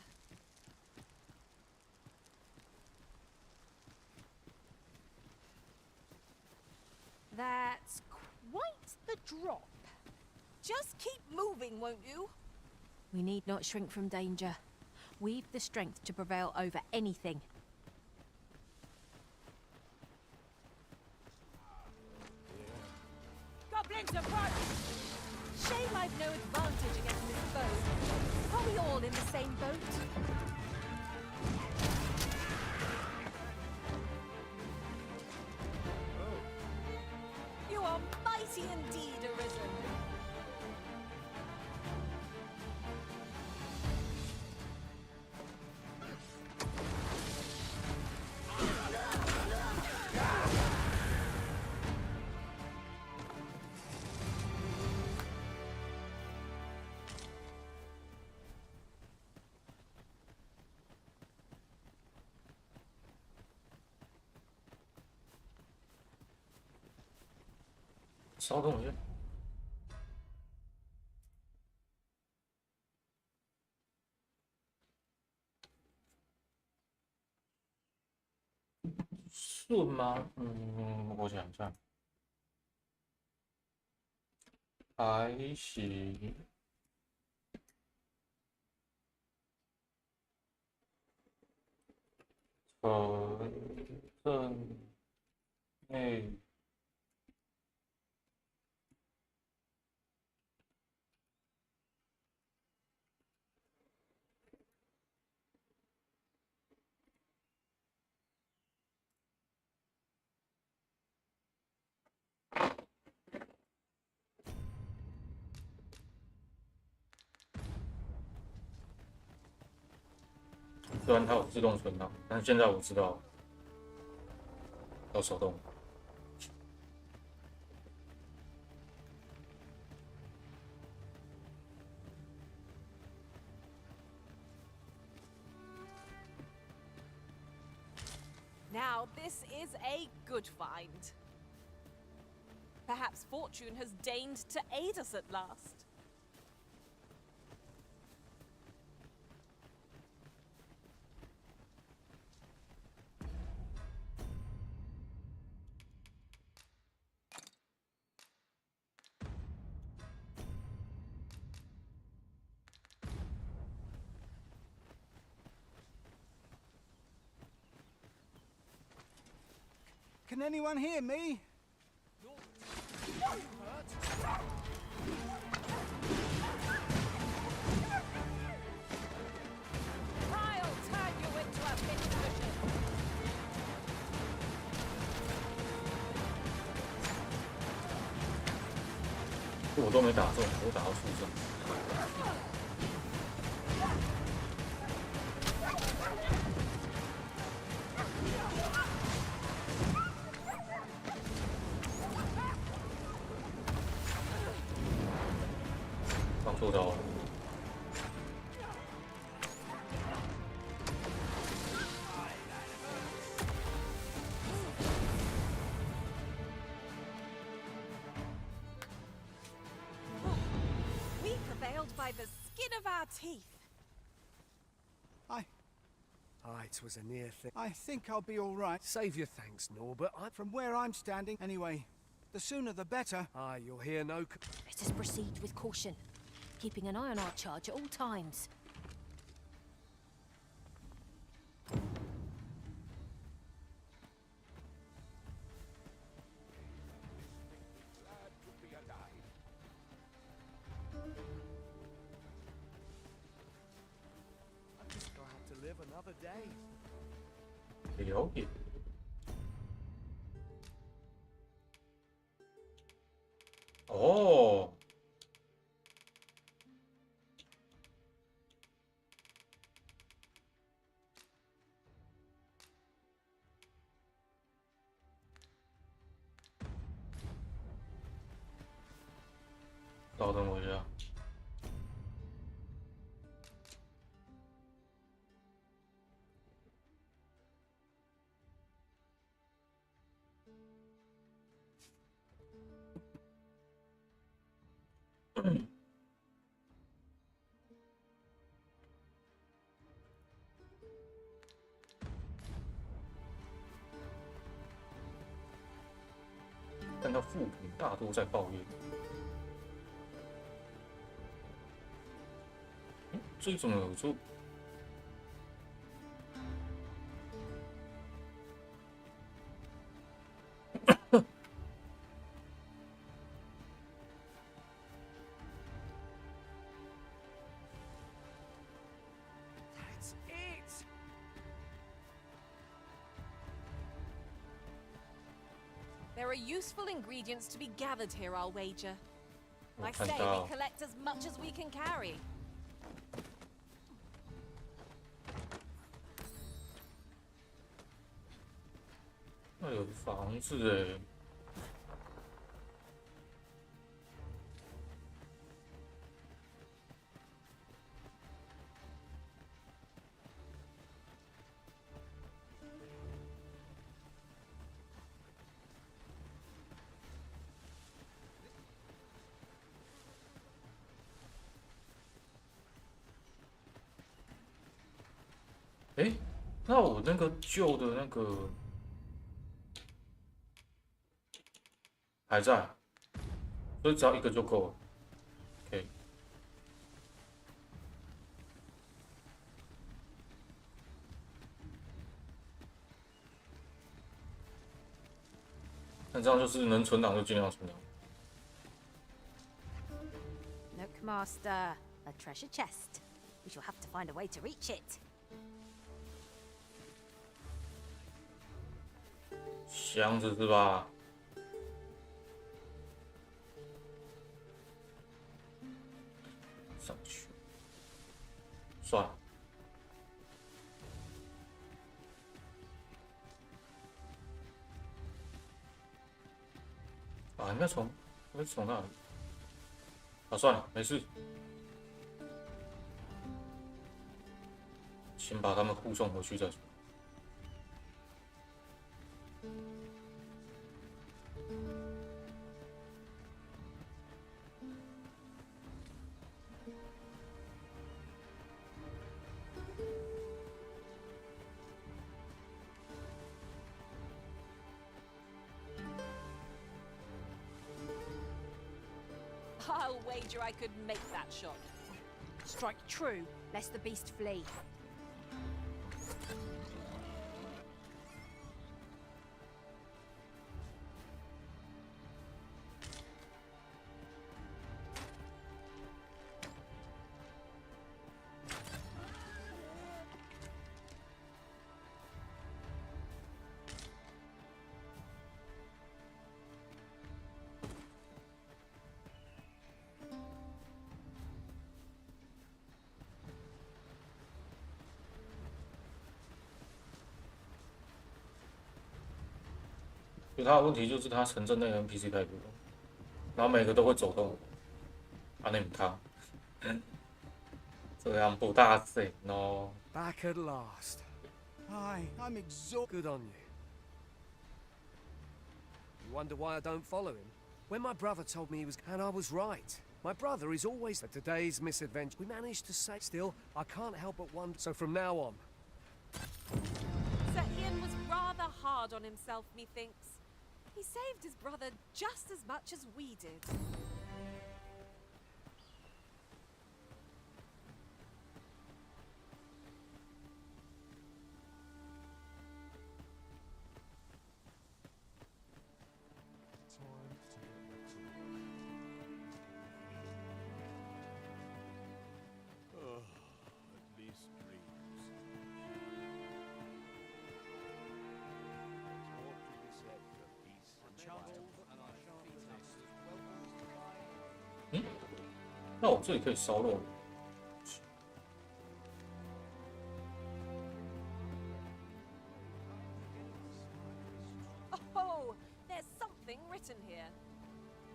[SPEAKER 5] That's quite the drop. Just keep moving, won't you?
[SPEAKER 10] We need not shrink from danger. We've the strength to prevail over anything.
[SPEAKER 5] Goblins approach! Shame I've no advantage against this foe. we all in the same boat? You are mighty indeed, Arisen.
[SPEAKER 1] 稍等我一下。顺吗？我想一下，还行。城镇内。虽然它有自动存档，但是现在我知道要手动。
[SPEAKER 5] Now, this is a good find. Perhaps fortune has deigned to aid us at last.
[SPEAKER 13] Can anyone hear me?
[SPEAKER 5] I'll turn you into a pincushion.
[SPEAKER 1] 我都没打中，我打到树上。做到了。
[SPEAKER 5] We prevailed by the skin of our teeth.
[SPEAKER 15] It was a near thing.
[SPEAKER 13] I think I'll be all right.
[SPEAKER 15] Save your thanks, Norbert.
[SPEAKER 13] From where I'm standing, anyway. The sooner the better.
[SPEAKER 15] You'll hear no...
[SPEAKER 10] Let us proceed with caution, keeping an eye on our charge at all times.
[SPEAKER 15] I'm just glad to live another day.
[SPEAKER 1] 了解。哦。稍等我一下。看到负评大多在抱怨。这种有时候
[SPEAKER 5] There are useful ingredients to be gathered here, I'll wager. I say
[SPEAKER 1] 看到
[SPEAKER 5] we collect as much as we can carry.
[SPEAKER 1] 那有房子哎。哎，那我那个旧的那个还在，所以只要一个就够了。OK。那这样就是能存档就尽量存档。
[SPEAKER 10] Look, Master, a treasure chest. We shall have to find a way to reach it.
[SPEAKER 1] 箱子是吧？上去，算了。啊，应该从那里。啊，算了，没事。先把他们护送回去再说。
[SPEAKER 5] I'll wager I could make that shot.
[SPEAKER 10] Strike true, lest the beast flee.
[SPEAKER 1] 就他的问题就是他城镇内的 NPC 太多，然后每个都会走动，啊，那他，这样不大行哦。
[SPEAKER 15] Back at last.
[SPEAKER 13] Hi, I'm exhausted.
[SPEAKER 15] Good on you. You wonder why I don't follow him? When my brother told me he was, and I was right. My brother is always at today's misadventure. We managed to say. Still, I can't help but wonder. So from now on.
[SPEAKER 5] Sir Ian was rather hard on himself, methinks. He saved his brother just as much as we did.
[SPEAKER 6] At least dreams. What to be said for peace?
[SPEAKER 1] 嗯，那我这里可以烧肉。
[SPEAKER 5] Oh, there's something written here.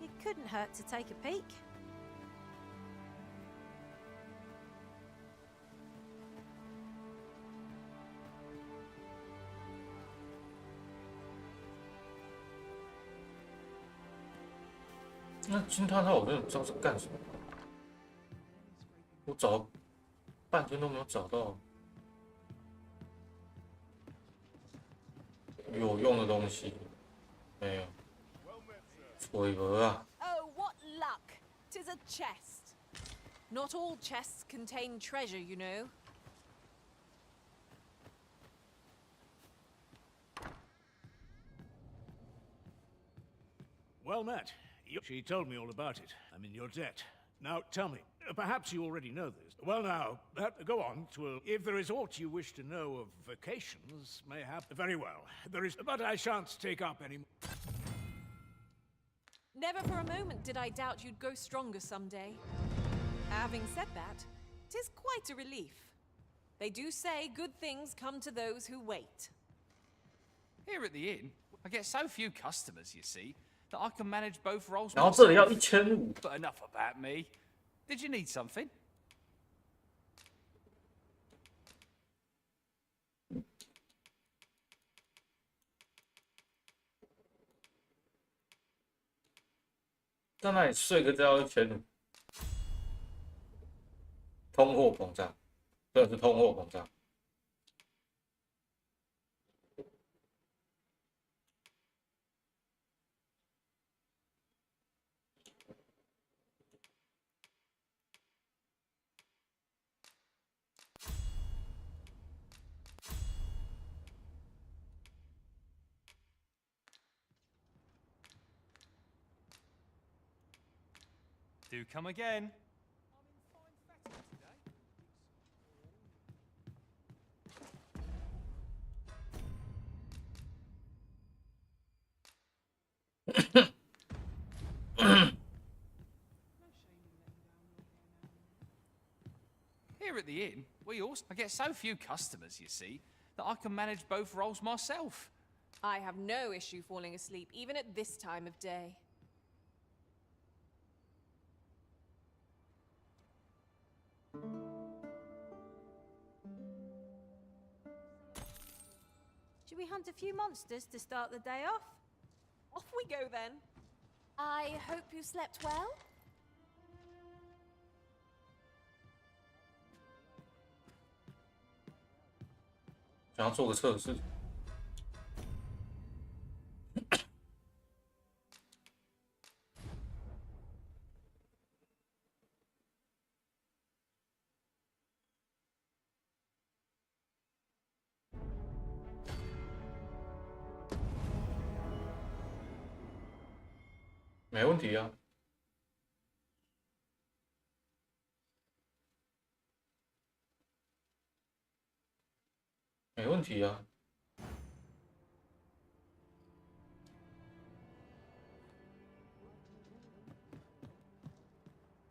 [SPEAKER 10] It couldn't hurt to take a peek.
[SPEAKER 1] 那金汤套我真的不知道是干什么，我找半天都没有找到有用的东西，没有，鬼蛾啊！
[SPEAKER 5] Oh, what luck! 'Tis a chest. Not all chests contain treasure, you know.
[SPEAKER 19] Well met. She told me all about it. I'm in your debt. Now, tell me, perhaps you already know this. Well, now, go on. If there is aught you wish to know of vacations, mayhap. Very well. There is, but I shan't take up any more.
[SPEAKER 5] Never for a moment did I doubt you'd grow stronger someday. Having said that, 'tis quite a relief. They do say good things come to those who wait.
[SPEAKER 20] Here at the inn, I get so few customers, you see, that I can manage both roles
[SPEAKER 1] 然后这里要
[SPEAKER 20] myself.
[SPEAKER 1] 1500。But
[SPEAKER 20] enough about me. Did you need something?
[SPEAKER 1] 在那里睡个觉1500，通货膨胀，真的是通货膨胀。
[SPEAKER 13] Do come again.
[SPEAKER 20] Here at the inn, I get so few customers, you see, that I can manage both roles myself.
[SPEAKER 5] I have no issue falling asleep, even at this time of day.
[SPEAKER 9] Should we hunt a few monsters to start the day off?
[SPEAKER 5] Off we go then.
[SPEAKER 9] I hope you slept well.
[SPEAKER 1] 想要做个测试。没问题啊。没问题啊。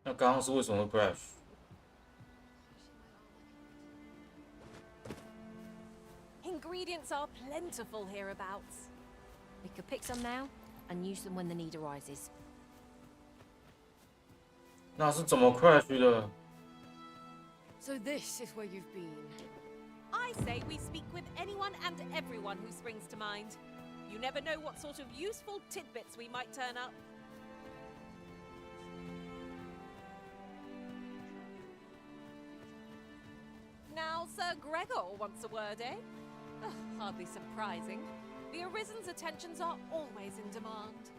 [SPEAKER 1] 那刚刚是为什么 crash？
[SPEAKER 5] Ingredients are plentiful hereabouts.
[SPEAKER 10] We could pick some now and use them when the need arises.
[SPEAKER 1] 那是怎么 crash 的？
[SPEAKER 5] So this is where you've been. I say we speak with anyone and everyone who springs to mind. You never know what sort of useful tidbits we might turn up. Now, Sir Gregor wants a word, eh? Ugh, hardly surprising. The Arisen's attentions are always in demand.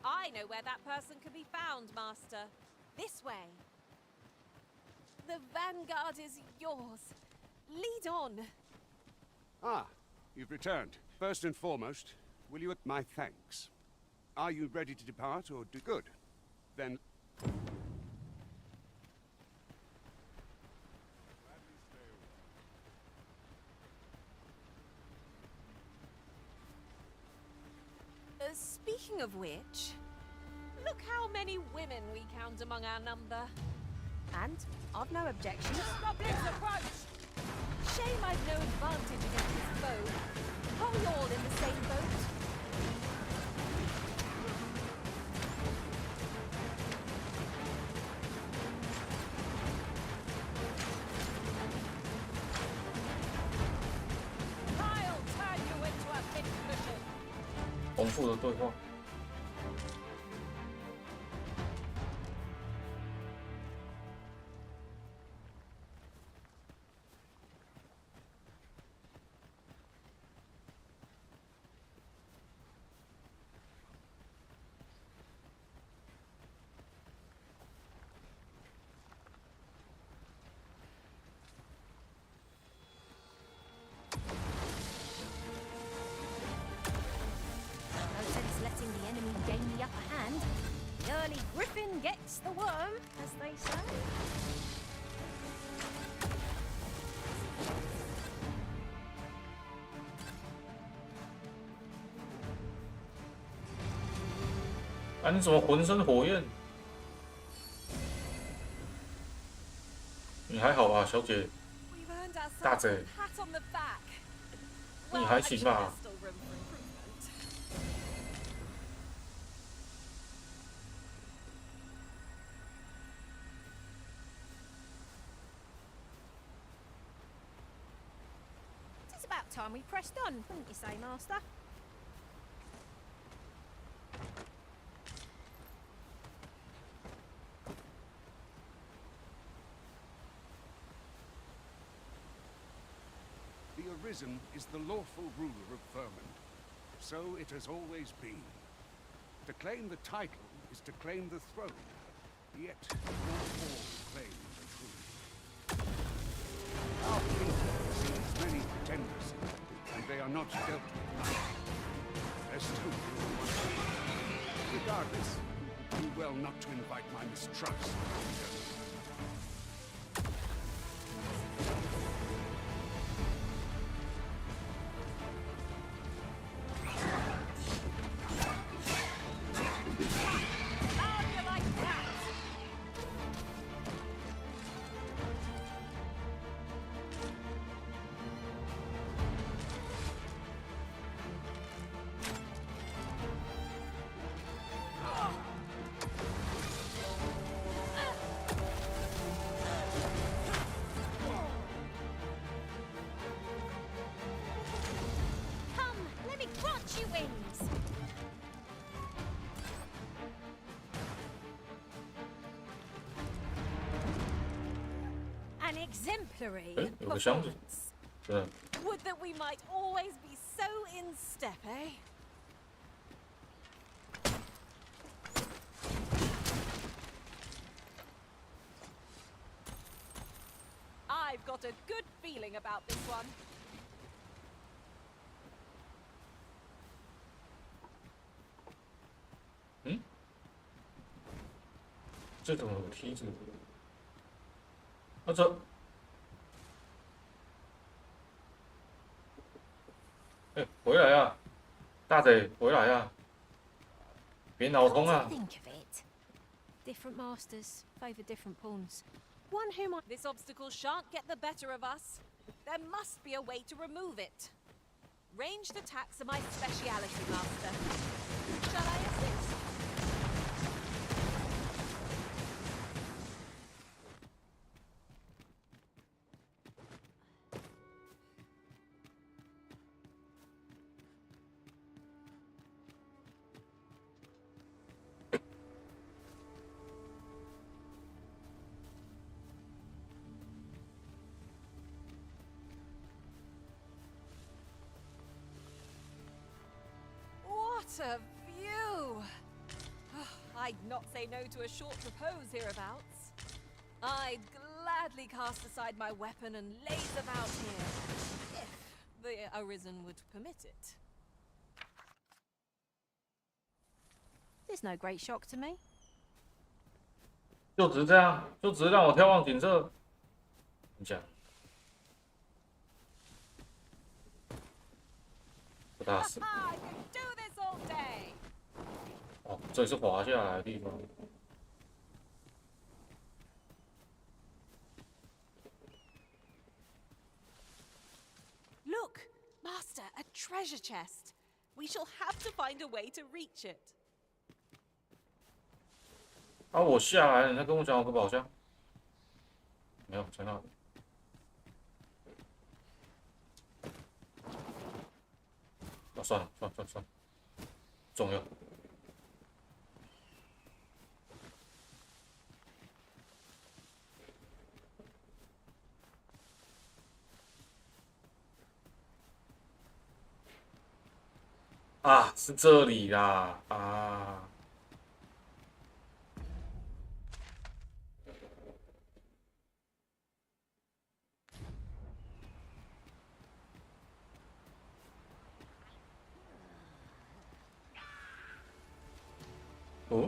[SPEAKER 5] I know where that person can be found, Master. This way. The vanguard is yours. Lead on.
[SPEAKER 16] Ah, you've returned. First and foremost, will you my thanks? Are you ready to depart or do good? Then
[SPEAKER 5] Speaking of which, look how many women we count among our number.
[SPEAKER 10] And I've no objections.
[SPEAKER 5] Goblins approach! Shame I've no advantage against this foe. Are we all in the same boat? I'll turn you into a pincushion.
[SPEAKER 1] 重复的对话。
[SPEAKER 10] No sense letting the enemy gain the upper hand. The early griffin gets the worm, as they say.
[SPEAKER 1] 啊，你怎么浑身火焰？你还好吧，小姐？
[SPEAKER 5] We've earned ourselves
[SPEAKER 1] 大姐，
[SPEAKER 5] a pat on the back.
[SPEAKER 1] 你还行吧？
[SPEAKER 5] Still room for improvement.
[SPEAKER 10] 'Tis about time we pressed on, wouldn't you say, Master?
[SPEAKER 16] The Arisen is the lawful ruler of Vermund. So it has always been. To claim the title is to claim the throne. Yet, not all claim the truth. Our kingdom sees many pretenders, and they are not dealt with. There's still one. Regardless, do well not to invite my mistrust.
[SPEAKER 10] Come, let me grant you wings! An exemplary
[SPEAKER 1] 哎，有个箱子，真的。
[SPEAKER 5] Would that we might always be so in step, eh? I've got a good feeling about this one.
[SPEAKER 1] 嗯，这种有梯子，啊这，哎，回来呀，大贼，回来呀，别脑通啊！
[SPEAKER 10] Think of it. Different masters favour different pawns. One whom I...
[SPEAKER 5] This obstacle shan't get the better of us. There must be a way to remove it. Ranged attacks are my speciality, Master. Shall I assist? What a view! I'd not say no to a short repose hereabouts. I'd gladly cast aside my weapon and laze about here, if the Arisen would permit it.
[SPEAKER 10] There's no great shock to me.
[SPEAKER 1] 就只是这样，就只是让我眺望景色。你讲，不打死。
[SPEAKER 5] I could do this all day.
[SPEAKER 1] 哦，这里是滑下来的地方。
[SPEAKER 5] Look, Master, a treasure chest. We shall have to find a way to reach it.
[SPEAKER 1] 啊，我下来了，你在跟我讲有个宝箱？没有，在那里。啊，算了，算了，不重要。啊，是这里啦！啊。 哦，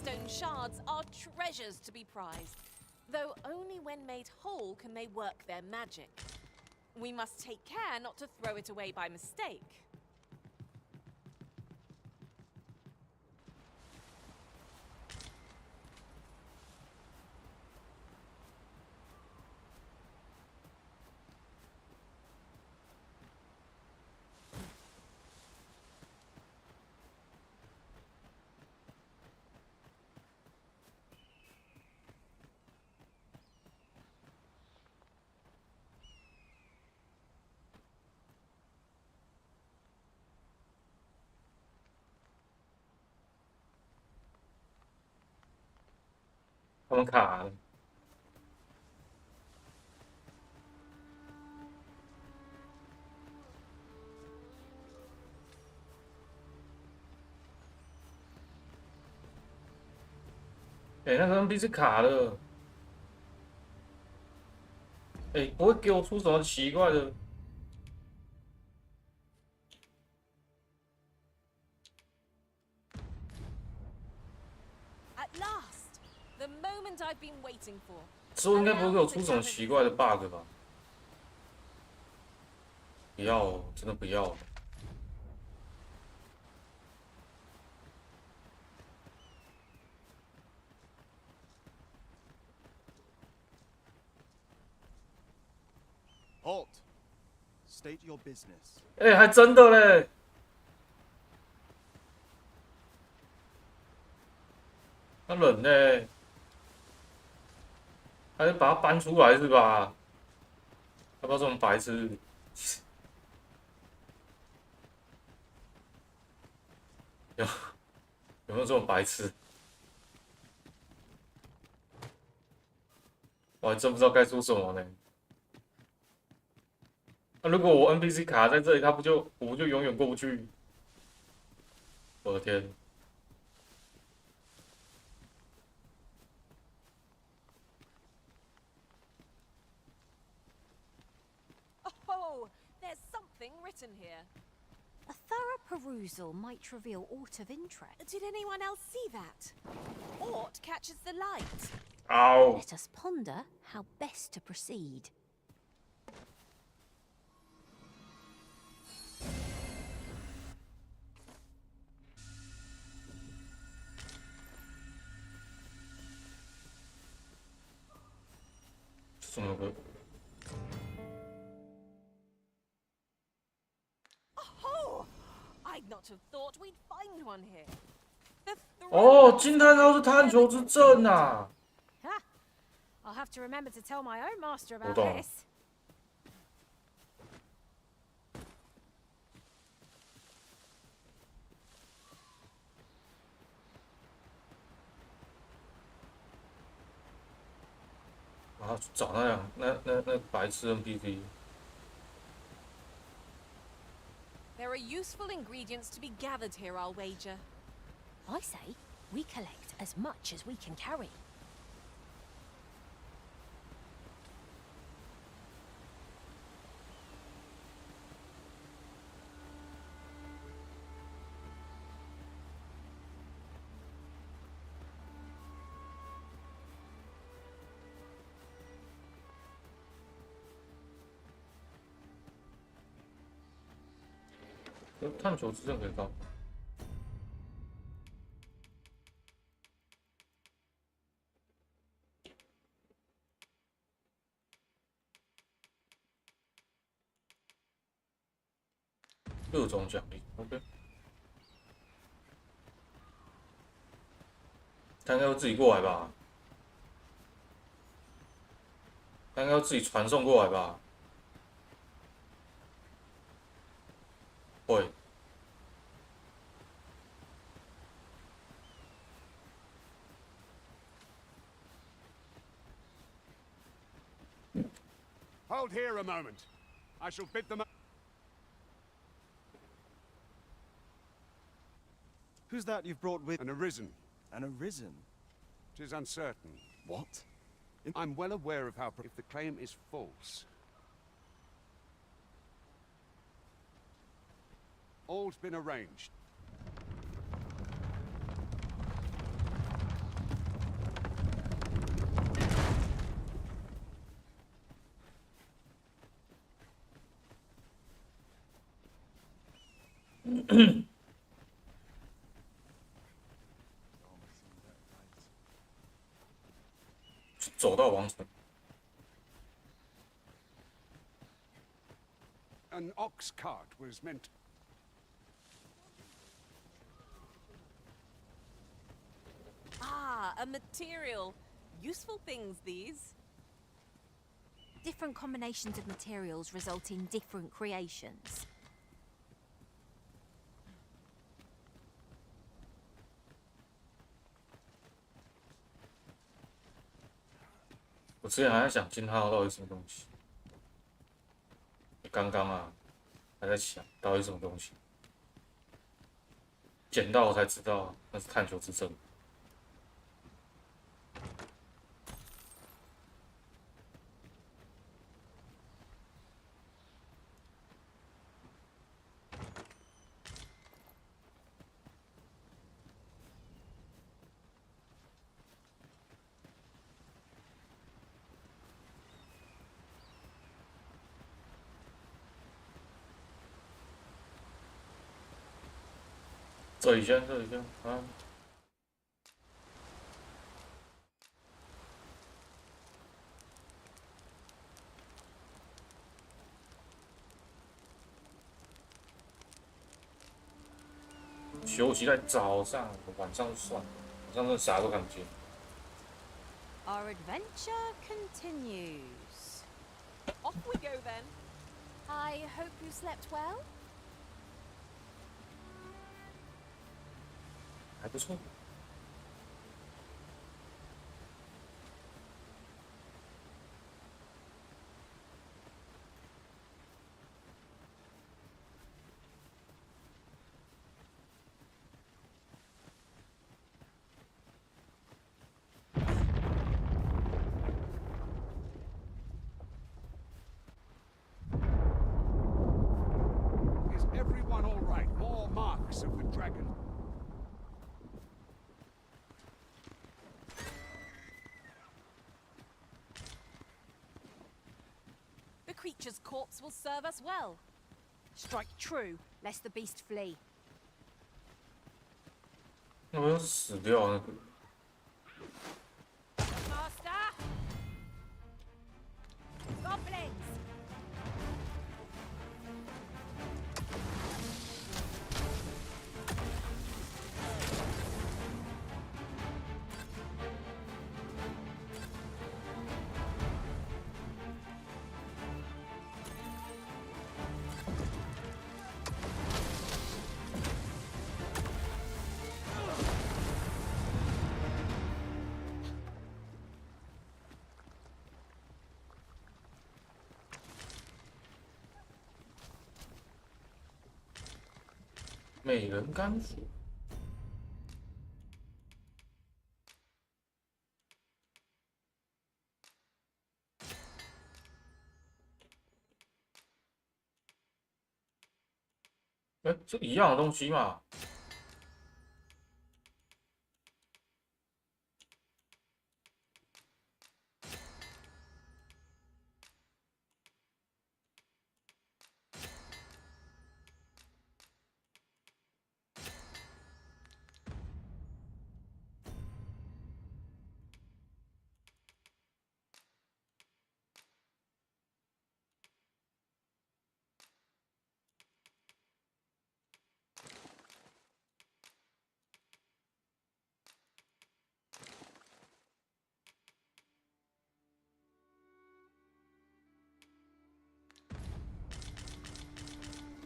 [SPEAKER 5] Riftstone shards are treasures to be prized, though only when made whole can they work their magic. We must take care not to throw it away by mistake.
[SPEAKER 1] 他们卡了。哎、那个 NPC 卡了。哎、不会给我出什么奇怪的。
[SPEAKER 5] At last, the moment I've been waiting for.
[SPEAKER 1] 之后应该不会给我出什么奇怪的 bug 吧？不要哦，真的不要哦。
[SPEAKER 13] Halt. State your business.
[SPEAKER 1] 哎、还真的嘞！那人呢？还是把他搬出来是吧？要不要这种白痴？有没有这种白痴？我还真不知道该说什么呢。那、如果我 NPC 卡在这里，我不就永远过不去？我的天！
[SPEAKER 5] Oh, there's something written here.
[SPEAKER 10] A thorough perusal might reveal aught of interest.
[SPEAKER 5] Did anyone else see that? Aught catches the light.
[SPEAKER 1] Ow.
[SPEAKER 10] Let us ponder how best to proceed.
[SPEAKER 1] 什么鬼？
[SPEAKER 5] Oh, I'd not have thought we'd find one here.
[SPEAKER 1] 哦，金炭烧是探求之阵啊！
[SPEAKER 10] Ha! I'll have to remember to tell my own master about
[SPEAKER 1] 我懂了。
[SPEAKER 10] this.
[SPEAKER 1] 啊，去找那白痴 NPC。
[SPEAKER 5] There are useful ingredients to be gathered here, I'll wager.
[SPEAKER 10] I say we collect as much as we can carry.
[SPEAKER 1] 有探求之阵可以到。各种奖励 ，OK。他应该会自己过来吧？他应该要自己传送过来吧？会。
[SPEAKER 16] Hold here a moment. I shall bid them.
[SPEAKER 13] Who's that you've brought with?
[SPEAKER 16] An arisen.
[SPEAKER 13] An arisen?
[SPEAKER 16] 'Tis uncertain.
[SPEAKER 13] What?
[SPEAKER 16] I'm well aware of how if the claim is false. All's been arranged.
[SPEAKER 1] 走到王城。
[SPEAKER 16] An ox cart was meant.
[SPEAKER 5] Ah, a material. Useful things, these.
[SPEAKER 10] Different combinations of materials result in different creations.
[SPEAKER 1] 我之前还在想金号到底是什么东西，刚刚啊还在想到底是什么东西，捡到我才知道那是探求之证。 这里先，这里先啊！休息在早上，晚上就算了，晚上真的啥都看不见。
[SPEAKER 5] Our adventure continues. Off we go then.
[SPEAKER 10] I hope you slept well.
[SPEAKER 1] 还不错。
[SPEAKER 16] Is everyone all right? More marks of the dragon.
[SPEAKER 5] The creature's corpse will serve us well.
[SPEAKER 10] Strike true, lest the beast flee.
[SPEAKER 1] 那我要死掉那个。
[SPEAKER 10] Master! Goblins!
[SPEAKER 1] 美人甘薯。哎，这一样的东西嘛。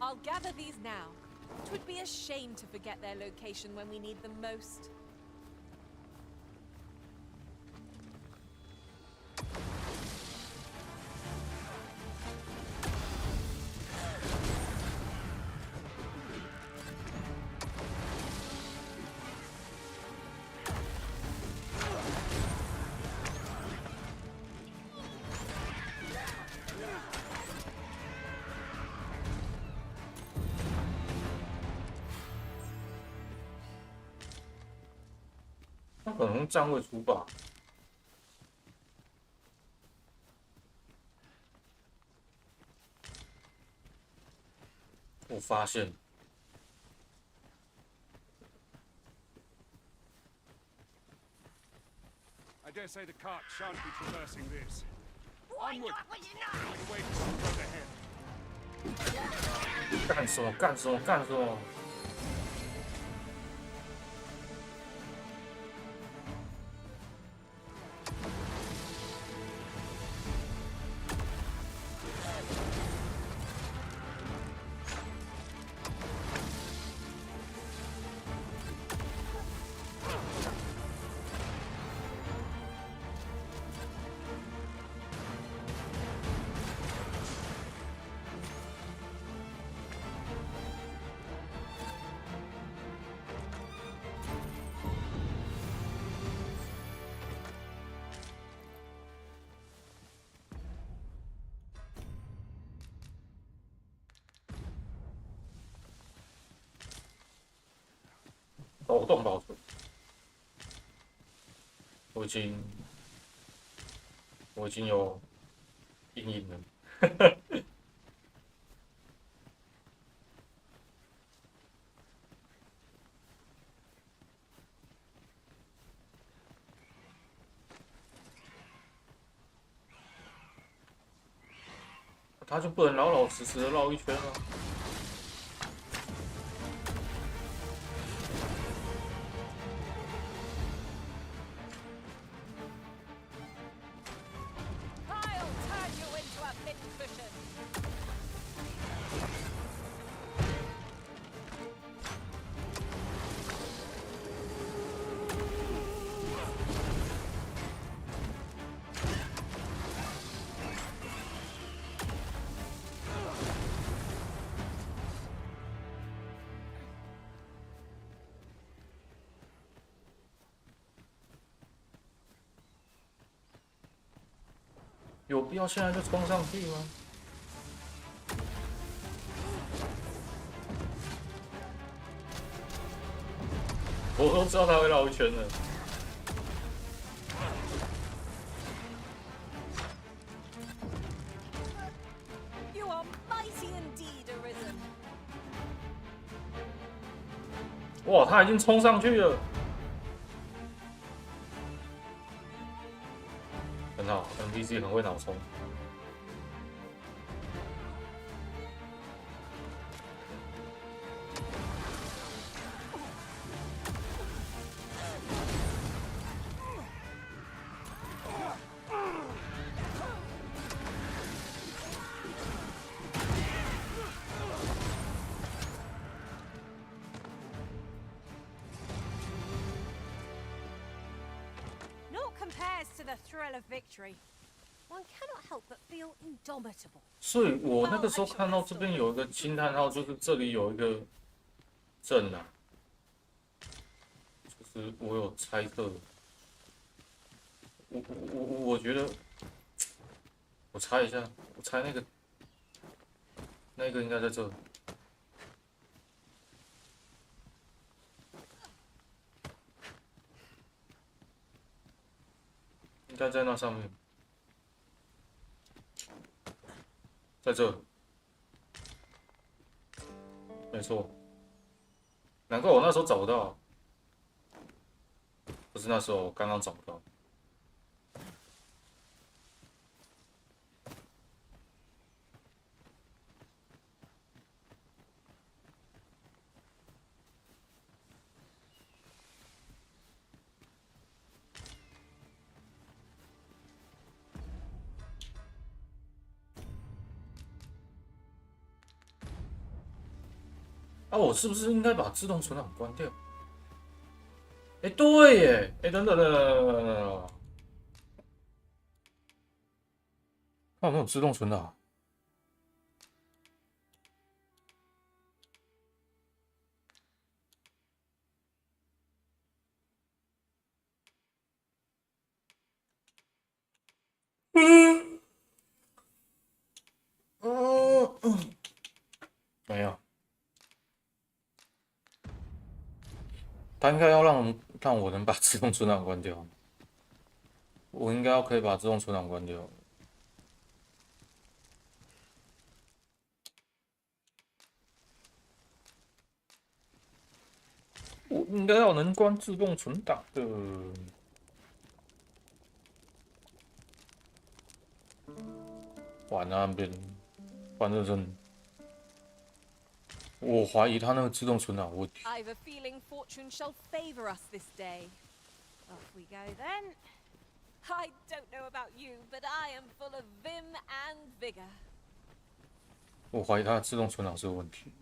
[SPEAKER 5] I'll gather these now. 'Twould be a shame to forget their location when we need them most.
[SPEAKER 1] 他可能站位出吧。我发现
[SPEAKER 16] dare say the cart shan't be traversing this.
[SPEAKER 9] Why
[SPEAKER 16] Onward!
[SPEAKER 9] not when you're not?
[SPEAKER 16] Away to some road ahead.
[SPEAKER 1] 干什么？干什么？干什么？手动保存，我已经有阴影了。他就不能老老实实的绕一圈吗？ 有必要现在就冲上去吗？我都知道他会绕一圈了。
[SPEAKER 5] You are mighty indeed, Arisen.
[SPEAKER 1] 哇，他已经冲上去了。 很好 ，NPC 很会脑冲。
[SPEAKER 9] Naught compares to the thrill of victory. One cannot help but feel indomitable.
[SPEAKER 1] 所以我那个时候看到这边有一个惊叹号，就是这里有一个阵啊，就是我有猜测，我觉得，我猜一下，我猜那个应该在这。 应该在那上面，在这，没错。难怪我那时候找不到，不是那时候，我刚刚找不到。啊，我是不是应该把自动存档关掉？哎，对耶！哎，等，看有没有自动存档。没有。 他应该要让我能把自动存档关掉，我应该要可以把自动存档关掉。我应该要能关自动存档的。完了那边，反正我怀疑他那个自动存档有问题。
[SPEAKER 5] I've a feeling fortune shall favor us this day.
[SPEAKER 9] Off we go then.
[SPEAKER 5] I don't know about you, but I am full of vim and vigor.
[SPEAKER 1] 我怀疑它的自动存档是有问题。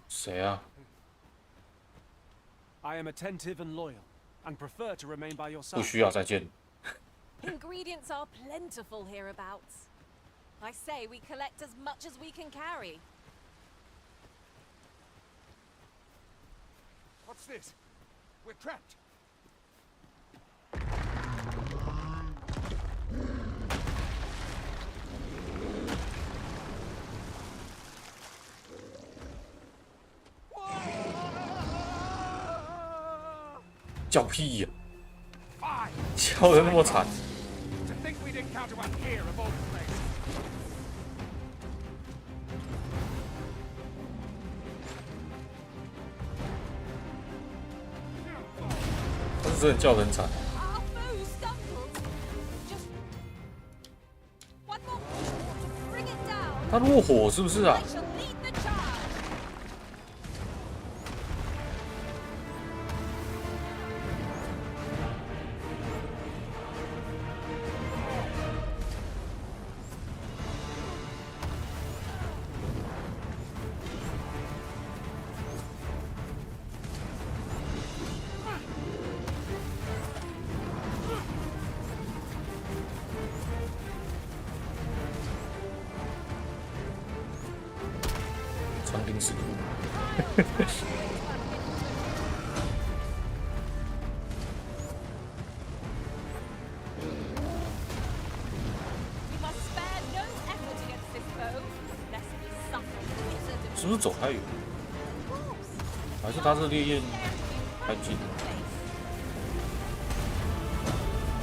[SPEAKER 1] 谁啊？
[SPEAKER 15] I am attentive and loyal, and prefer to remain by your
[SPEAKER 1] 不
[SPEAKER 15] side.
[SPEAKER 1] 需要再见。
[SPEAKER 5] Ingredients are plentiful hereabouts. I say we collect as much as we can carry.
[SPEAKER 6] What's this? We're trapped.
[SPEAKER 1] 叫屁呀、叫的那么惨。
[SPEAKER 19] To think we'd encounter one here of all places.
[SPEAKER 1] 他是真的叫得很惨。
[SPEAKER 5] Our foe stumbled. Just one more to bring it down.
[SPEAKER 1] 他落火是不是啊？
[SPEAKER 5] I shall lead the charge.
[SPEAKER 1] 长钉石窟。
[SPEAKER 5] We must spare no effort against this foe, lest we suffer bitter
[SPEAKER 1] 是不是走太远？还是他这烈焰太近？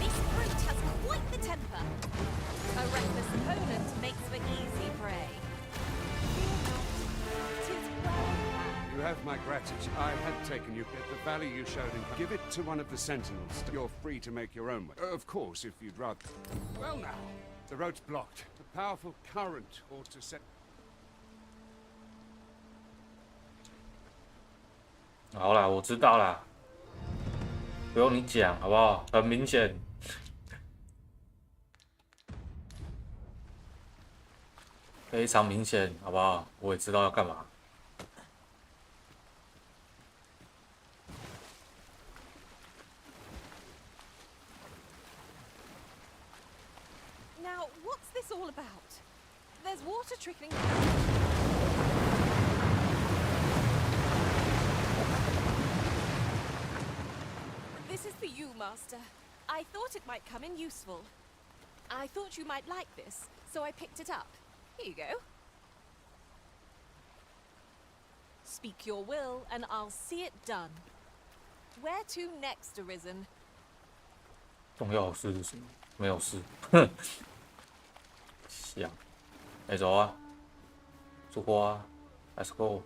[SPEAKER 5] This brute has quite the temper. A reckless opponent makes for easy prey. Tis well.
[SPEAKER 16] You have my gratitude. I had taken you, but the value you showed in... Give it to one of the sentinels. You're free to make your own way. Of course, if you'd rather... Well now, the road's blocked. A powerful current ought to set...
[SPEAKER 1] 好啦，我知道啦，不用你讲，好不好？很明显，非常明显，好不好？我也知道要干嘛。
[SPEAKER 5] Now, what's this all about? There's water trickling. This is for you, Master. I thought it might come in useful. I thought you might like this, so I picked it up. Here you go. Speak your will, and I'll see it done. Where to next, Arisen?
[SPEAKER 1] 重要的事是什么？没有事。哼。想，哎，走啊，出发啊 ，Let's go。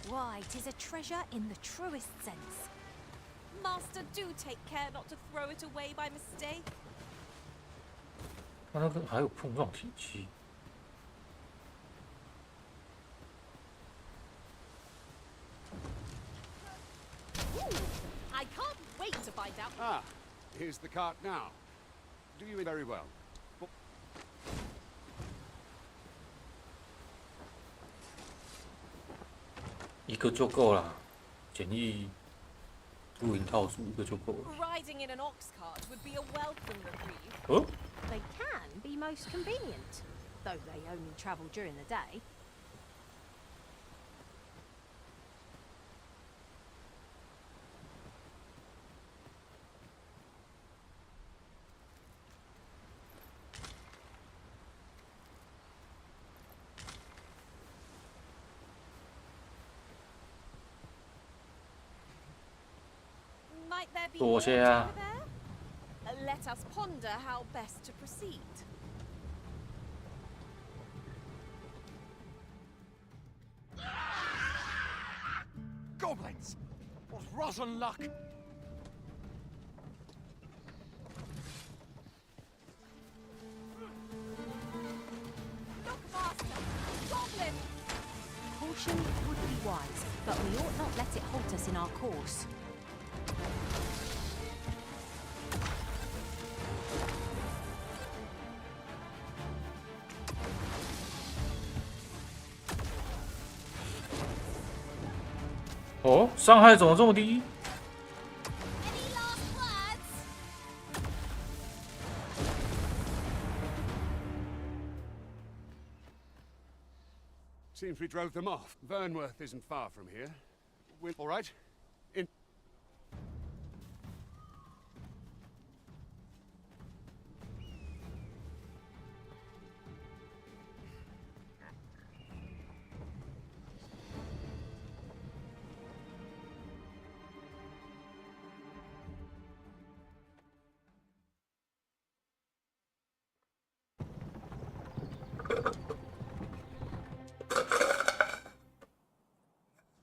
[SPEAKER 10] Why, 'tis a treasure in the truest sense.
[SPEAKER 5] Master, do take care not to throw it away by mistake.
[SPEAKER 1] 他那个还有碰撞体积。
[SPEAKER 5] I can't wait to find out.
[SPEAKER 16] Ah, here's the cart now. Do you very well.
[SPEAKER 1] 一个就够了，简易露营套组一个就够了。
[SPEAKER 5] Riding in an ox cart would be a welcome reprieve.
[SPEAKER 1] 哦，
[SPEAKER 10] They can be most convenient, though they only travel during the day.
[SPEAKER 5] Might there be
[SPEAKER 1] 多谢
[SPEAKER 5] more
[SPEAKER 1] 啊
[SPEAKER 5] over there? Let us ponder how best to proceed.
[SPEAKER 6] Nonsense! What rotten luck!
[SPEAKER 5] Look, Master! Goblin!
[SPEAKER 10] Caution would be wise, but we ought not let it halt us in our course.
[SPEAKER 1] 哦，伤害怎么这么低？
[SPEAKER 16] Seems we drove them off. Vernworth isn't far from here. All right. In.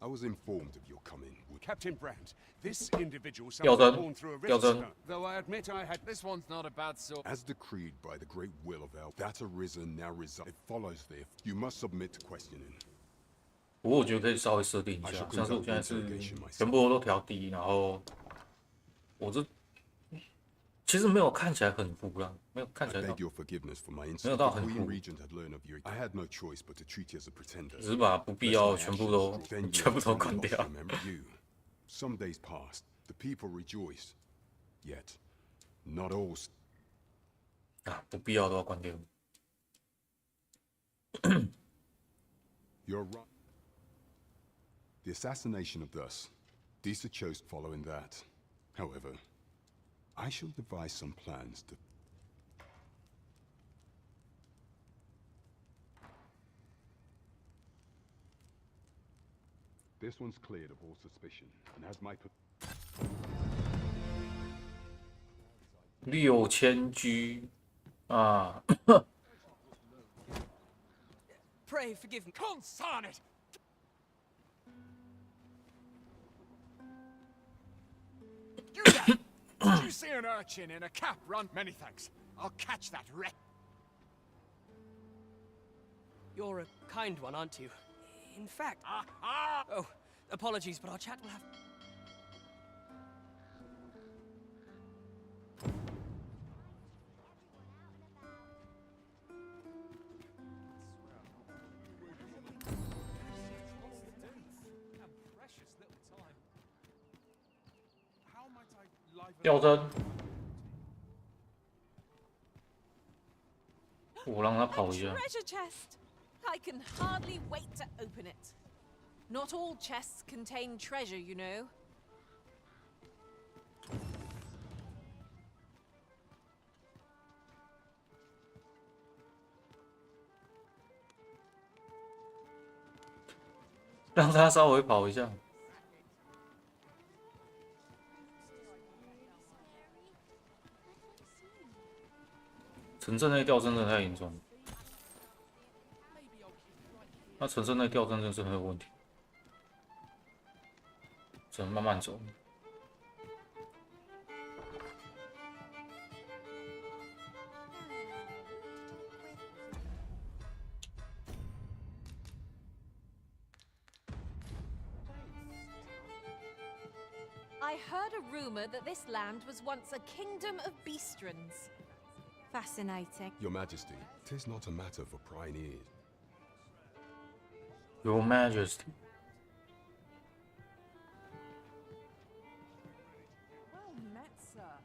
[SPEAKER 2] I was informed of your coming.
[SPEAKER 16] Captain Brandt, this individual
[SPEAKER 1] 掉帧
[SPEAKER 16] born through a
[SPEAKER 1] 掉
[SPEAKER 16] rift
[SPEAKER 1] 帧
[SPEAKER 16] stone. Though I admit I had
[SPEAKER 20] This one's not a bad sort.
[SPEAKER 2] As decreed by the great will of El, that arisen now resides. It follows this. You must submit to questioning.
[SPEAKER 1] 不过我觉得可以稍微设定一下，像是我现在是全部都调低，然后我这其实没有看起来很糊啦，没有看起
[SPEAKER 2] I
[SPEAKER 1] 来
[SPEAKER 2] beg your forgiveness for my
[SPEAKER 1] 没有
[SPEAKER 2] incident.
[SPEAKER 1] 到
[SPEAKER 2] The
[SPEAKER 1] 很
[SPEAKER 2] Queen
[SPEAKER 1] 糊，
[SPEAKER 2] Regent had learned of your. I had no choice but to treat you as a pretender.
[SPEAKER 1] 只是把不必要的全部都
[SPEAKER 2] Then you
[SPEAKER 1] 全部都
[SPEAKER 2] only
[SPEAKER 1] 关
[SPEAKER 2] lost
[SPEAKER 1] 掉
[SPEAKER 2] your。memory. You. Some days passed. The people rejoiced. Yet, not all.
[SPEAKER 1] 啊，不必要都要关掉。
[SPEAKER 2] You're right. The assassination of Thus. Disa chose following that. However, I shall devise some plans to. This one's cleared of all suspicion, and has my.
[SPEAKER 1] 6000G 啊，
[SPEAKER 6] Pray forgive me. Consarn it! You there! Did you see an urchin in a cap run? Many thanks. I'll catch that wreck.
[SPEAKER 21] You're a kind one, aren't you? In fact... Oh, apologies, but our chat will have...
[SPEAKER 6] How might I liven
[SPEAKER 1] 掉帧，我让他跑一下。
[SPEAKER 5] Treasure chest! I can hardly wait to open it. Not all chests contain treasure, you know.
[SPEAKER 1] "让他稍微跑一下。城镇内掉帧真的太严重了，那城镇内掉帧真是很有问题，只能慢慢走。
[SPEAKER 5] I heard a rumor that this land was once a kingdom of beastrons.
[SPEAKER 18] Fascinating.
[SPEAKER 2] Your Majesty, 'tis not a matter for prying ears.
[SPEAKER 1] Your Majesty，
[SPEAKER 17] Well met, sir.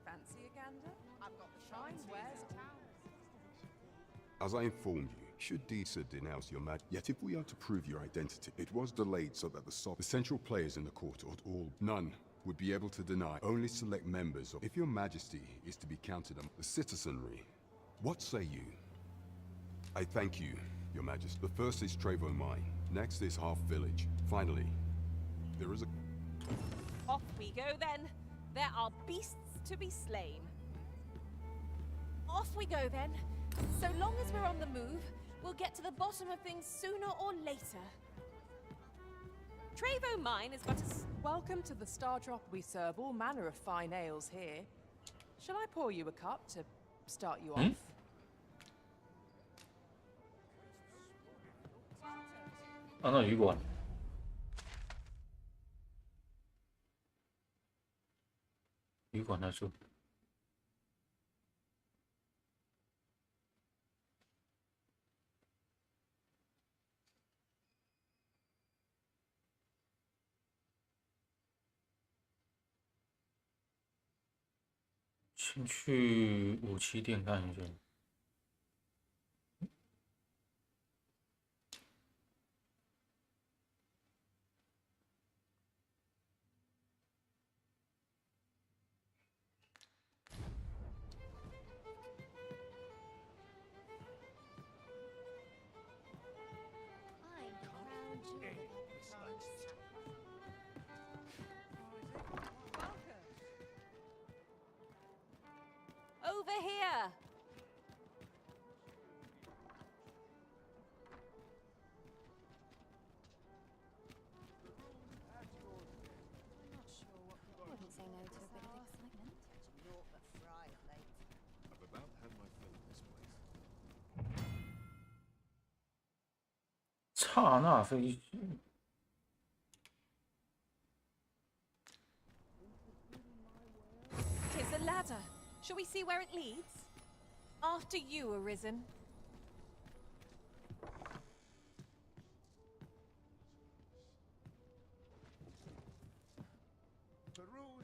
[SPEAKER 17] Fancy a gander? I've got the shine wares.
[SPEAKER 2] As I informed you, should Disa denounce your yet if we are to prove your identity, it was delayed so that the central players in the court, or all, none, would be able to deny. Only select members of. If your Majesty is to be counted among the citizenry, what say you? I thank you, your Majesty. The first is Trevo Mine. Next is Half Village. Finally, there is a.
[SPEAKER 5] Off we go then. There are beasts to be slain. Off we go then. So long as we're on the move, we'll get to the bottom of things sooner or later. Trevo mine is but a
[SPEAKER 17] Welcome to the Star Drop. We serve all manner of fine ales here. Shall I pour you a cup to start you off?
[SPEAKER 1] 啊，那旅馆。旅馆在这。先去武器店看一下。
[SPEAKER 5] Over here.
[SPEAKER 12] I wouldn't say no to a bit of excitement.
[SPEAKER 3] I've about had my fill of this place.
[SPEAKER 1] 刹那飞机。
[SPEAKER 5] 'Tis a ladder. Shall we see where it leads? After you, Arisen.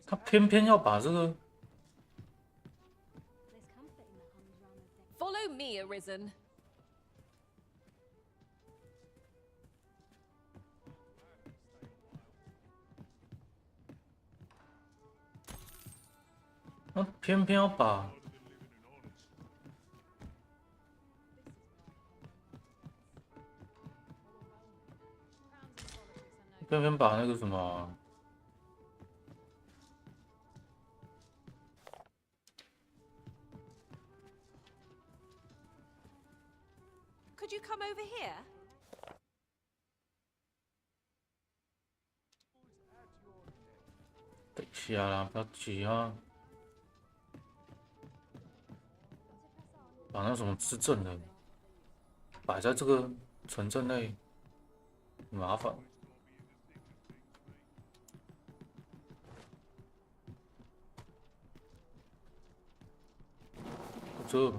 [SPEAKER 1] 他偏偏要把这个
[SPEAKER 5] Follow me, Arisen.
[SPEAKER 1] 他偏偏要把那个什么。
[SPEAKER 5] Could you come over here?
[SPEAKER 1] 等一下啦，不要急啊！把那什么自证的摆在这个城镇内，很麻烦。这。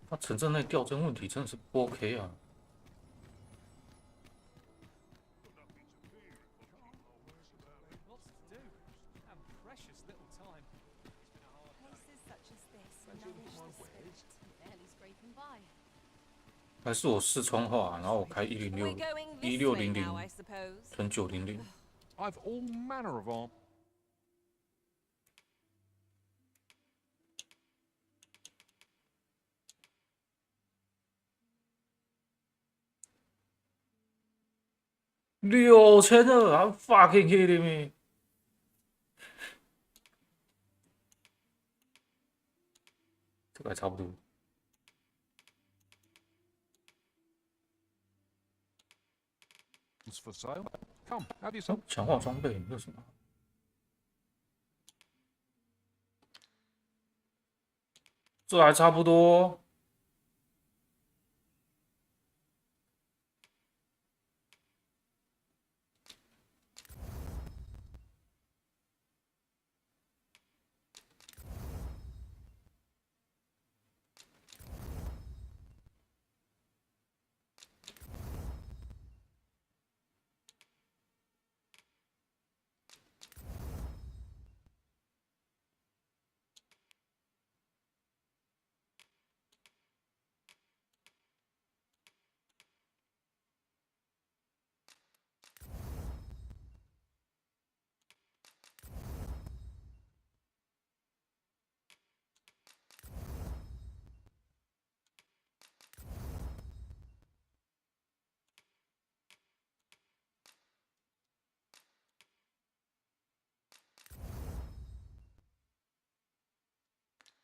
[SPEAKER 1] 他城镇内掉帧问题真的是不 OK 啊！ 还是我视窗化，然后我开1600乘900。
[SPEAKER 11] I've all manner of arm.
[SPEAKER 1] 6200 ，I'm fucking kidding me！ 这个还差不多。
[SPEAKER 11] It's for sale. Come, have you some?
[SPEAKER 1] 强化装备这是什么？这还差不多。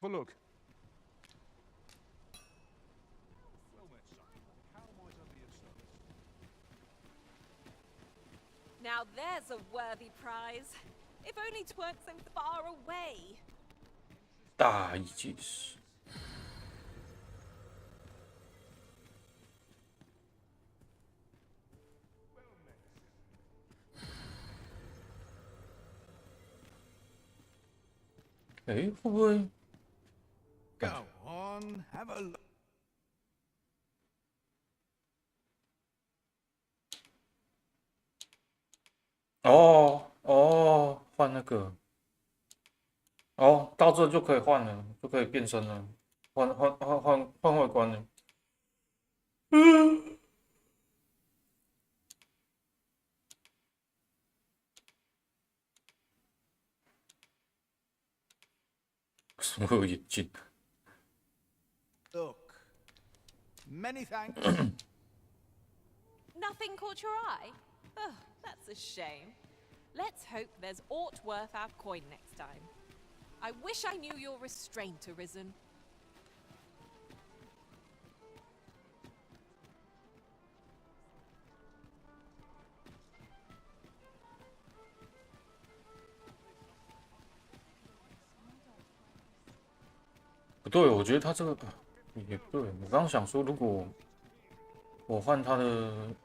[SPEAKER 11] Have a look.
[SPEAKER 5] Now there's a worthy prize. If only 'tweren't so far away.
[SPEAKER 1] 大一件事。哎，会不会？
[SPEAKER 19] Go on, have a look.
[SPEAKER 1] 哦哦，换那个。哦，到这就可以换了，就可以变身了，换外观了。嗯。什么会有眼镜？
[SPEAKER 19] Look. Many thanks.
[SPEAKER 5] Nothing caught your eye? Oh, that's a shame. Let's hope there's aught worth our coin next time. I wish I knew your restraint, Arisen.
[SPEAKER 1] 不对，我觉得他这个也对。我刚刚想说，如果我换他的，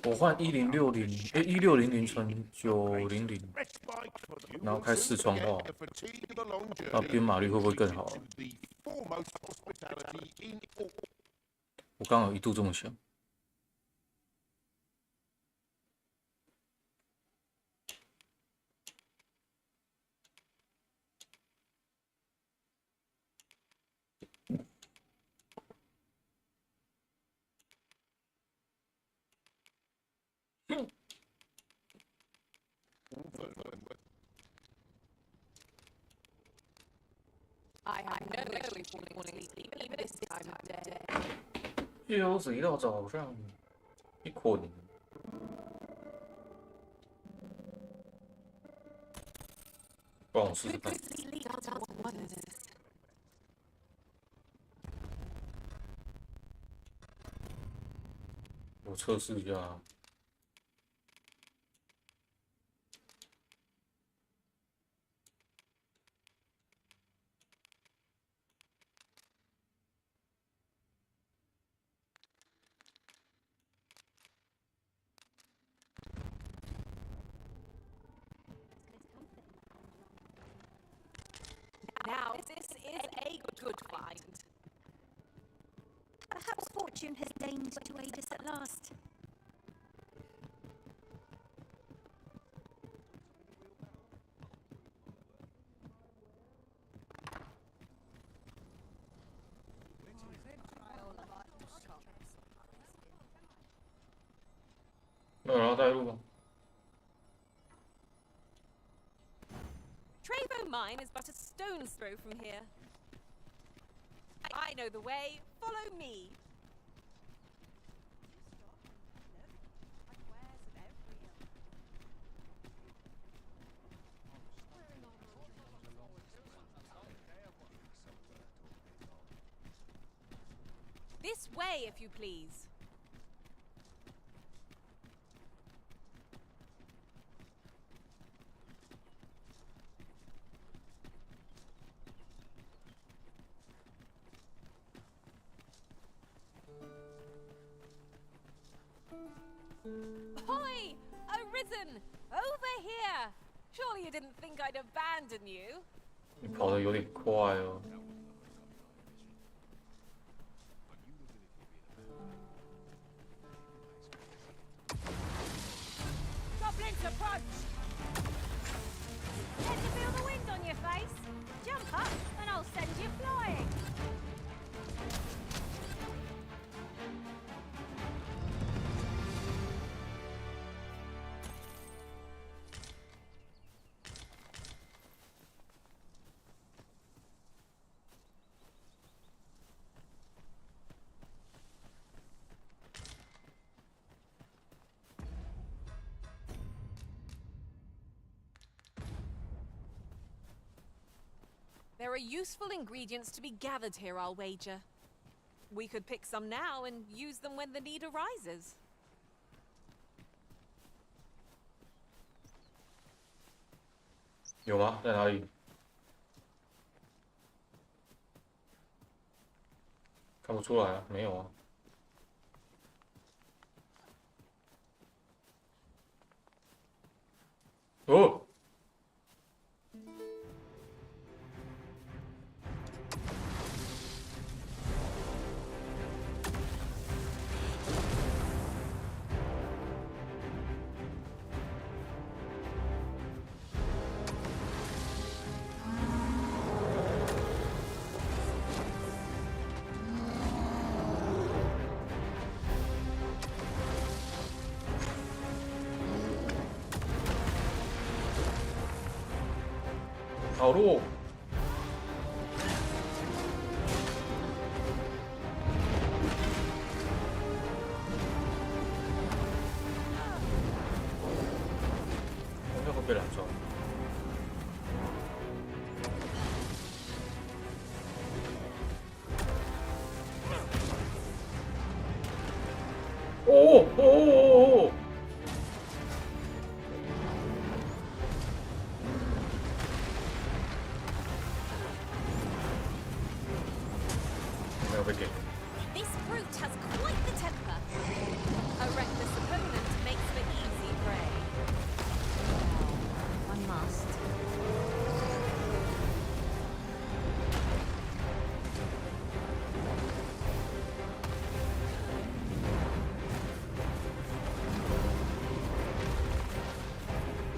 [SPEAKER 1] 我换1060，1600乘900，然后开4窗化，那编码率会不会更好啊？我刚刚有一度这么想。
[SPEAKER 5] I have no wish to fall asleep even this time of day.
[SPEAKER 1] 又是一到早上，一捆。帮我试试看。我测试一下。
[SPEAKER 5] Now, this is a good find.
[SPEAKER 18] Perhaps fortune has deigned to aid us at last.
[SPEAKER 5] Travo Mine is but a stone's throw from here. I know the way. Follow me. This way, if you please. Hoi! Arisen! Over here! Surely you didn't think I'd abandon you?
[SPEAKER 1] 你跑得有点快哦。
[SPEAKER 9] Goblins approach! Can you feel the wind on your face? Jump up and I'll send you flying!
[SPEAKER 5] There are useful ingredients to be gathered here, I'll wager. We could pick some now and use them when the need arises.
[SPEAKER 1] 有吗？在哪里？看不出来啊，没有啊。哦。 好路。应该会被拦住。哦哦哦哦！
[SPEAKER 5] This brute has quite the temper. A reckless opponent makes for easy prey.
[SPEAKER 10] One must.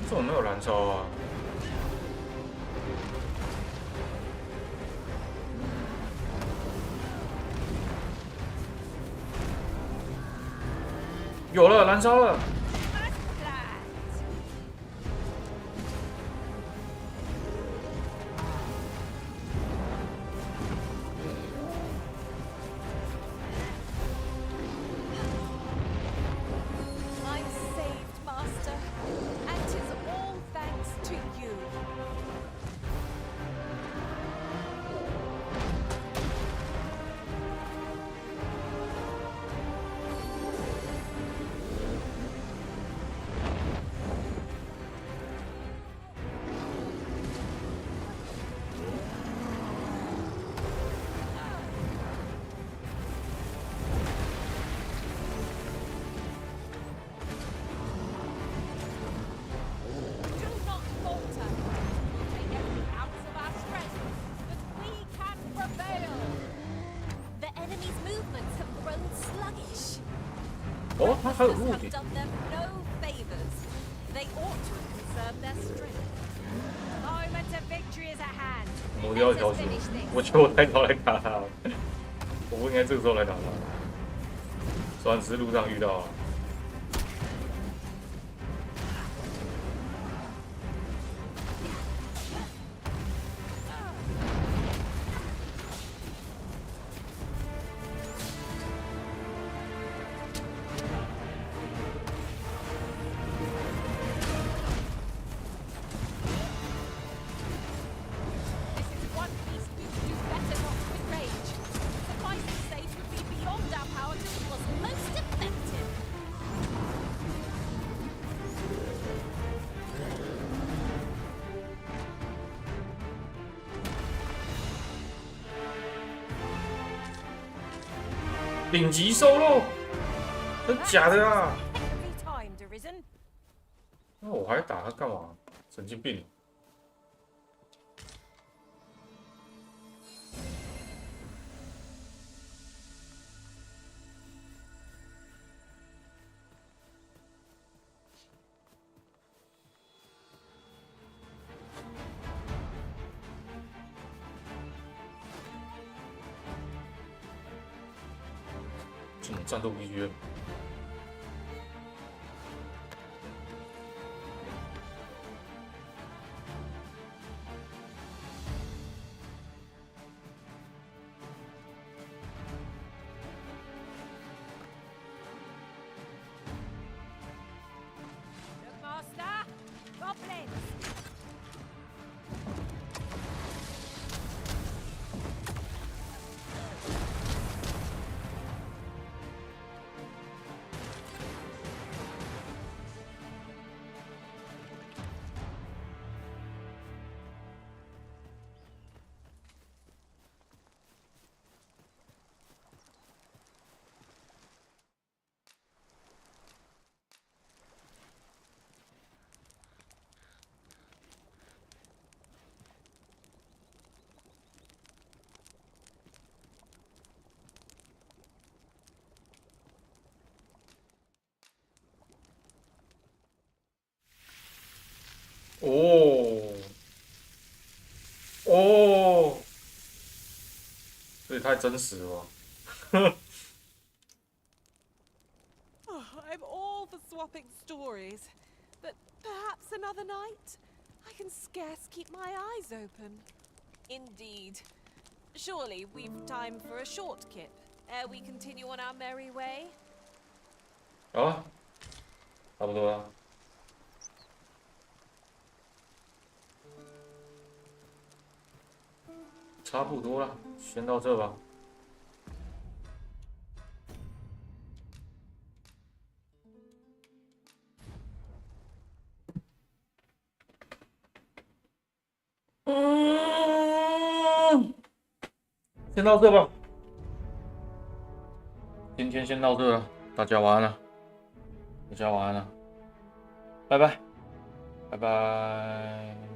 [SPEAKER 1] 这种没有燃烧啊。 有了，燃烧了。
[SPEAKER 5] I'm saved, Master, and 'tis all thanks to you. Do not falter. Take every ounce of our strength, but we can prevail. The enemy's movements have grown sluggish.
[SPEAKER 1] 哦，他还有
[SPEAKER 5] Have
[SPEAKER 1] 路点。
[SPEAKER 5] done them no favors. They ought to have conserved their strength.
[SPEAKER 9] Moment of victory is at hand.
[SPEAKER 1] 魔雕消失，我觉得我太早来打他了，我不应该这个时候来打他。虽然只是路上遇到了。
[SPEAKER 5] This is one piece we would do better not to enrage. Suffice to say, it would be beyond our power to was most effective.
[SPEAKER 1] "顶级收肉，真假的啊？
[SPEAKER 9] Every time, Arisen.
[SPEAKER 1] 那我还打他干嘛？神经病！这种战斗 BGM。
[SPEAKER 9] Look, Master. Goblins.
[SPEAKER 1] 太真实了吧。
[SPEAKER 5] I'm all for swapping stories, but perhaps another night? I can scarce keep my eyes open. Indeed. Surely we've time for a short kip, ere we continue on our merry way?
[SPEAKER 1] 好了，差不多了。差不多了，先到这吧。先到这吧。今天先到这了，大家晚安了。大家晚安了，拜拜，拜拜。